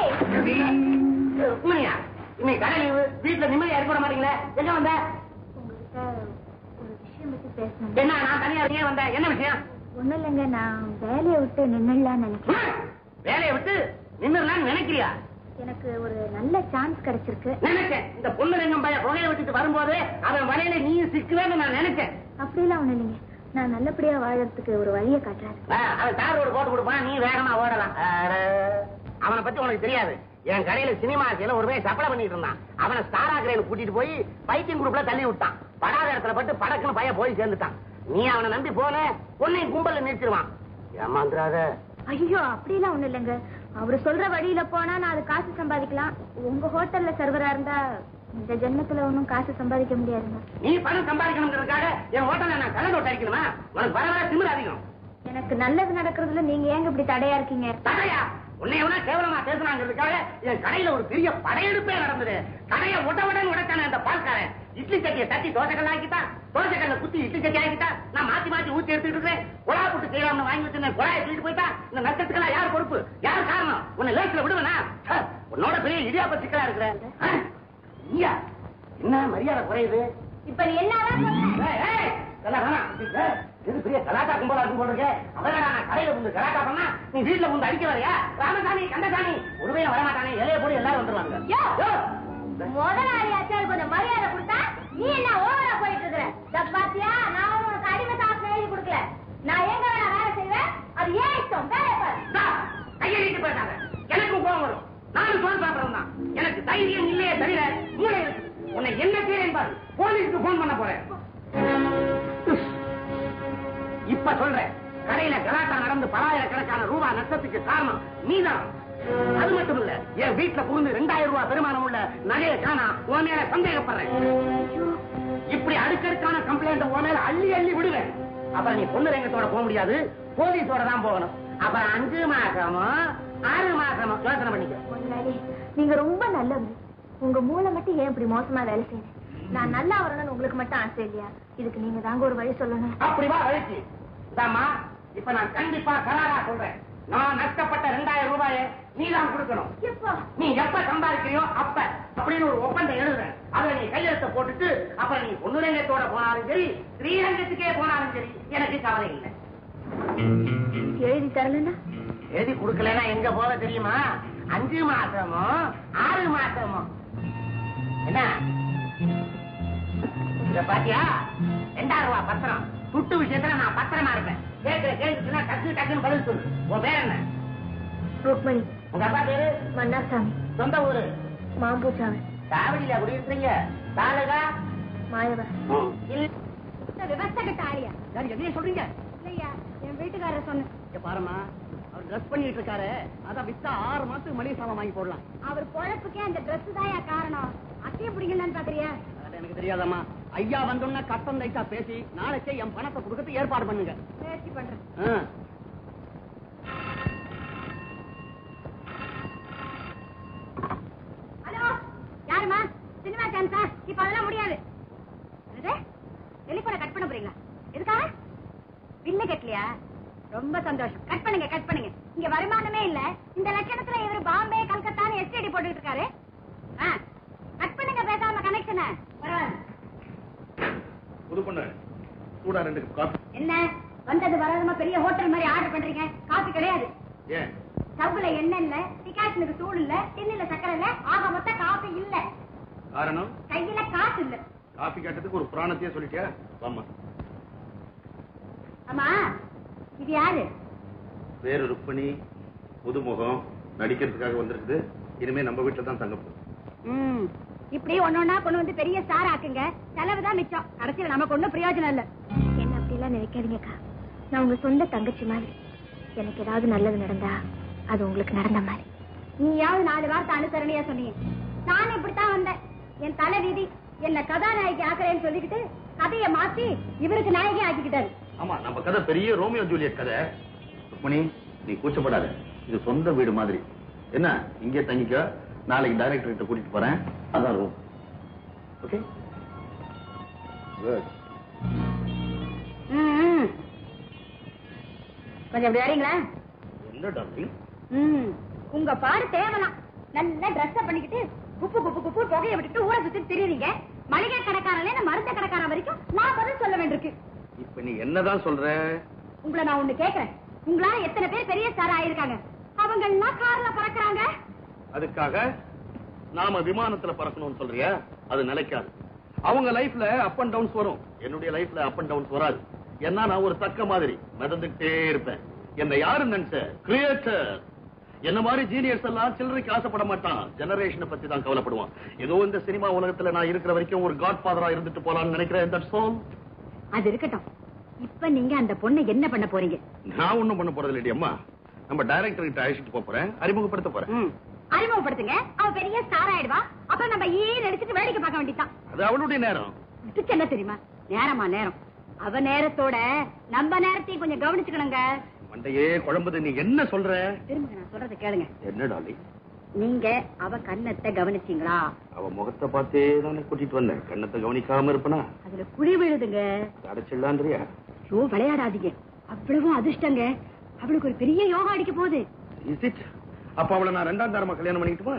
ருக்மிணியா, இன்னைக்கு கடை லீவு, வீட்டுல நிம்மதியா இருக்க விட மாட்டீங்களே, எங்க வந்த? உங்ககிட்ட ஒரு விஷயம் பத்தி பேசணும். என்ன நான் தனியா இருக்கே வந்தேன், என்ன விஷயம்? ஒண்ணும் இல்லைங்க, நான் வேலையை விட்டு நின்னுடலான்னு நினைக்கிறேன். வேலையை விட்டு நின்னுடலான்னு நினைக்கிறியா? எனக்கு ஒரு நல்ல சான்ஸ் கிடைச்சிருக்கு. நினைச்சேன் இந்த பொண்ணு ரெங்கம் பையன் புகையை விட்டுட்டு வரும்போது அவன் வலையில நீ சிக்குவேன்னு நான் நினைச்சேன். அப்படிலாம் ஒண்ணு இல்லைங்க, நான் நல்லபடியா வாழறதுக்கு ஒரு வழியை காட்டுறாரு. அவன் தார் ரோடு போட்டு கொடுப்பான், நீ வேகமா ஓடலாம். அவனை பத்தி உனக்கு தெரியாது. என் கடையில சினிமா ஒரு போய் சப்ளை பண்ணிட்டு இருந்தான். அவனை ஸ்டார் ஆக்கிரேன்னு கூட்டிட்டு போய் பைத்தியம் குரூப்ல தள்ளி விட்டான். படாத இடத்துல பட்டு படக்குன்னு பையன் போய் சேர்ந்துட்டான். நீ அவனை நம்பி போன உன்னையும் கும்பல நிறுத்திடுவான். ஏமாந்துராத. ஐயோ, அப்படிலாம் ஒண்ணு இல்லைங்க. அவரு சொல்ற வழியில போனா நான் அது காசு சம்பாதிக்கலாம். உங்க ஹோட்டல்ல சர்வரா இருந்தா இந்த ஜென்மத்துல ஒன்னும் காசு சம்பாதிக்க முடியாதுங்க. நீ பணம் சம்பாதிக்கணுங்கிறதுக்காக என் ஹோட்டல்ல நான் கலந்து விட்டு அடிக்கணுமா? உனக்கு வர வர திமிரு அதிகம். எனக்கு நல்லது நடக்கிறதுல நீங்க ஏங்க இப்படி தடையா இருக்கீங்க? தடையா? உன்னை எவனா கேவலமா பேசுனாங்கிறதுக்காக என் கடையில ஒரு பெரிய படையெடுப்பே நடந்தது. கடையை உடவுடன் உடைத்தானே அந்த பால்காரன். இட்லி சட்டியை தட்டி தோசைக்கல் ஆக்கிட்டா, தோசைக்கல்ல குத்தி இட்லி சட்டி ஆக்கிட்டா. நான் மாத்தி மாத்தி ஊத்தி எடுத்துட்டு இருக்கேன். குழா போட்டு செய்யலாம்னு வாங்கி வச்சிருந்தேன். குழாயை தூக்கிட்டு போயிட்டா. இந்த நஷ்டத்துக்கெல்லாம் யார் பொறுப்பு? யார் காரணம்? உன்னை லேசில விடுவேனா? உன்னோட பெரிய இடியாப்ப சிக்கலா இருக்கிற நீயா? என்ன மரியாதை குறையுது? இப்ப நீ என்னதான் பெரிய கலாட்டா கும்பலா இருக்கும் போல இருக்கே. அவன் நான் கடையில வந்து கலாட்டா பண்ணா நீ வீட்டுல வந்து அடிக்க வரையா? ராமசாமி கந்தசாமி ஒருவேளை வரமாட்டானே, இலைய போடி எல்லாரும் வந்துருவாங்க. முதலாளியாச்சாரு கொஞ்சம் மரியாதை கொடுத்தா நீ என்ன ஓவரா போயிட்டு இருக்கிற? பாத்தியா, நான் உனக்கு அடிமை சாப்பிட்டு எழுதி கொடுக்கல. நான் எங்க வேணா வேலை செய்வேன், அது ஏன் இஷ்டம். வேலை பாரு. கையை நீட்டு பேசாத, எனக்கும் கோபம் வரும். நானும் சோறு சாப்பிடறேன் தான். எனக்கு தைரியம் இல்லையே தவிர மூளை இருக்கு. உன்னை என்ன செய்யறேன் பாரு. போலீஸுக்கு போன் பண்ண போறேன். இப்ப சொல்றேன், கடையில கலாட்டா நடந்து பலாயிரக்கணக்கான ரூபாய் நஷ்டத்துக்கு காரணம் நீதான். அது மட்டும் இல்ல, என் வீட்டுல புகுந்து 2000 ரூபாய் பெருமானம் உள்ள நகையை காணா உன் மேல சந்தேகப்படுறேன். இப்படி அடுக்கடுக்கான கம்ப்ளைண்ட் உன் மேல அள்ளி அள்ளி விடுவேன். அப்புறம் நீ பொண்ணு ரங்கத்தோட போக முடியாது, போலீஸோட தான் போகணும். அப்புறம் 5 மாசமோ 6 மாசமோ யோசனை பண்ணிக்க. நீங்க ரொம்ப நல்லவங்க. உங்க மூளை மட்டும் ஏன் இப்படி மோசமா வேலை செய்யுது? நான் நல்லா வரணும்னு உங்களுக்கு மட்டும் ஆசை இல்லையா? இதுக்கு நீங்க தாங்க ஒரு வழி சொல்லணும். அப்படிவா வழிக்கு தாமா. இப்ப நான் கண்டிப்பா கராரா சொல்றேன், நான் நஷ்டப்பட்ட 2000 ரூபாயை நீதான் கொடுக்கணும். நீ எப்ப சம்பாதிக்கிறியோ அப்ப அப்படின்னு ஒரு ஒப்பந்தம் எழுதுறேன். அதை நீ கையெழுத்த போட்டுட்டு அப்புறம் நீ பொன்னுரங்கத்தோட போனாலும் சரி, ஸ்ரீரங்கத்துக்கே போனாலும் சரி, எனக்கு கவலை இல்லை. எழுதி தரலன்னா? எழுதி கொடுக்கலன்னா எங்க போக தெரியுமா? 5 மாசமோ 6 மாசமோ. என்ன இத பாத்தியா? 2000 ரூபாய் பத்திரம். துட்டு விஷயத்துல நான் பத்திரமா இருப்பேன். கேட்கிற கேள்விக்குன்னா டக்கு டக்குன்னு பதில் சொல்லு. உன் பேர் என்ன? ருக்மணி. உங்க அப்பா பேரு? மன்னார்சாமி. சொந்த ஊரு? மாம்பூச்சாமி. காவடியில குடி இருக்கிறீங்க? தாலுகா? மாயவ. விவசாய ஆளியா? என்ன சொல்றீங்க? இல்லையா, என் வீட்டுக்காரர் சொன்ன. பாருமா, அவர் ட்ரெஸ் பண்ணிட்டு இருக்காரு. அத வித்தா 6 மாசத்துக்கு மளிகை சாமான் வாங்கி போடலாம். அவர் பொழப்புக்கே அந்த ட்ரெஸ் தான் காரணம். அத்தையும் பிடிக்கலன்னு பாக்குறியா? எனக்கு தெரியாதம்மா. ஐயா வந்தோம்னா கட்டம் லைட்டா பேசி நாளைக்கே என் பணத்தை கொடுக்கறது ஏற்பாடு பண்ணுங்க. முயற்சி பண்றேன். ஹலோ, யாருமா? சினிமா சான்ஸா? இப்ப அதெல்லாம் முடியாது. டெலிபோனை கட் பண்ண போறீங்களா? எதுக்காக? பில்லு கட்டலையா? ரொம்ப சந்தோஷம். கட் பண்ணுங்க, கட் பண்ணுங்க. இங்க வருமானமே இல்ல. இந்த லட்சணத்துல இவர் பாம்பே கல்கத்தான்னு எஸ்டிடி போட்டுட்டு இருக்காரு. கட் பண்ணுங்க பேசாம கனெக்ஷனை. புது பொண்ணு சூடா 2 கப் காபி. என்ன வந்தது வராதமா பெரிய ஹோட்டல் மாதிரி ஆர்டர் பண்றீங்க? காபி கிடையாது. ஏன்? ஸ்டவ்ல எண்ணெய் இல்ல, டிகாஷனுக்கு தூள் இல்ல, டின்னில சக்கரை இல்ல, ஆக மொத்த காபி இல்ல. காரணம் கையில காசு இல்ல. காபி கேட்டதுக்கு ஒரு புராணத்தையே சொல்லிட்டியா? வாமா. அம்மா இது யாரு? வேறு ருக்மணி, புதுமுகம், நடிக்கிறதுக்காக வந்திருக்குது. இனிமே நம்ம வீட்டுல தான் தங்க போகுது. இப்படி ஒன்னொன்னா கொண்டு வந்து பெரிய ஸ்டார் ஆக்குங்க. செலவுதான் மிச்சம். கடைசியில நமக்கு ஒண்ணும் பிரயோஜனம் இல்ல. என்ன அப்படி எல்லாம் நினைக்காதீங்கக்கா. நான் உங்க சொந்த தங்கச்சி மாதிரி. எனக்கு ஏதாவது நல்லது நடந்தா அது உங்களுக்கு நடந்த மாதிரி. நீயாவது 4 வார்த்தை அனுசரணையா சொன்னீங்க. நானும் இப்படித்தான் வந்தேன். என் தலை வீதி என்ன கதாநாயகி ஆக்குறேன்னு சொல்லிக்கிட்டு கதையை மாத்தி இவருக்கு நாயகி ஆக்கிக்கிட்டாரு. ஆமா, நம்ம கதை பெரிய ரோமியோ ஜூலியட் கதை. ருக்மணி, நீ கூச்சப்படாத. இது சொந்த வீடு மாதிரி. என்ன, இங்கே தங்கிக்க. நாளைக்கு டைரக்டர் கிட்ட கூட்டிட்டு போறேன். அதான் ரூம். ஓகே? குட். கொஞ்சம் இப்படி வரீங்களா? என்ன டார்லிங்? உங்க பாடு தேவலாம். நல்லா ட்ரெஸ் பண்ணிக்கிட்டு குப்பு குப்பு குப்பு புகையை விட்டுட்டு ஊரை சுத்தி திரியுறீங்க. மளிகை கடைக்காரல மருந்த கடைக்காரன் வரைக்கும் நான் பதில் சொல்ல வேண்டியிருக்கு. இப்ப நீ என்னதான் சொல்ற? உங்களை நான் ஒண்ணு கேக்குறேன். உங்களால எத்தனை பேர் பெரிய ஸ்டார் ஆயிருக்காங்க? அவங்க எல்லாம் கார்ல பறக்குறாங்க. அதுக்காக நாம விமானத்துல பறக்கணும்னு சொல்றியா? அது நிலைக்காது. அவங்க லைஃப்ல அப் அண்ட் டவுன்ஸ் வரும். என்னுடைய லைஃப்ல அப் அண்ட் டவுன்ஸ் வராது. ஏன்னா நான் ஒரு தக்க மாதிரி மிதந்துட்டே இருப்பேன். என்ன யாரு நினைச்ச? கிரியேட்டர். என்ன மாதிரி ஜீனியர்ஸ் எல்லாம் சில்லறைக்கு ஆசைப்பட மாட்டான். ஜெனரேஷனை பத்தி தான் கவலைப்படுவான். ஏதோ இந்த சினிமா உலகத்துல நான் இருக்கிற வரைக்கும் ஒரு காட் ஃபாதரா இருந்துட்டு போலான்னு நினைக்கிறேன். That's all. அது இருக்கட்டும். இப்ப நீங்க அந்த பொண்ணை என்ன பண்ண போறீங்க? நான் ஒண்ணும் பண்ண போறது இல்லடி அம்மா. நம்ம டைரக்டர் கிட்ட அழைச்சிட்டு போறேன். அறிமுகப்படுத்த போறேன். அறிமுகப்படுத்துங்க. அவ பெரிய ஸ்டார் ஆயிடுவா. அப்ப நம்ம நடிச்சுட்டு வேடிக்கை பார்க்க வேண்டியதான். அது அவளுடைய நேரம். இதுக்கு என்ன தெரியுமா? நேரமா நேரம். அவ நேரத்தோட நம்ம நேரத்தையும் கொஞ்சம் கவனிச்சுக்கணுங்க. மண்டையே குழம்புது. நீ என்ன சொல்ற? திரும்ப நான் சொல்றத கேளுங்க. என்ன டாலி? நீங்க அவ கண்ணத்தை கவனிச்சீங்களா? அவ முகத்தை பார்த்தே தானே கூட்டிட்டு வந்தேன். கண்ணத்தை கவனிக்காம இருப்பனா? அதுல குழி விழுதுங்க. அடைச்சிடலான்றியா? ஐயோ, விளையாடாதீங்க. அவ்வளவும் அதிர்ஷ்டங்க. அவளுக்கு ஒரு பெரிய யோகா அடிக்க போகுது. Is it? அப்ப அவளை நான் 2ஆம் தாரமா கல்யாணம் பண்ணிக்கிட்டுமா?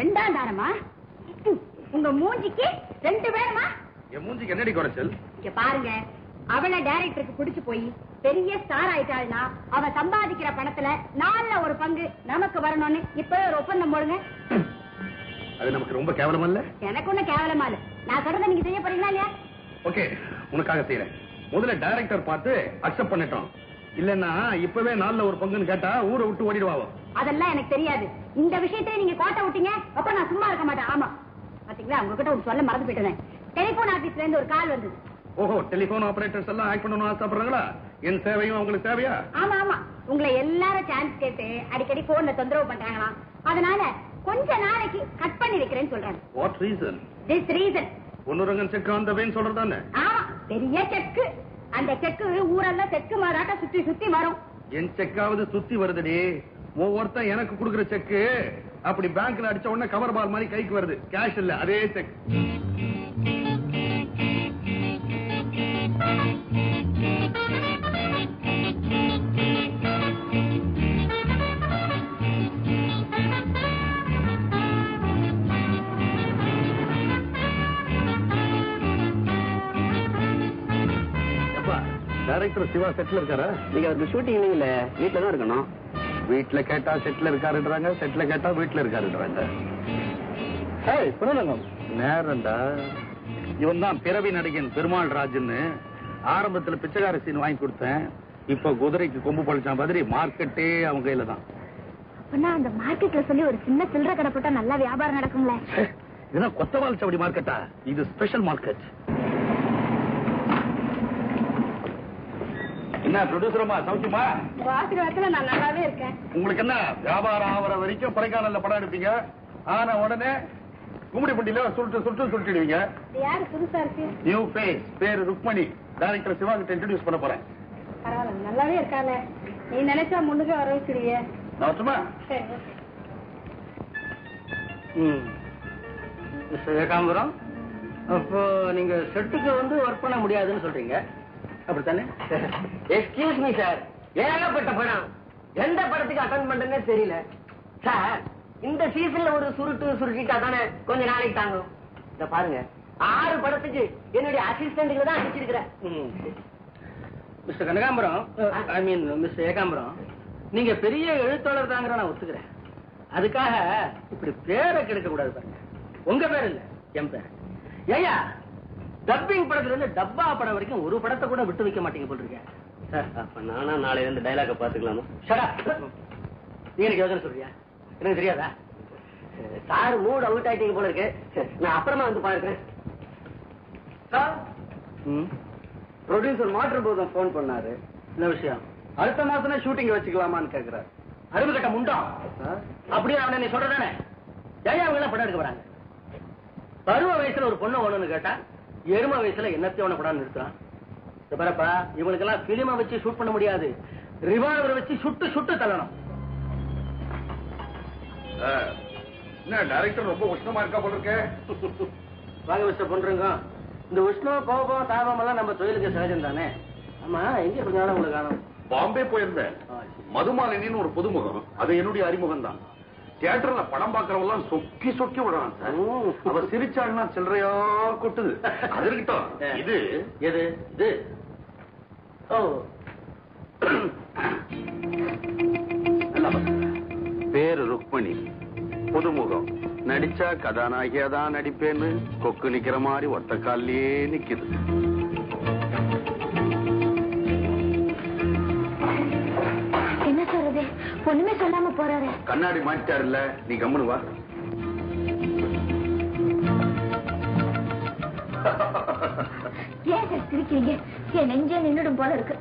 2ஆம் தாரமா? உங்க மூஞ்சிக்கு 2 வேணுமா? என் மூஞ்சிக்கு என்னடி குறைச்சல்? இங்க பாருங்க, அவளை டைரக்டருக்கு பிடிச்சு போய் பெரிய ஸ்டார் ஆயிட்டாள்னா அவ சம்பாதிக்கிற பணத்துல 4ல ஒரு பங்கு நமக்கு வரணும்னு இப்ப ஒரு ஒப்பந்தம் போடுங்க. அது நமக்கு ரொம்ப கேவலமா இல்ல? எனக்கு ஒண்ணு கேவலமா இல்ல. நான் சொல்றத நீங்க செய்ய போறீங்களா இல்லையா? ஓகே, உனக்காக செய்யறேன். முதல்ல டைரக்டர் பார்த்து அக்செப்ட் பண்ணிட்டோம். இல்லன்னா இப்பவே 4ல ஒரு பங்குன்னு கேட்டா ஊரை விட்டு ஓடிடுவாவோ. அதெல்லாம் எனக்கு தெரியாது. இந்த விஷயத்தை நீங்க கோட்டை விட்டீங்க, அப்ப நான் சும்மா இருக்க மாட்டேன். ஆமா, பாத்தீங்களா, உங்ககிட்ட ஒரு சொல்ல மறந்து போயிட்டேன். டெலிபோன் ஆபீஸ்ல இருந்து ஒரு கால் வந்தது. ஓஹோ, டெலிபோன் ஆபரேட்டர்ஸ் எல்லாம் ஆக்ட் பண்ணணும் ஆசைப்படுறாங்களா? என் சேவையும் அவங்களுக்கு தேவையா? ஆமா ஆமா, உங்களை எல்லாரும் சான்ஸ் கேட்டு அடிக்கடி போன்ல தொந்தரவு பண்றாங்களாம். அதனால கொஞ்ச நாளைக்கு கட் பண்ணி வைக்கிறேன்னு சொல்றாங்க. What reason? This reason. Ponnurangan cheque on the வேன்னு சொல்றதானே? ஆமா, பெரிய செக்கு. அந்த செக்கு ஊரெல்லாம் செக்கு மாறாட்ட சுத்தி சுத்தி வரும். என் செக்காவது சுத்தி வருதுடி. ஒவ்வொருத்தன் எனக்கு கொடுக்குற செக்கு அப்படி பேங்க்ல அடிச்ச உடனே கவர் பால் மாதிரி கைக்கு வருது. கேஷ் இல்ல, அதே செக். டைரக்டர் சிவா செட்ல இருக்காரா? நீங்க அவருக்கு ஷூட்டிங் இல்ல, வீட்டுல தான் இருக்கணும். வீட்டுல கேட்டா செட்ல இருக்காருன்றாங்க, செட்ல கேட்டா வீட்டுல இருக்காருன்றாங்க. நேரண்டா. இவன் தான் பிறவி நடிகன் பெருமாள் ராஜ்னு. ஆரம்பத்துல பிச்சைக்கார சீன் வாங்கி கொடுத்தேன். இப்ப குதிரைக்கு கொம்பு பழிச்சா மாதிரி மார்க்கெட்டே அவங்க கையில தான். அப்படின்னா அந்த மார்க்கெட்ல சொல்லி ஒரு சின்ன சில்லறை கடை போட்டா நல்லா வியாபாரம் நடக்கும்ல? இதெல்லாம் கொத்தவால் சவடி மார்க்கெட்டா? இது ஸ்பெஷல் மார்க்கெட். என்ன ப்ரொடியூசரமா சௌக்கியமா? ஆசீர்வாதத்துல நான் நல்லாவே இருக்கேன். உங்களுக்கு என்ன வியாபாரம் ஆகிற வரைக்கும் கொடைக்கானல்ல படம் எடுப்பீங்க. ஆனா உடனே கும்மிடிப்பட்டியில சுருட்டிடுவீங்க. யாரு புதுசா இருக்கு? நியூ ஃபேஸ், பேரு ருக்மணி. டைரக்டர் சிவா கிட்ட இன்ட்ரோடியூஸ் பண்ண போறேன். பரவாயில்ல, நல்லாவே இருக்காங்க. நீ நினைச்சா முன்னுக்கு வர வச்சிருவிய. நான் சும்மா மிஸ்டர் ஏகாம்பரம், அப்போ நீங்க செட்டுக்கு வந்து ஒர்க் பண்ண முடியாதுன்னு சொல்றீங்க, அப்படித்தானே? எக்ஸ்கியூஸ் மீ சார், ஏகப்பட்ட படம், எந்த படத்துக்கு அட்டன் பண்றேன்னே தெரியல சார். இந்த சீசன்ல ஒரு சுருட்டிட்டா தானே கொஞ்ச நாளைக்கு தாங்கும். இத பாருங்க, 6 படத்துக்கு என்னுடைய அசிஸ்டன்ட்ல தான் அடிச்சிருக்கிறேன். மிஸ்டர் கனகாம்பரம், ஐ மீன் மிஸ்டர் ஏகாம்பரம், நீங்க பெரிய எழுத்தாளர் தாங்கிற நான் ஒத்துக்கிறேன். அதுக்காக இப்படி பேரை கெடுக்க கூடாது பாருங்க. உங்க பேர் இல்ல, என் பேர். ஏயா டப்பிங் படத்துல இருந்து டப்பா படம் வரைக்கும் ஒரு படத்தை கூட விட்டு வைக்க மாட்டீங்க போல் இருக்கேன். அப்ப நானா நாளையில இருந்து டைலாக பாத்துக்கலாமா? நீ எனக்கு யோசனை சொல்றியா? எனக்கு தெரியாதா? சார் மூட் அவுட் ஆயிட்டீங்க போல இருக்கு. நான் அப்புறமா வந்து பாருக்கிறேன். சார் ப்ரொடியூசர் மாட்டர் போதும் போன் பண்ணாரு. என்ன விஷயம்? அடுத்த மாசம் ஷூட்டிங் வச்சுக்கலாமான்னு கேக்குறாரு. அறிவு கட்ட முண்டம். அப்படியே அவனை நீ சொல்றதானே? ஜெயா அவங்க எல்லாம் படம் எடுக்க வராங்க. பருவ வயசுல ஒரு பொண்ணு வேணும்னு கேட்டா எரும வயசுல என்னத்தையும் அவனை படம் நிறுத்துறான். பரப்பா இவனுக்கு எல்லாம் பிலிமா வச்சு ஷூட் பண்ண முடியாது. ரிவால்வர் வச்சு சுட்டு சுட்டு தள்ளணும். என்ன டைரக்டர் ரொம்ப உஷ்ணமா இருக்கா போல இருக்க? வாங்க மிஸ்டர் பொண்ணுங்க. இந்த உஷ்ணம் கோபம் தாபம் எல்லாம் நம்ம தொழிலுக்கு சகஜம் தானே. ஆமா எங்க கொஞ்ச நாள் உங்களுக்கு காணும்? பாம்பே போயிருந்தேன். மதுமாலினின்னு ஒரு புதுமுகம். அது என்னுடைய அறிமுகம் தான். தியேட்டர்ல படம் பாக்குறவெல்லாம் சொக்கி சொக்கி விடுறான் சார். அவ சிரிச்சாள்னா சில்லறையா கொட்டுது. அது இருக்கட்டும். இது எது இது? ஓ நல்லா பேரு ருக்மணி. புதுமுகம். நடிச்சா கதாநாயகியாதான் நடிப்பேன்னு கொக்கு நிக்கிற மாதிரி ஒத்த காலிலேயே நிக்குது. என்ன சொல்றது? ஒண்ணுமே சொல்லாம போறாரு. கண்ணாடி மாட்டாருல்ல, நீ கம்முனு வா. ஏன் சார் சிரிக்கிறீங்க? என் நெஞ்சே நின்னுடும் போல இருக்கு.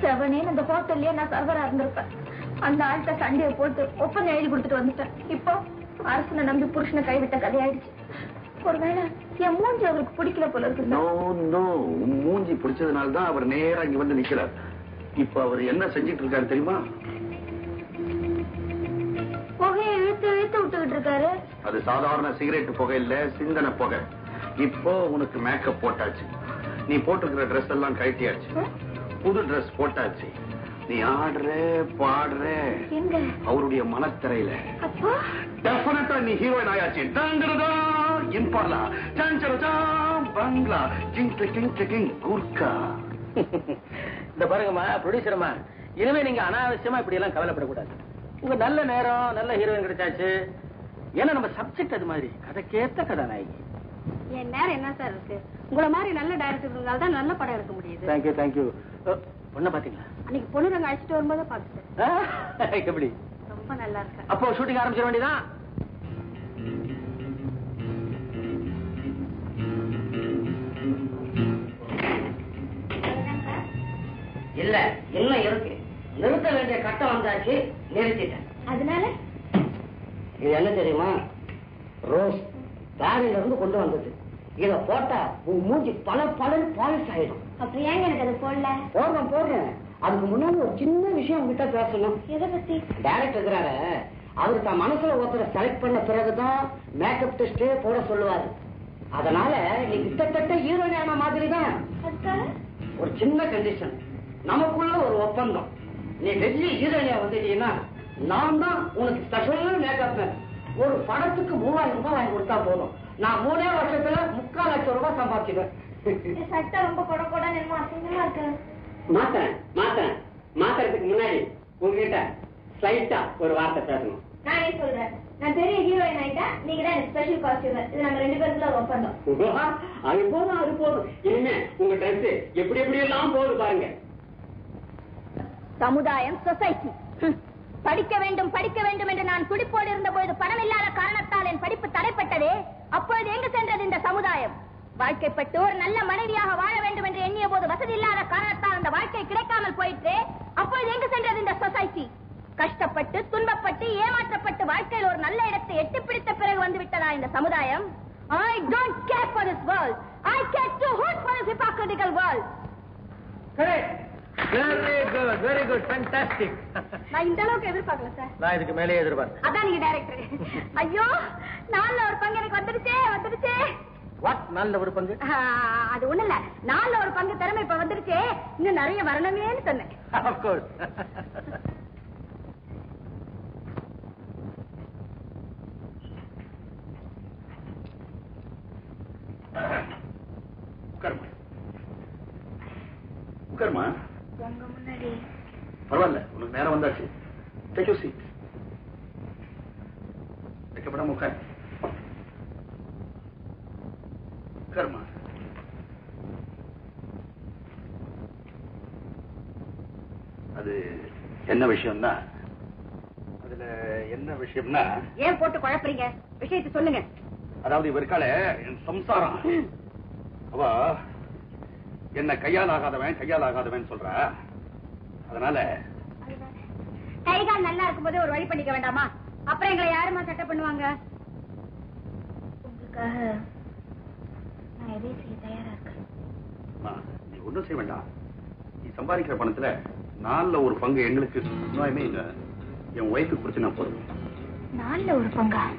செவனே அந்த ஹோட்டல்லயே நான் சர்வரா இருந்திருப்பேன். அந்த ஆள்கிட்ட சண்டையை போட்டு ஒப்பந்தம் எழுதி கொடுத்துட்டு வந்துட்டேன். இப்போ அரசனை நம்பி புருஷனை கைவிட்ட கதையாயிடுச்சு. ஒருவேளை என் மூஞ்சி அவருக்கு பிடிக்கல போல இருக்கு. மூஞ்சி பிடிச்சதுனால்தான் அவர் நேரா இங்க வந்து நிக்கிறார். இப்ப அவர் என்ன செஞ்சிட்டு இருக்காரு தெரியுமா? புகையை இழுத்து இழுத்து விட்டுக்கிட்டு இருக்காரு. அது சாதாரண சிகரெட் புகை இல்ல, சிந்தனை புகை. இப்போ உனக்கு மேக்கப் போட்டாச்சு. நீ போட்டிருக்கிற ட்ரெஸ் எல்லாம் கழட்டியாச்சு. புது ட்ரெஸ் போட்டாச்சு. நீ ஆடுற பாடுற அவருடைய மனத்திரையில. டெஃபினட்டா நீ ஹீரோயின் ஆயாச்சு. இன்பாலா சாஞ்சரஜா பங்களா கிங் கிங் கிங் குர்கா. இந்த பாருங்கம்மா ப்ரொடியூசர்மா, இனிமே நீங்க அனாவசியமா இப்படி எல்லாம் கவலைப்படக்கூடாது. உங்க நல்ல நேரம் நல்ல ஹீரோயின் கிடைச்சாச்சு. ஏன்னா நம்ம சப்ஜெக்ட் அது மாதிரி கதைக்கேத்த கதாநாயகி. என் நேரம் என்ன சார் இருக்கு? உங்களை மாதிரி நல்ல டைரக்டர் இருந்தால் தான் நல்ல படம் எடுக்க முடியுது. Thank you thank you. பொண்ணை பாத்தீங்களா? அன்னைக்கு பொண்ணு ரங்க அழைச்சிட்டு வரும்போது பாத்துட்டேன். எப்படி? ரொம்ப நல்லா இருக்கு. அப்போ ஷூட்டிங் ஆரம்பிச்சிட வேண்டியதான். இல்ல இன்னும் இருக்கு. நிறுத்த வேண்டிய கட்டம் வந்தாச்சு, நிறுத்திட்டேன். அதனால இது என்ன தெரியுமா? ரோஸ் தாரில இருந்து கொண்டு வந்தது. இத போட்டா உன் மூஞ்சி பல பாலிஷ் ஆயிடும். அப்புறம் ஏங்க எனக்கு அது போடல? போடுறேன். அதுக்கு முன்னாடி ஒரு சின்ன விஷயம் உங்ககிட்ட பேசணும். எதை பத்தி? டைரக்டர் இருக்கிறாரு, அவர் தான் மனசுல ஒருத்தரை செலக்ட் பண்ண பிறகுதான் மேக்கப் டெஸ்டே போட சொல்லுவாரு. அதனால நீ கிட்டத்தட்ட ஹீரோயினான மாதிரி தான். ஒரு சின்ன கண்டிஷன், நமக்குள்ள ஒரு ஒப்பந்தம். நீ டெல்லி ஹீரோயினா வந்துட்டீங்கன்னா நான் தான் உனக்கு ஸ்பெஷல் மேக்கப் மேன். ஒரு படத்துக்கு 3000 ரூபாய் வாங்கி கொடுத்தா போதும். நான் 3 வருஷத்துல 3/4 லட்சம் ரூபாய் சம்பாதிச்சிடுவேன். சட்டை ரொம்ப கொட அசிங்கமா இருக்கு. மாத்துறதுக்கு முன்னாடி உங்ககிட்ட ஸ்லைட்டா ஒரு வார்த்தை பேசணும். நானே சொல்றேன். நான் பெரிய ஹீரோயின் ஆயிட்டா நீங்க தான் எனக்கு ஸ்பெஷல் காஸ்டியூம். இது நம்ம 2 பேருக்குள்ள ஒரு ஒப்பந்தம். அது போதும். இனிமே உங்க ட்ரெஸ் எப்படி எல்லாம் போகுது பாருங்க. சமுதாயம், சொசைட்டி. படிக்க வேண்டும் என்று நான் துடிப்போடு இருந்த பொழுது பணம் இல்லாத காரணத்தால் என் படிப்பு தடைப்பட்டதே. அப்பொழுது எங்கு சென்றது இந்த சமுதாயம்? வாழ்க்கைப்பட்டு ஒரு நல்ல மனைவியாக வாழ வேண்டும் என்று எண்ணிய போது வசதி இல்லாத காரணத்தால் அந்த வாழ்க்கை கிடைக்காமல் போயிற்று. அப்பொழுது எங்கு சென்றது இந்த சொசைட்டி? கஷ்டப்பட்டு துன்பப்பட்டு ஏமாற்றப்பட்டு வாழ்க்கையில் ஒரு நல்ல இடத்தை எட்டி பிடித்த பிறகு வந்து விட்டதா இந்த சமுதாயம்? I don't care for this world. I care to hoot for this hypocritical world. Very good fantastic. நான் இந்த அளவுக்கு எதிர்பார்க்கல சார். நான் இதுக்கு மேலே எதிர்பார்த்தேன். அதான் நீங்க டைரக்டர். ஐயோ, 4 ஒரு பங்கு எனக்கு வந்துடுச்சே. வாட்? 4 ஒரு பங்கு? அது ஒண்ணு இல்ல, 4 ஒரு பங்கு திறமை இப்ப வந்துருச்சே. இன்னும் நிறைய வரணுமேன்னு சொன்னேன். Of course. உட்காருமா. உங்க முன்னாடி பரவாயில்ல, உனக்கு நேரம் வந்தாச்சு. Take your seat. வைக்கப்படாம உட்கார். கர்மா. அது என்ன விஷயம்னா, அதுல என்ன விஷயம்னா, ஏன் போட்டு குழப்பறீங்க? விஷயத்தை சொல்லுங்க. அதாவது இவருக்கால என் சம்சாரம் அவ என்ன கையால் ஆகாதவன் சொல்ற. அதனால கைகால் நல்லா இருக்கும் போதே ஒரு வழி பண்ணிக்க வேண்டாமா? அப்புறம் எங்களை யாருமா சட்டை பண்ணுவாங்க? உங்களுக்காக நான் எதையும் செய்ய தயாரா இருக்கேன். நீ ஒண்ணும் செய்ய வேண்டாம். நீ சம்பாதிக்கிற பணத்துல 4/4 எங்களுக்கு என் ஒய்ஃபுக்கு குறிச்சு நான் போடுவேன். 4/4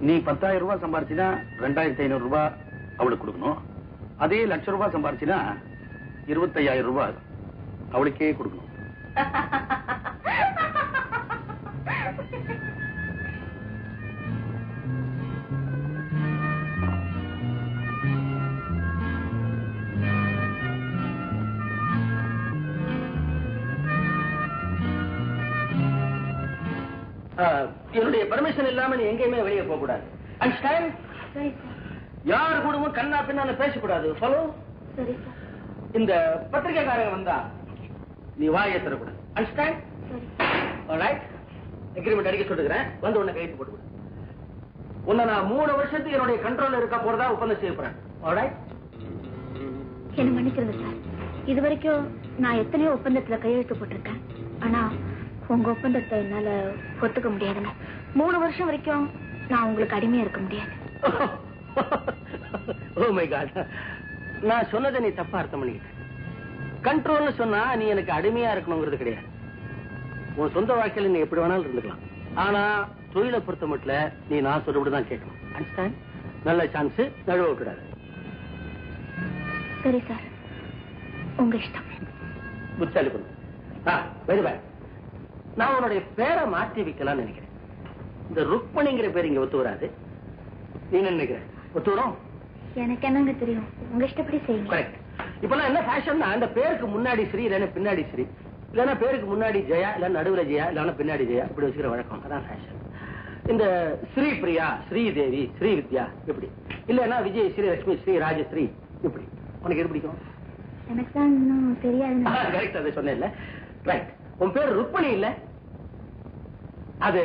நீ 10,000 ரூபாய் சம்பாரிச்சுனா 2,500 ரூபாய் அவளுக்கு கொடுக்கணும். அதே ₹1,00,000 சம்பாரிச்சுனா 25,000 ரூபாய் அவளுக்கே கொடுக்கணும். என்னுடைய பர்மிஷன் இல்லாம நீ எங்கேயுமே வெளியே போக கூடாது. அண்டர்ஸ்டாண்ட்? யார் கூடவும் கண்ணா பின்னால பேசக்கூடாது. ஃபாலோ? சரி சார். இந்த பத்திரிகைக்காரங்க வந்தா நீ வாயை தரக்கூடாது. அண்டர்ஸ்டாண்ட்? ஆல்ரைட். அக்ரிமெண்ட் அடிக்க சொல்லுகிறேன். வந்து உன்னை கைது போட்டு விடு. உன்னை நான் 3 வருஷத்துக்கு என்னுடைய கண்ட்ரோல்ல இருக்க போறதா ஒப்பந்தம் செய்ய போறேன். ஆல்ரைட்? என்ன மன்னிக்கிறது சார். இது வரைக்கும் நான் எத்தனையோ ஒப்பந்தத்துல கையெழுத்து போட்டிருக்கேன். ஆனா உங்க ஒப்பந்தத்தை என்னால ஒத்துக்க முடியாதுங்க. 3 வருஷம் வரைக்கும் நான் உங்களுக்கு அடிமையா இருக்க முடியாது. ஓ மை காட், நான் சொன்னதை நீ தப்பா அர்த்தம் பண்ணிக்கிட்ட. கண்ட்ரோல்னு சொன்னா நீ எனக்கு அடிமையா இருக்கணுங்கிறது கிடையாது. உன் சொந்த வாழ்க்கையில நீ எப்படி வேணாலும் இருந்துக்கலாம். ஆனா தொழிலை பொறுத்த மட்டும் நீ நான் சொல்றபடிதான் கேட்கணும். அண்டர்ஸ்டாண்ட்? நல்ல சான்ஸ், நழுவ விட்டுடாது. சரி சார், உங்க இஷ்டம். புத்தாலி பண்ணு. வெறுவேன். நான் உன்னுடைய பேரை மாற்றி வைக்கலாம்னு நினைக்கிறேன். இந்த ருக்மணிங்கிற பேர் இங்க ஒத்து வராது. நீ என்ன நினைக்கிற? ஒத்து வரும்? எனக்கு என்னங்க தெரியும், உங்க இஷ்டப்படி செய்யுங்க. கரெக்ட். இப்பெல்லாம் என்ன ஃபேஷன்னா, அந்த பேருக்கு முன்னாடி ஸ்ரீ இல்லைன்னா பின்னாடி ஸ்ரீ, இல்லைன்னா பேருக்கு முன்னாடி ஜெயா இல்ல நடுவுல ஜெயா இல்லைன்னா பின்னாடி ஜெயா, இப்படி வச்சுக்கிற வழக்கம். அதான் ஃபேஷன். இந்த ஸ்ரீ பிரியா, ஸ்ரீதேவி, ஸ்ரீ வித்யா இப்படி, இல்லைன்னா விஜய், ஸ்ரீலட்சுமி, ஸ்ரீ ராஜஸ்ரீ இப்படி. உனக்கு எது பிடிக்கும்? எனக்கு தான் இன்னும் தெரியாது. கரெக்ட், அதை சொன்னேன்ல. ரைட். உன் பேர் ருக்மணி இல்ல, அது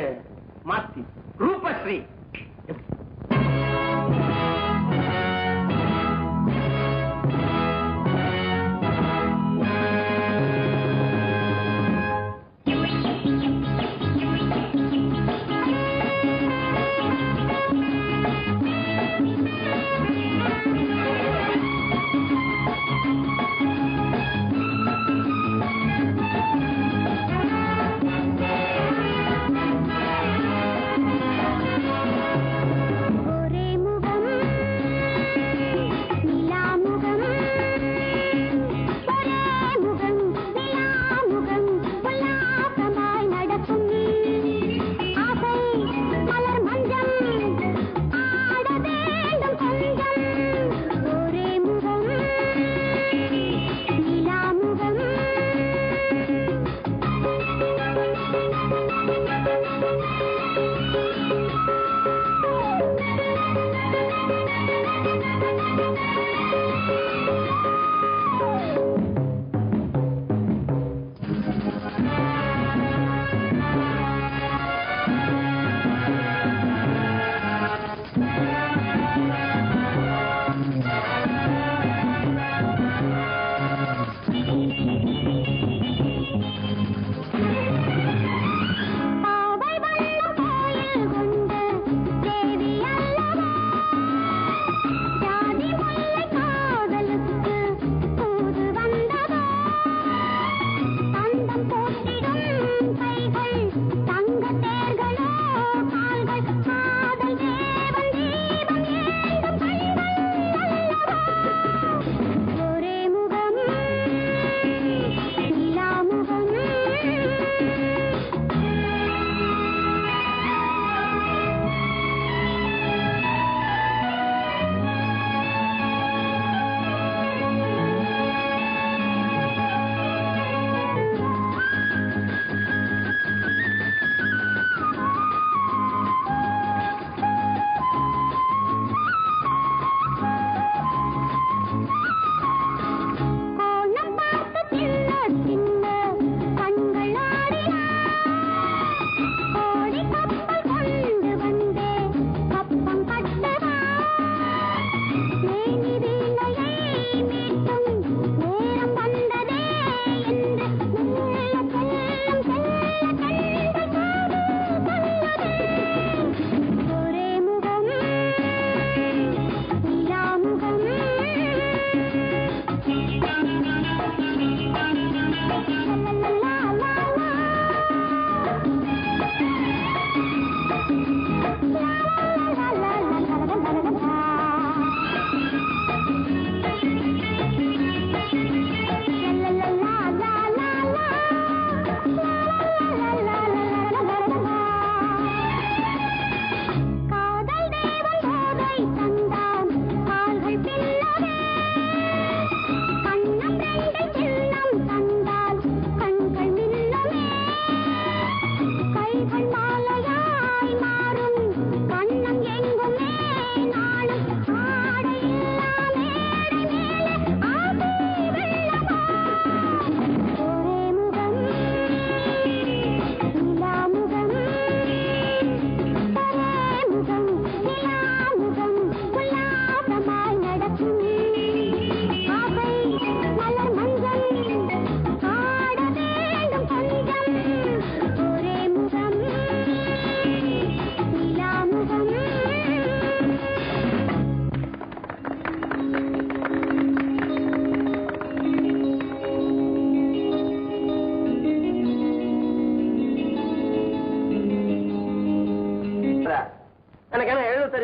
மாத்தி ரூபஸ்ரீ.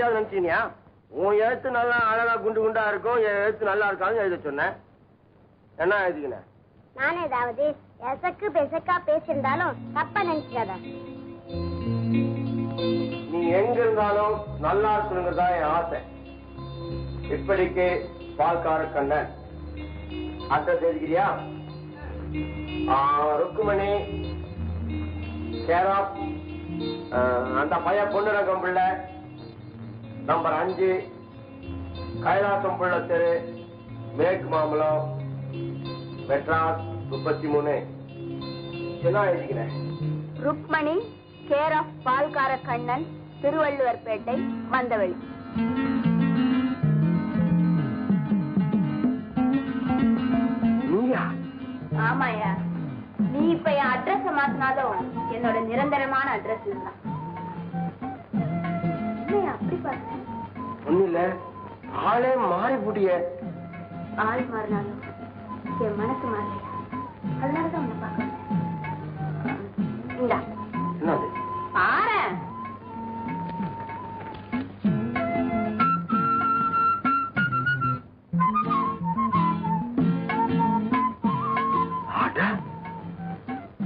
ஏதாவது நினைச்சீனியா? உன் எழுத்து நல்லா அழகா குண்டு குண்டா இருக்கும், என் எழுத்து நல்லா இருக்காதுன்னு எழுத சொன்னேன். என்ன எழுதிக்கின? நான் ஏதாவது எசக்கு பெசக்கா பேசியிருந்தாலும் தப்பா நினைச்சுக்காத. நீ எங்க இருந்தாலும் நல்லா இருக்கணுங்கிறதா என் ஆசை. இப்படிக்கு பால்கார கண்ணன். அட்ரஸ் எழுதிக்கிறியா? ருக்குமணி கேர் ஆஃப் அந்த பையன் பொண்ணுரங்கம் பிள்ளை, நம்பர் 5, கைலாசம் பிள்ளை தெரு, மேற்கு மாம்பலம், மெட்ராஸ் 33. என்ன எழுதிக்கிறேன்? ருக்மணி கேர் ஆஃப் பால்கார கண்ணன், திருவள்ளுவர்பேட்டை, மந்தவெளி. நீயா? ஆமாயா, நீ இப்ப என் அட்ரஸ் மாத்தினாலும் என்னோட நிரந்தரமான அட்ரஸ் இதுதான். அப்படி பாக்க ஒண்ணு இல்ல, ஆளே மாறி போட்டிய. ஆள் மாறினாலும் என் மனசு மாறலையா, அதனாலதான் உன்னை பாக்க. என்னது? பாரு.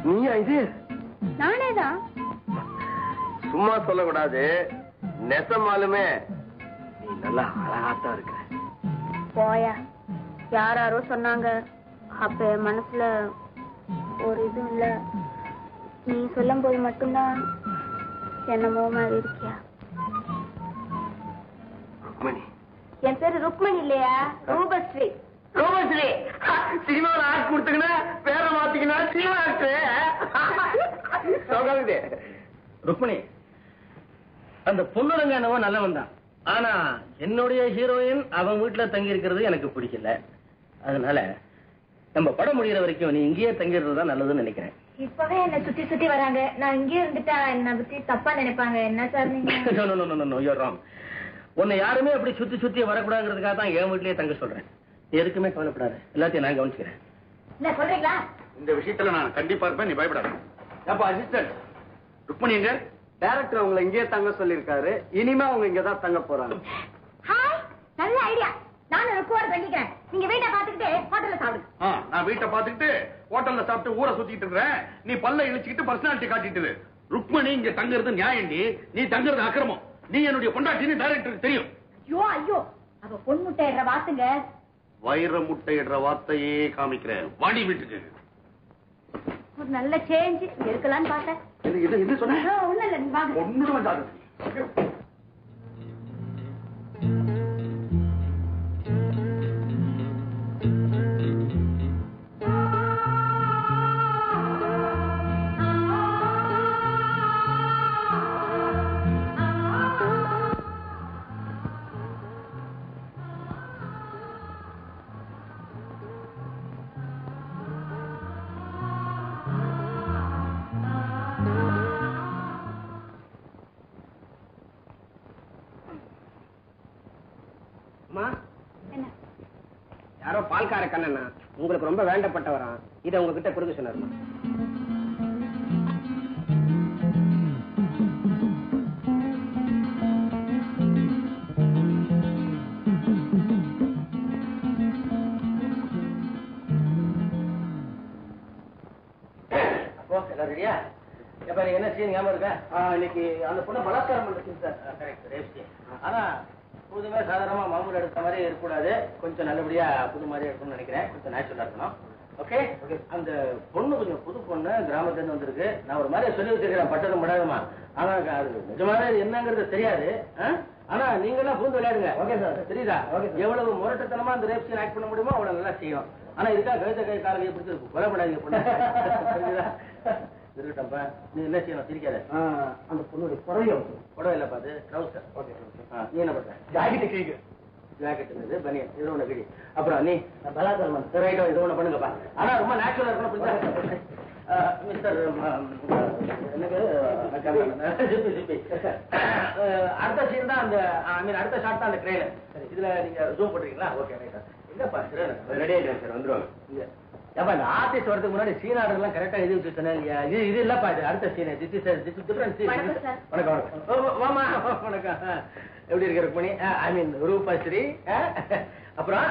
நீயா இது? நானேதான். சும்மா சொல்லக்கூடாது, நெசமாலுமே நீ நல்லா அழகாத்தான் இருக்க. போயா, யாரோ சொன்னாங்க, அப்ப என் மனசுல ஒரு இது இல்ல. நீ சொல்லும் போது மட்டும்தான் என்னமோ மாதிரி இருக்கியா. ருக்மணி? என் பேரு ருக்மணி இல்லையா, ரூபஸ்ரீ. ரோமஸ்ரீ சினிமாவில் ஆக்ட் கொடுத்துக்கினா பேரை மாத்திக்கினா சினிமா ஆக்ட். ருக்மணி, அந்த பொண்ணுடங்க என்னவோ நல்லவன் தான். ஆனா என்னுடைய ஹீரோயின் அவன் வீட்டுல தங்கி இருக்கிறது எனக்கு பிடிக்கல. அதனால நம்ம படம் முடிகிற வரைக்கும் நீ இங்கேயே தங்கிடுறது தான் நல்லதுன்னு நினைக்கிறேன். இப்பவே என்ன சுத்தி சுத்தி வராங்க, நான் இங்கே இருந்துட்டா என்ன பத்தி தப்பா நினைப்பாங்க. என்ன சார் நீங்க? உன்னை யாருமே அப்படி சுத்தி சுத்தி வரக்கூடாதுங்கிறதுக்காக தான் என் வீட்லயே தங்க சொல்றேன். எதுக்குமே கவலைப்படாது, எல்லாத்தையும் நான் கவனிச்சுக்கிறேன். என்ன சொல்றீங்களா? இந்த விஷயத்துல நான் கண்டிப்பா இருப்பேன், நீ பயப்படாத. அப்ப அசிஸ்டன்ட் ருக்மணி எங்க? டைரக்டர் அவங்களை இங்கே தங்க சொல்லிருக்காரு. இனிமே அவங்க இங்கதான் தங்க போறாங்க. ஹாய், நல்ல ஐடியா. நானும் ருக்குவார் பண்ணிக்கிறேன். நீங்க வீட்டை பாத்துக்கிட்டு ஹோட்டல்ல சாப்பிடுங்க. நான் வீட்டை பாத்துக்கிட்டு ஹோட்டல்ல சாப்பிட்டு ஊரை சுத்திட்டு இருக்கிறேன். நீ பல்ல இழிச்சுக்கிட்டு பர்சனாலிட்டி காட்டிட்டு. ருக்மணி இங்க தங்குறது நியாயண்டி, நீ தங்குறது அக்கிரமம். நீ என்னுடைய பொண்டாட்டின்னு டைரக்டருக்கு தெரியும். ஐயோ ஐயோ, அவ பொன் முட்டையிடுற வாத்துங்க. வைர முட்டையிடுற வார்த்தையே காமிக்கிறேன். வாடி வீட்டுக்கு. ஒரு நல்ல சேஞ்ச் இருக்கலான்னு பார்த்தேன். இது சொன்ன ஒண்ணு இல்ல, நீ வாங்க. ஒண்ணு வந்தாங்க. யாரோ பால்கார கண்ணனா உங்களுக்கு ரொம்ப வேண்டப்பட்டவரா, இதை உங்ககிட்ட கொடுக்க சொன்னாருமா. அப்போ எல்லாம் ரெடியா? எப்ப என்ன சீன் ஞாபகம் இருக்கா? இன்னைக்கு அந்த பொண்ணை பலாத்காரம் பண்ணுச்சு சார். கரெக்ட், ரேப்சி. ஆனா புதுமே சாதாரணமா மாமூல் எடுத்த மாதிரி இருக்கக்கூடாது, கொஞ்சம் நல்லபடியா புது மாதிரி இருக்கணும்னு நினைக்கிறேன். கொஞ்சம் நேச்சுரலா இருக்கணும். ஓகே, அந்த பொண்ணு கொஞ்சம் புது பொண்ணு, கிராமத்துல இருந்து வந்திருக்கு. நான் ஒரு மாதிரி சொல்லி வச்சிருக்கிறேன், பட்டதும் படாதுமா. ஆனா அது நிஜமாவே என்னங்கிறது தெரியாது. ஆனா நீங்க எல்லாம் பூந்து விளையாடுங்க. ஓகே சார், தெரியுதா? எவ்வளவு முரட்டத்தனமா அந்த ரேப் சீன் ஆக்ட் பண்ண முடியுமோ அவ்வளவு நல்லா செய்யும். ஆனா இதுக்காக கழுத்த கை காலையை பிடிச்சி கொலைப்படாதீங்க பொண்ணு. தெரியுதா? இருக்கட்டப்பா, நீ என்ன செய்யணும், சிரிக்காத. அந்த பொண்ணுடைய புடவை இல்லப்பா, அது ட்ரௌசர். ஓகே, நீ என்ன பண்ற? ஜாக்கெட் இருந்தது, பனியன், இது ஒண்ணு கிடி. அப்புறம் நீ பலாத்காரம் ரைட்டோ இது ஒண்ணு பண்ணுங்கப்பா. ஆனா ரொம்ப நேச்சுரலா இருக்கணும். புரிஞ்சா மிஸ்டர்? எனக்கு அடுத்த சீன் தான் அந்த, அடுத்த ஷாட் தான் அந்த ட்ரெயிலர். இதுல நீங்க ஜூம் பண்றீங்களா? ஓகே, ரைட்டா. இல்லப்பா ரெடி ஆயிடுவேன் சார், வந்துருவாங்க. ஏப்பா இந்த ஆர்டிஸ்ட் வரதுக்கு முன்னாடி சீன் ஆர்டர் எல்லாம் கரெக்டா எழுதி வச்சுட்டேன். இது இல்லப்பா, இது அடுத்த சீன். டிஃபரன்ஸ். வணக்கம். வாமா, வணக்கம். எப்படி இருக்க ருக்மணி? ஐ மீன் ரூபாஸ்ரீ. அப்புறம்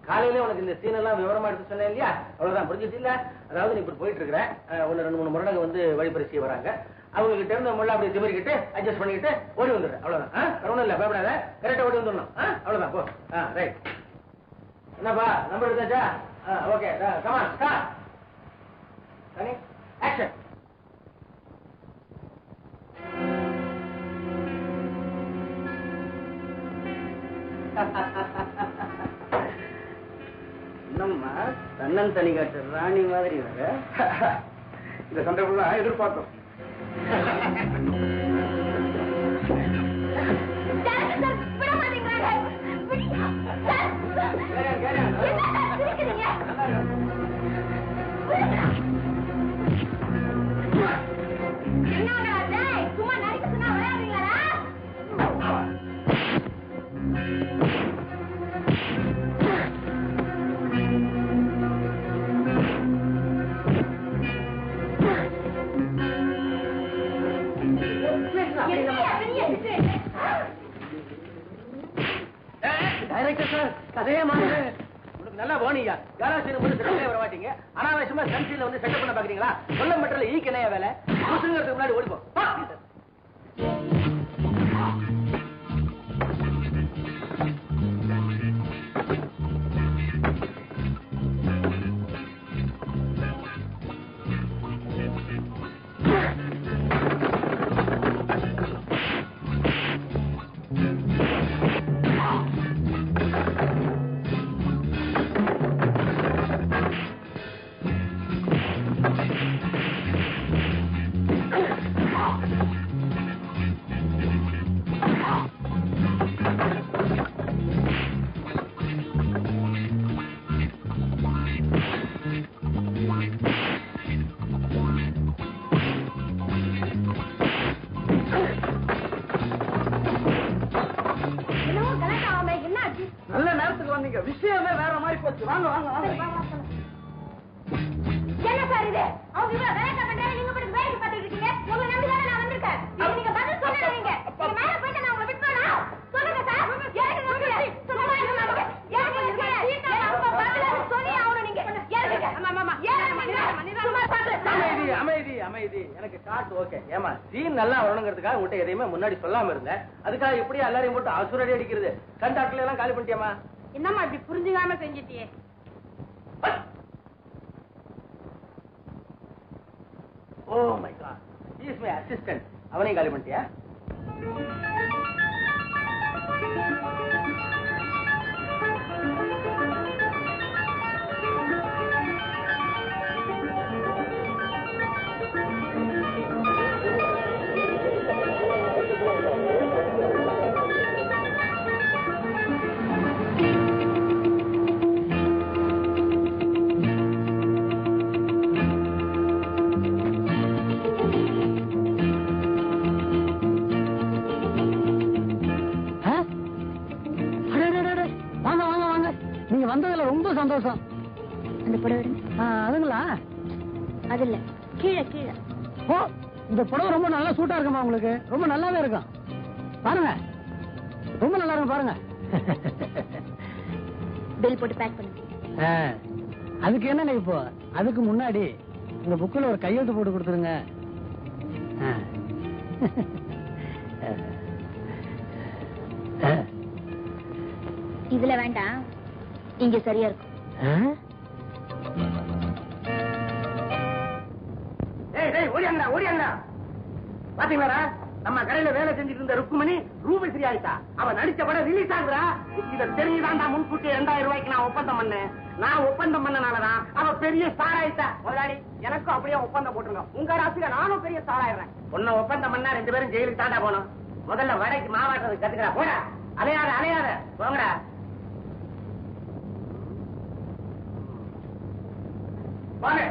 காலையில உனக்கு இந்த சீன் எல்லாம் விவரமா எடுத்து சொன்னேன் இல்லையா? அவ்வளவுதான், புரிஞ்சுட்டு இல்ல? அதாவது நீ இப்படி போயிட்டு இருக்கிற, ஒன்னு 2-3 முரடங்க வந்து வழிபரிசைய வராங்க. அவங்க கிட்ட இருந்து முள்ள அப்படி திமிரிக்கிட்டு அட்ஜஸ்ட் பண்ணிக்கிட்டு ஓடி வந்துடுறேன். அவ்வளவுதான், ஒண்ணும் இல்ல, பயப்படாத. கரெக்டா ஓடி வந்துடணும். அவ்வளவுதான், போ. ரைட். என்னப்பா நம்பர் எடுத்தாச்சா? Okay, come on start. சனி ஆக்ஷன். என்னம்மா தன்னன் தனி காட்டு ராணி மாதிரி வர? இந்த சந்தர்ப்பம் எதிர்பார்த்தோம். சும்மா நடிக்க சொன்னா விளையாடுறீங்களா? டைரக்டர் சார், கதையே மாறுது. உங்களுக்கு நல்லா போனீங்க. யாராச்சும் வந்து செட்டப்ல வர மாட்டீங்க. அனாவசியமா சன்சீல வந்து செட்டப் பண்ண பாக்குறீங்களா? சொல்ல மட்டும் ஈக்கு என்ன வேலை? முசுங்கிறதுக்கு முன்னாடி ஓடிப்போம். நல்ல நேரத்துக்கு வந்தீங்க. விஷயமே வேற மாதிரி போச்சு. வாங்க வாங்க வாங்க. என்ன சார் இது? அவங்க இவ்வளவு வேலை பண்றாங்க, நீங்க மட்டும் வேலைக்கு பார்த்துட்டு இருக்கீங்க. உங்க நம்பிதானே நான் வந்திருக்கேன். நீங்க பதில் சொல்லணும். நீங்க மேல போயிட்டு நான் உங்களை விட்டுறேனா? சொல்லுங்க சார். இறங்குங்க. சும்மா இருங்க. இறங்குங்க. அவங்க பதில் சொல்லி ஆகணும். நீங்க இறங்குங்க. ஆமா இறங்குங்க. சும்மா பாத்து. அமைதி அமைதி. எனக்கு ஷாட் ஓகே. ஏமா சீன் நல்லா வரணுங்கிறதுக்காக உங்கள்கிட்ட எதையுமே முன்னாடி சொல்லாம இருந்தேன். அதுக்காக இப்படி எல்லாரையும் போட்டு அசுரடி அடிக்கிறது. கண்டாக்ட்ல எல்லாம் காலி பண்ணிட்டியாமா? என்னம்மா இப்படி புரிஞ்சுக்காம செஞ்சிட்டியே? Oh my God, he is my assistant. அவனையும் காலி பண்ணிட்டியா? வந்ததுல ரொம்ப சந்தோஷம். அந்த புடவை அதுங்களா? அது இல்ல, கீழே கீழே. ஓ, இந்த புடவை ரொம்ப நல்லா சூட்டா இருக்குமா உங்களுக்கு? ரொம்ப நல்லாவே இருக்கும். பாருங்க, ரொம்ப நல்லா இருக்கும் பாருங்க. பில் போட்டு பேக் பண்ணுங்க. அதுக்கு என்னங்க இப்போ? அதுக்கு முன்னாடி இந்த புக்கில் ஒரு கையெழுத்து போட்டு கொடுத்துருங்க. இதுல வேண்டாம், இங்க சரியா இருக்கும். ஓடியாங்கடா. பாத்தீங்களா, நம்ம கடையில வேலை செஞ்சுட்டு இருந்த ருக்குமணி ரூபஸ்ரீ ஆயிட்டா. அவ நடிச்ச படம் ரிலீஸ் ஆகுறா. இத தெரிஞ்சுதான்டா முன்கூட்டி 2000 ரூபாய்க்கு நான் ஒப்பந்தம் பண்ணேன். நான் ஒப்பந்தம் பண்ணனாலதான் அவ பெரிய ஸ்டார் ஆயிட்டா. முதலாளி, எனக்கும் அப்படியே ஒப்பந்தம் போட்டுருங்க. உங்க ராசியில நானும் பெரிய ஸ்டார் ஆயிடுறேன். உன்ன ஒப்பந்தம் பண்ணா 2 பேரும் ஜெயிலுக்கு தாண்டா போகணும். முதல்ல வடைக்கு மாவாட்டுறது கத்துக்கிறா. போடா, அலையாத அலையாத, போங்கடா. வாங்க.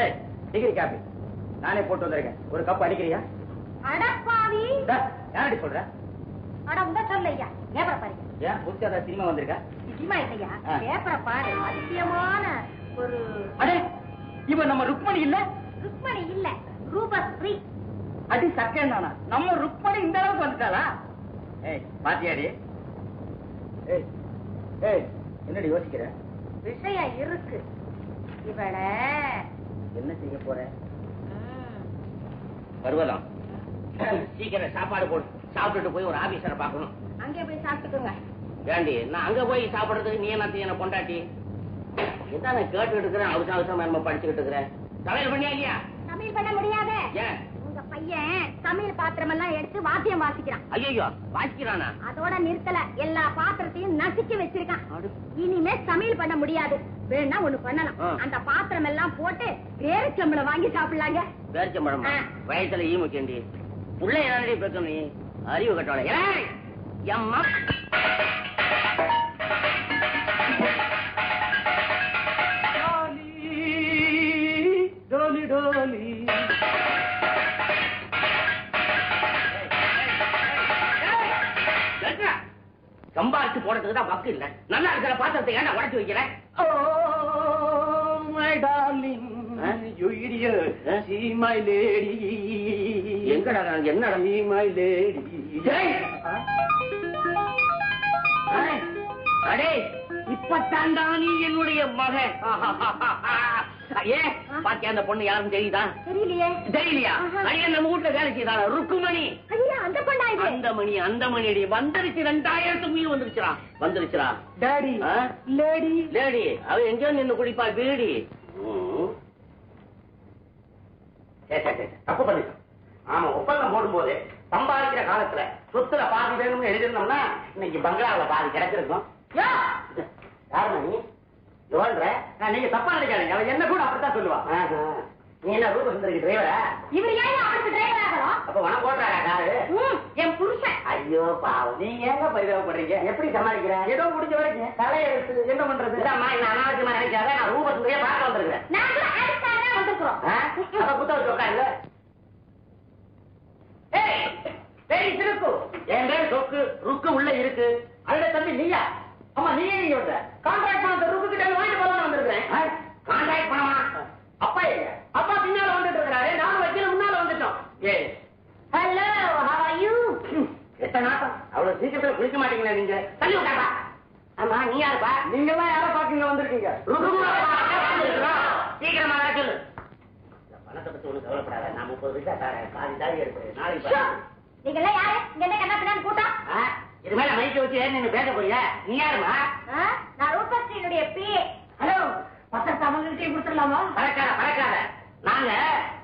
ஏய், டிகிரி காபி நானே போட்டு வந்திருக்கேன். ஒரு கப் அடிக்கிறியா? அடப்பாவி, யாரடி சொல்ற? அட உங்க சொல்லையா, பேப்பரை பாருங்க. ஏன் புதுசா சினிமா வந்திருக்கா? சினிமா இல்லையா, பேப்பரை பாரு. அதிசயமான ஒரு... அடே, இவன் நம்ம ருக்மணி இல்ல? ருக்மணி இல்ல, ரூபஸ்ரீ. அடி சக்கேன் தானா? நம்ம ருக்மணி இந்த அளவுக்கு வந்துட்டாளா? பாத்தியாடி? என்னடி யோசிக்கிற? விஷயம் இருக்கு. இவள என்ன செய்ய போற? பருவலாம் சீக்கிரம் சாப்பாடு போடு. சாப்பிட்டுட்டு போய் ஒரு ஆபீசரை பார்க்கணும். அங்கே போய் சாப்பிட்டுக்கோங்க. ஏண்டி நான் அங்க போய் சாப்பிடுறதுக்கு நீ என்ன பொண்டாட்டி? இதான் நான் கேட்டு இருக்கிறேன். அவசரமா நம்ம படிச்சுக்கிட்டு இருக்கிறேன். சமையல் பண்ணியா இல்லையா? சமையல் பண்ண முடியாத. ஏன்? உங்க பையன் சமையல் பாத்திரம் எல்லாம் எடுத்து வாத்தியம் வாசிக்கிறான். ஐயோ வாசிக்கிறானா? அதோட நிறுத்தல, எல்லா பாத்திரத்தையும் நசுக்கி வச்சிருக்கான். இனிமே சமையல் பண்ண முடியாது. வேணா ஒண்ணு பண்ணலாம். அந்த பாத்திரம் எல்லாம் போட்டு பேரிச்சம்பளம் வாங்கி சாப்பிடலாங்க. பேரிச்சம்பளம் வயசுல ஈமுக்கேண்டி உள்ள என்னடி பேசணும்? நீ அறிவு கட்டோட எம்மா சம்பாதிச்சு போடுறதுக்கு தான் வக்கு இல்ல. நல்லா இருக்கிற பாத்திரத்தை ஏன்னா உடைச்சு வைக்கிறேன். எங்கடா என்னடா நீ மை லேடி? அடே இப்பத்தாண்டா நீ என்னுடைய மகன். ஏன் பாத்தியா அந்த பொண்ணு யாரும் தெரியுதா? தெரியலையே. தெரியலையா? அடியே நம்ம வீட்டுல வேலை செய்தாளா ருக்குமணி. அந்த பொண்ணா இது? அந்த மணி வந்துருச்சு. 2000 மீன் வந்துருச்சுடா. டாடி லேடி அவ எங்கேயோ நின்னு குடிப்பா பீடி. தப்பு பண்ணி. ஆமா ஒப்பந்தம் போடும்போது சம்பாதிக்கிற காலத்துல சொத்துல பாதி வேணும்னு எழுதிருந்தோம்னா இன்னைக்கு பங்களாவில பாதி கிடைச்சிருக்கும். யாருமா நீ? நீங்க தப்பா நினைக்காதீங்க. அவன் என்ன கூட அப்படித்தான் சொல்லுவா. நீ என்ன ரூப சுந்தரிக்கு டிரைவரா? இவர் ஏன் அவருக்கு டிரைவர் ஆகலாம்? அப்ப உனக்கு ஓட்டுறாரா காரு? என் புருஷன். ஐயோ பாவம், நீங்க ஏங்க பரிதாபப்படுறீங்க? எப்படி சமாளிக்கிற? ஏதோ முடிஞ்ச வரைக்கும் தலையெடுத்து என்ன பண்றது? இதாம்மா என்ன அனாவசியமா நினைக்காத. நான் ரூப சுந்தரியை பார்க்க வந்திருக்கிறேன். நாங்களும் அதுக்காக வந்திருக்கிறோம். அப்ப புத்த வச்சு உட்காருங்க. என் பேர் சொக்கு. ருக்கு உள்ள இருக்கு. அதுல தம்பி நீயா? ஆமா நீ நீங்க வந்த கான்ட்ராக்ட் பணத்தை ருக்கு கிட்ட வாங்கிட்டு போலாம் வந்திருக்கேன். கான்ட்ராக்ட் பணமா? அப்பா எங்க? அப்பா பின்னால வந்துட்டு இருக்காரு. நானும் வக்கீல முன்னால வந்துட்டோம். Hello, how are you? எத்தனை நாட்டம் அவ்வளவு சீக்கிரத்துல குளிக்க மாட்டீங்களா நீங்க? தள்ளி விட்டாப்பா. ஆமா நீ யாருப்பா? நீங்க எல்லாம் யார பாக்கீங்க வந்திருக்கீங்க? சீக்கிரமா சொல்லு. பணத்தை பத்தி ஒண்ணு கவலைப்படாத. நான் 30 பைசா தரேன். பாதி தாடி எடுக்கிறேன். நாளைக்கு நீங்க எல்லாம் யாரு? இங்க என்ன கண்ணாப்பினான்னு கூட்டம்? இது மேல மைக்க வச்சு நீங்க பேச போறியா? நீ யாருமா? நான் ரூபஸ்ரீனுடைய பிஏ. ஹலோ, பத்திரத்தை அவங்கள்ட்டே கொடுத்துடலாமா? பறக்காத. நாங்க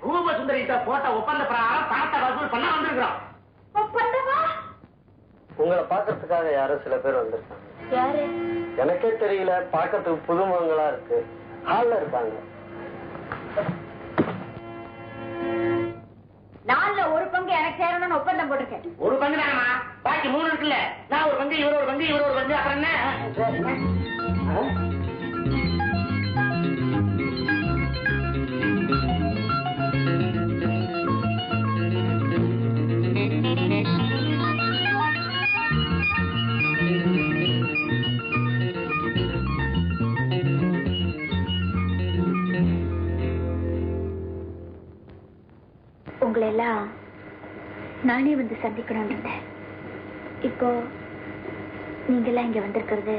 ரூப சுந்தரிட்ட போட்ட ஒப்பந்த பிரகாரம் பணத்தை வசூல் பண்ண வந்திருக்கிறோம். ஒப்பந்தமா? உங்களை பாக்கிறதுக்காக யாரும் சில பேர் வந்திருக்காங்க. யாரு? எனக்கே தெரியல. பாக்கிறதுக்கு புதுமுகங்களா இருக்கு. ஹால்ல இருப்பாங்க. 4ல 1 பங்கு எனக்கு சேரணும்னு ஒப்பந்தம் போட்டிருக்கேன். 1 பங்கு தானமா? பாக்கி 3 இருக்குல்ல. நான் 1 பங்கு, இவர் 1 பங்கு, இவர் 1 பங்கு. அப்புறம் என்ன? உங்களை எல்லாம் நானே வந்து சந்திக்கணும்னு இருந்தேன். இப்போ நீங்க எல்லாம் இங்க வந்திருக்கிறது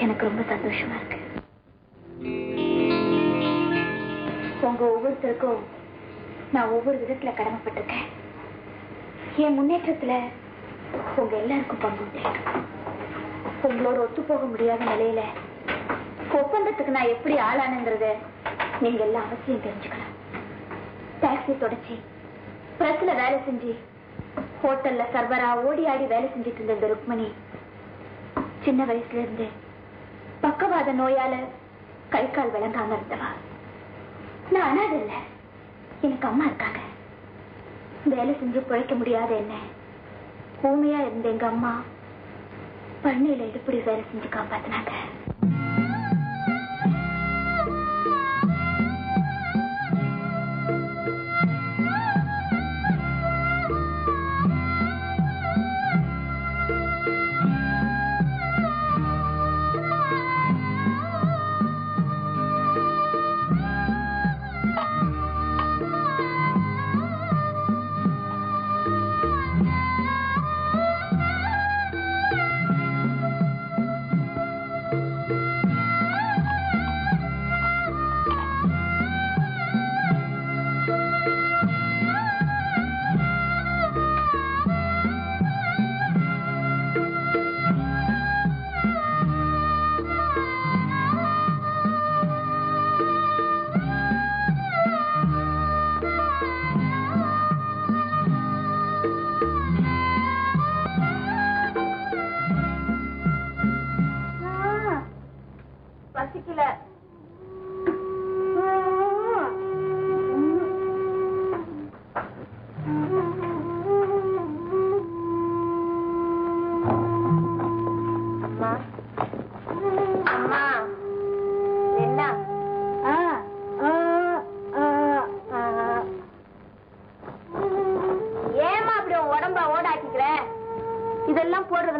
எனக்கு ரொம்ப சந்தோஷமா இருக்கு. உங்க ஒவ்வொருத்தருக்கும் நான் ஒவ்வொரு விதத்துல கடமைப்பட்டிருக்கேன். என் முன்னேற்றத்துல உங்க எல்லாருக்கும் பங்கு உண்டு. உங்களோட ஒத்து போக முடியாத நிலையில ஒப்பந்தத்துக்கு நான் எப்படி ஆளானுங்கிறத நீங்க எல்லாம் அவசியம் தெரிஞ்சுக்கணும். டாக்ஸி தொடச்சி, பிரஸ்ல வேலை செஞ்சு, ஹோட்டல்ல சர்வரா ஓடி ஆடி வேலை செஞ்சுட்டு இருந்த இந்த ருக்மணி சின்ன வயசுல இருந்து பக்கவாத நோயால கை கால் விளங்காம இருந்தவா. நான் அனாதை இல்ல, எனக்கு அம்மா இருக்காங்க. வேலை செஞ்சு பிழைக்க முடியாத என்ன ஊமையா இருந்த எங்க அம்மா பண்ணையில எப்படி வேலை செஞ்சு காப்பாத்தினாங்க.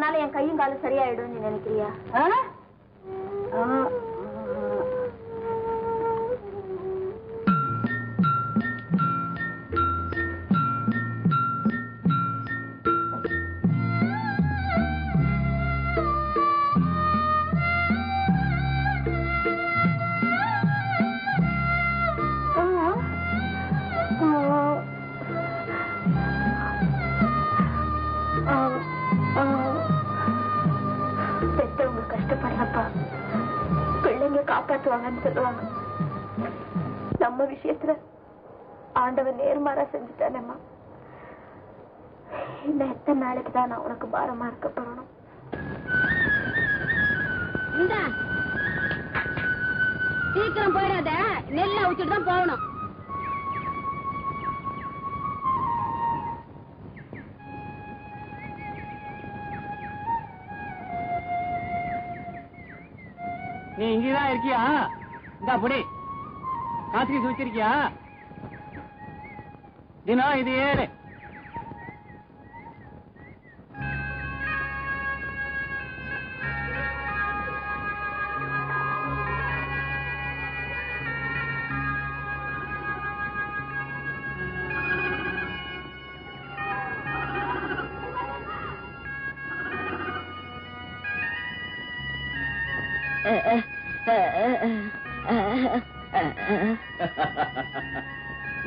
போனாலும் என் கையும் காலும் சரியாயிடும் நீ நினைக்கிறியா? பெற்றவங்க கஷ்டப்படுறப்பா பிள்ளைங்க காப்பாற்றுவாங்கன்னு சொல்லுவாங்க. நம்ம விஷயத்துல ஆண்டவன் நேர்மாறா செஞ்சுட்டானேம்மா. இன்னும் எத்தனை நாளைக்கு தான் நான் உனக்கு பாரமா இருக்க போறணும்? சீக்கிரம் போயிடாத, நெல்லை அவிச்சுட்டு தான் போகணும். நீ இங்கதான் இருக்கியா? இந்த புடி காசு வச்சிருக்கியா? தினம் இது ஏறு.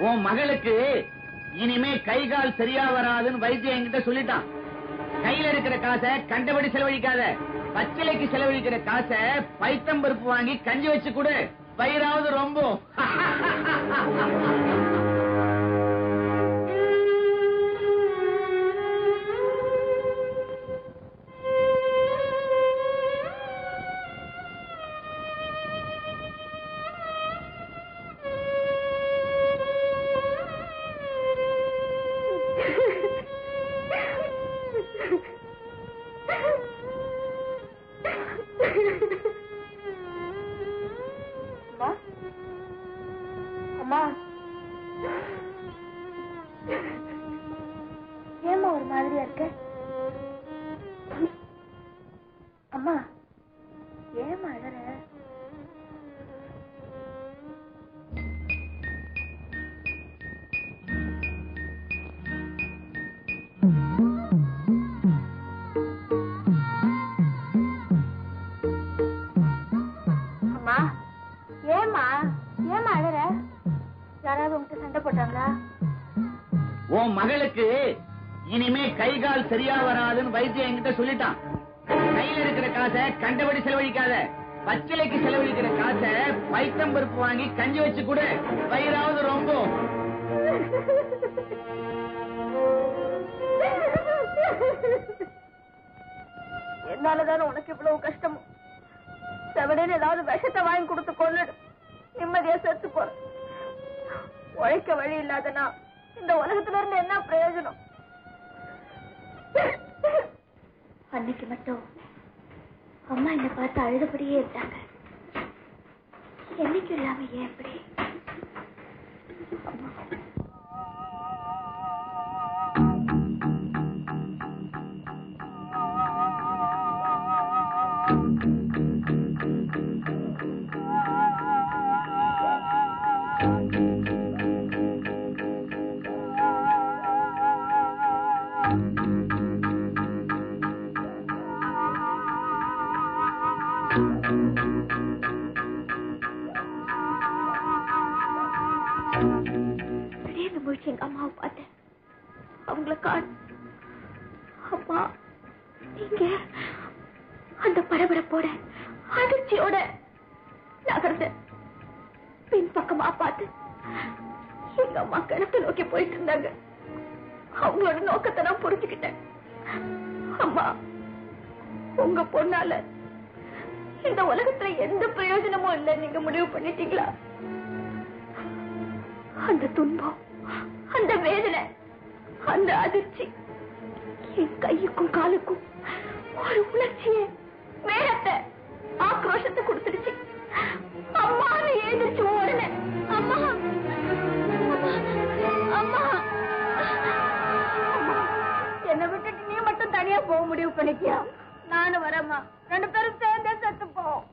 உன் மகளுக்கு இனிமே கை கால் சரியா வராதுன்னு வைத்தியம் என்கிட்ட சொல்லிட்டான். கையில இருக்கிற காசை கண்டபடி செலவழிக்காத. பச்சிலைக்கு செலவழிக்கிற காசை பைத்தம் பருப்பு வாங்கி கஞ்சி வச்சு கொடு, வயிறாவது ரொம்ப. அம்மா, ஏம்மா ஒரு மாதிரியா இருக்க? அம்மா, ஏம்மா அழற? அம்மா, ஏம்மா ஏம்மா அழற? யாராவது உங்ககிட்ட சண்டை போட்டாங்களா? உன் மகளுக்கு இனிமே கை கால் சரியா வராதுன்னு வைத்தியம் என்கிட்ட சொல்லிட்டான். கையில இருக்கிற காசை கண்டபடி செலவழிக்காத. பச்சிலைக்கு செலவழிக்கிற காசை பைத்தம் பருப்பு வாங்கி கஞ்சி வச்சு கொடு, வயிறாவது ரொம்ப. என்னாலதானே உனக்கு இவ்வளவு கஷ்டமும். செவனேன்னு ஏதாவது விஷத்தை வாங்கி கொடுத்து கொள்ளுடு, நிம்மதியா செத்து போற. உழைக்க வழி இல்லாதனா இந்த உலகத்துல இருந்து என்ன பிரயோஜனம்? அன்னைக்கு மட்டும் அம்மா என்ன பார்த்து அழுதபடியே இருந்தாங்க. என்னைக்கும் இல்லாம ஏன் இப்படி? அம்மா, திடீர்னு முழிச்சு எங்க அம்மாவை பார்த்தேன். அவங்களை காணோம். அம்மா, நீங்க அந்த பரபரப்போட அதிர்ச்சியோட நகர்ந்த பின்பக்கமா பார்த்து எங்க அம்மா கிணத்தை நோக்கி போயிட்டு இருந்தாங்க. அவங்களோட நோக்கத்தை நான் புரிஞ்சுக்கிட்டேன். அம்மா, உங்க பொண்ணால இந்த உலகத்துல எந்த பிரயோஜனமும் இல்லை நீங்க முடிவு பண்ணிட்டீங்களா? அந்த துன்பம், அந்த வேதனை, அந்த அதிர்ச்சி என் கையுக்கும் காலுக்கும் ஒரு உணர்ச்சியை, வேகத்தை, ஆக்ரோஷத்தை கொடுத்துடுச்சு. அம்மாவை எழுந்திரிச்சு ஓடுனேன். அம்மா, அம்மா, என்னை விட்டுட்டு நீ மட்டும் தனியா போக முடிவு பண்ண மாணிக்கியா, நானும் வரேம்மா. 2 பேரும் சேர்ந்தே செத்துப்போம்.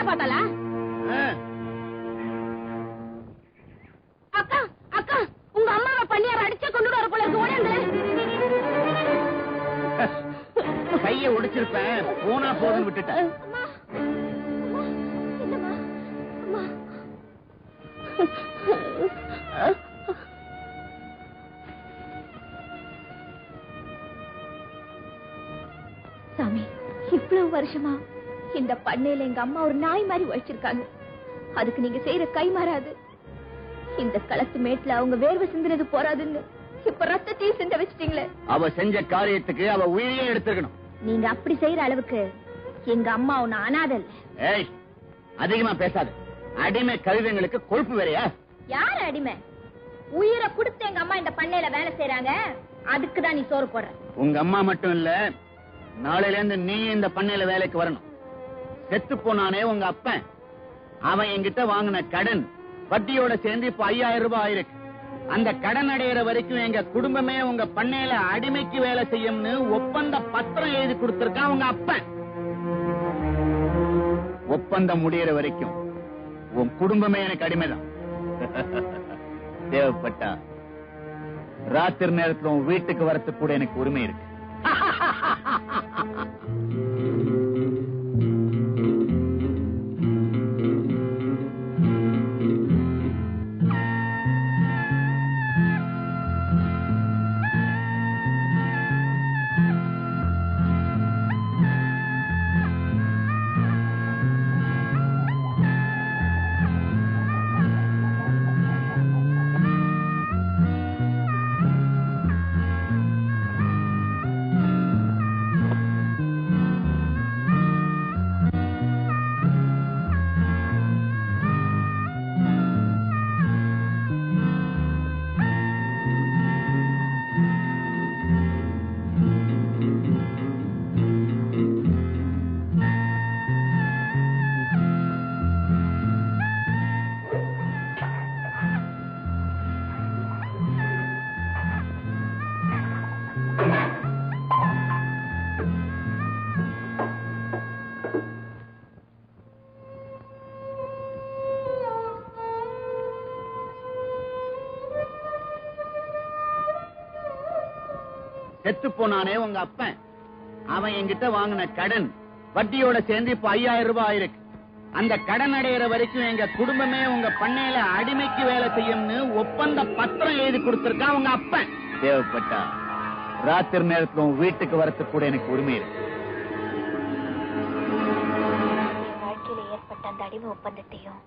பார்த்தாளா? அக்கா அக்கா, உங்க அம்மாவை பண்ணியார அடிச்சு கொண்டு வர போல இருக்கு. ஓடியாங்களே. கைய ஒடிச்சிருப்பேன், போனா போதும் விட்டுட்டேன். சாமி, இவ்வளவு வருஷமா இந்த பண்ணையில எங்க அம்மா ஒரு நாய் மாதிரி உழைச்சிருக்காங்க. அதுக்கு நீங்க செய்யற கை மாறாது. இந்த களத்து மேட்ல அவங்க வேர்வை சிந்தினது போறாதுன்னு இப்ப ரத்தத்தையும் சிந்த வச்சிட்டீங்களே. அவ செஞ்ச காரியத்துக்கு அவ உயிரையே எடுத்துக்கணும். நீங்க அப்படி செய்யற அளவுக்கு எங்க அம்மா ஒண்ணு அனாதை. ஏய், அதிகமா பேசாத. அடிமை கழுதைங்களுக்கு கொழுப்பு வேறையா? யார் அடிமை? உயிரை கொடுத்து எங்க அம்மா இந்த பண்ணையில வேலை செய்யறாங்க. அதுக்குதான் நீ சோறு போடுற. உங்க அம்மா மட்டும் இல்ல, நாளையில இருந்து நீ இந்த பண்ணையில வேலைக்கு வரணும். செத்து போனானே உங்க அப்பன், அவன் என்கிட்ட வாங்கின கடன் வட்டியோட சேர்ந்து இப்ப 5000 ரூபாய் ஆயிருக்கு. அந்த கடன் அடையிற வரைக்கும் எங்க குடும்பமே உங்க பண்ணையில அடிமைக்கு வேலை செய்யும்னு ஒப்பந்த பத்திரம் எழுதி கொடுத்திருக்கான் உங்க அப்பன். ஒப்பந்தம் முடியற வரைக்கும் உன் குடும்பமே எனக்கு அடிமைதான். தேவைப்பட்டா ராத்திரி நேரத்துல உன் வீட்டுக்கு வரத்துக்கு கூட எனக்கு உரிமை இருக்கு. செத்து போனானே உங்க அப்பன், அவன் என்கிட்ட வாங்கின கடன் வட்டியோட சேர்ந்து இப்ப 5000 ரூபாய் ஆயிருக்கு. அந்த கடன் அடையிற வரைக்கும் எங்க குடும்பமே உங்க பண்ணையில அடிமைக்கு வேலை செய்யும்னு ஒப்பந்த பத்திரம் எழுதி கொடுத்திருக்கான் உங்க அப்பன். தேவைப்பட்டா ராத்திரி நேரத்துல உன் வீட்டுக்கு வரத்துக்கு கூட எனக்கு உரிமை இருக்கு. வாழ்க்கையில ஏற்பட்ட அந்த அடிமை ஒப்பந்தத்தையும்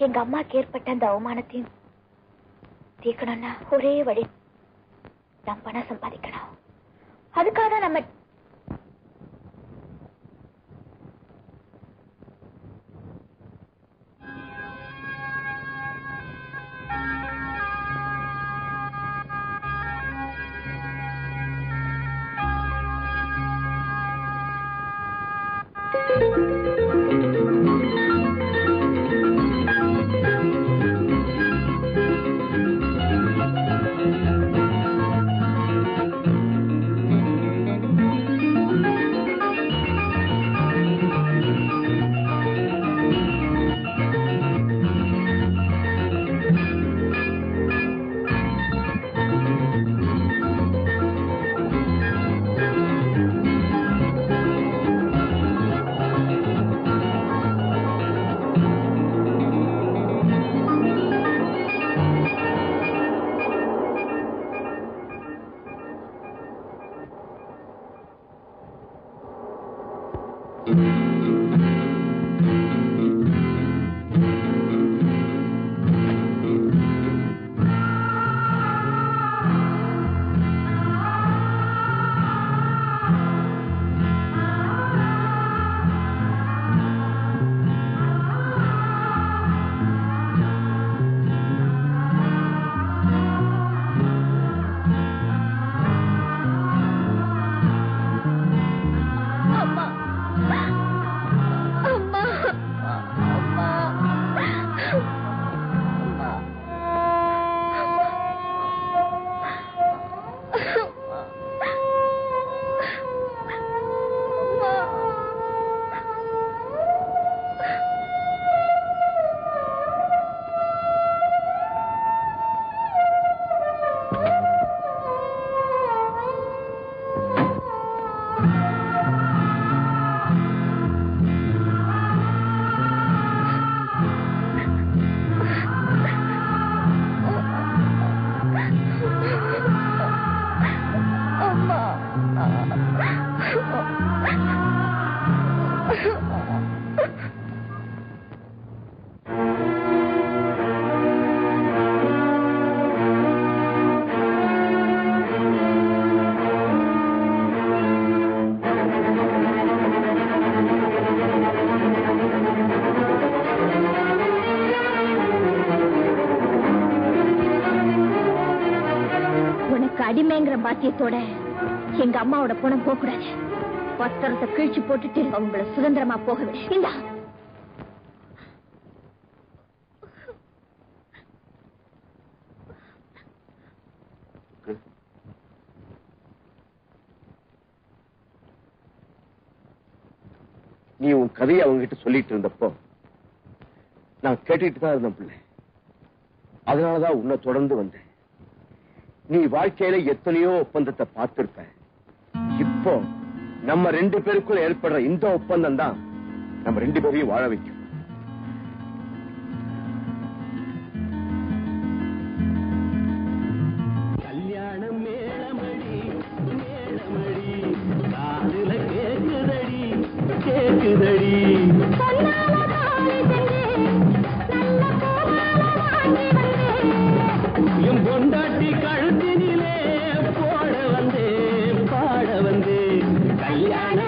எங்க அம்மாக்கு ஏற்பட்ட அந்த அவமானத்தையும் தீர்க்கணும்னா ஒரே வழி, நான் பணம் சம்பாதிக்கணும். அதுக்காக தான் நம்ம பாத்தியத்தோட எங்க அம்மாவோட பணம் போக கூடாது. பத்திரத்தை கிழிச்சு போட்டுட்டு அவங்கள சுதந்திரமா போக விடு. இந்தா நீ உன் கதையை அவங்ககிட்ட சொல்லிட்டு இருந்தப்போ நான் கேட்டுட்டு தான் இருந்தேன் பிள்ளை. அதனாலதான் உன்னை தொடர்ந்து வந்தேன். நீ வாழ்க்கையில எத்தனையோ ஒப்பந்தத்தை பார்த்திருப்ப. இப்போ நம்ம 2 பேருக்குள்ள ஏற்படுற இந்த ஒப்பந்தம் தான் நம்ம 2 பேரையும் வாழ வைக்கும். கல்யாணம் மேளமடி மேளமடி காதுல கேக்குதடி கேக்குதடி என் பொண்டாட்டி கழுத்தினிலே போட வந்தே பாட வந்தே கல்யாண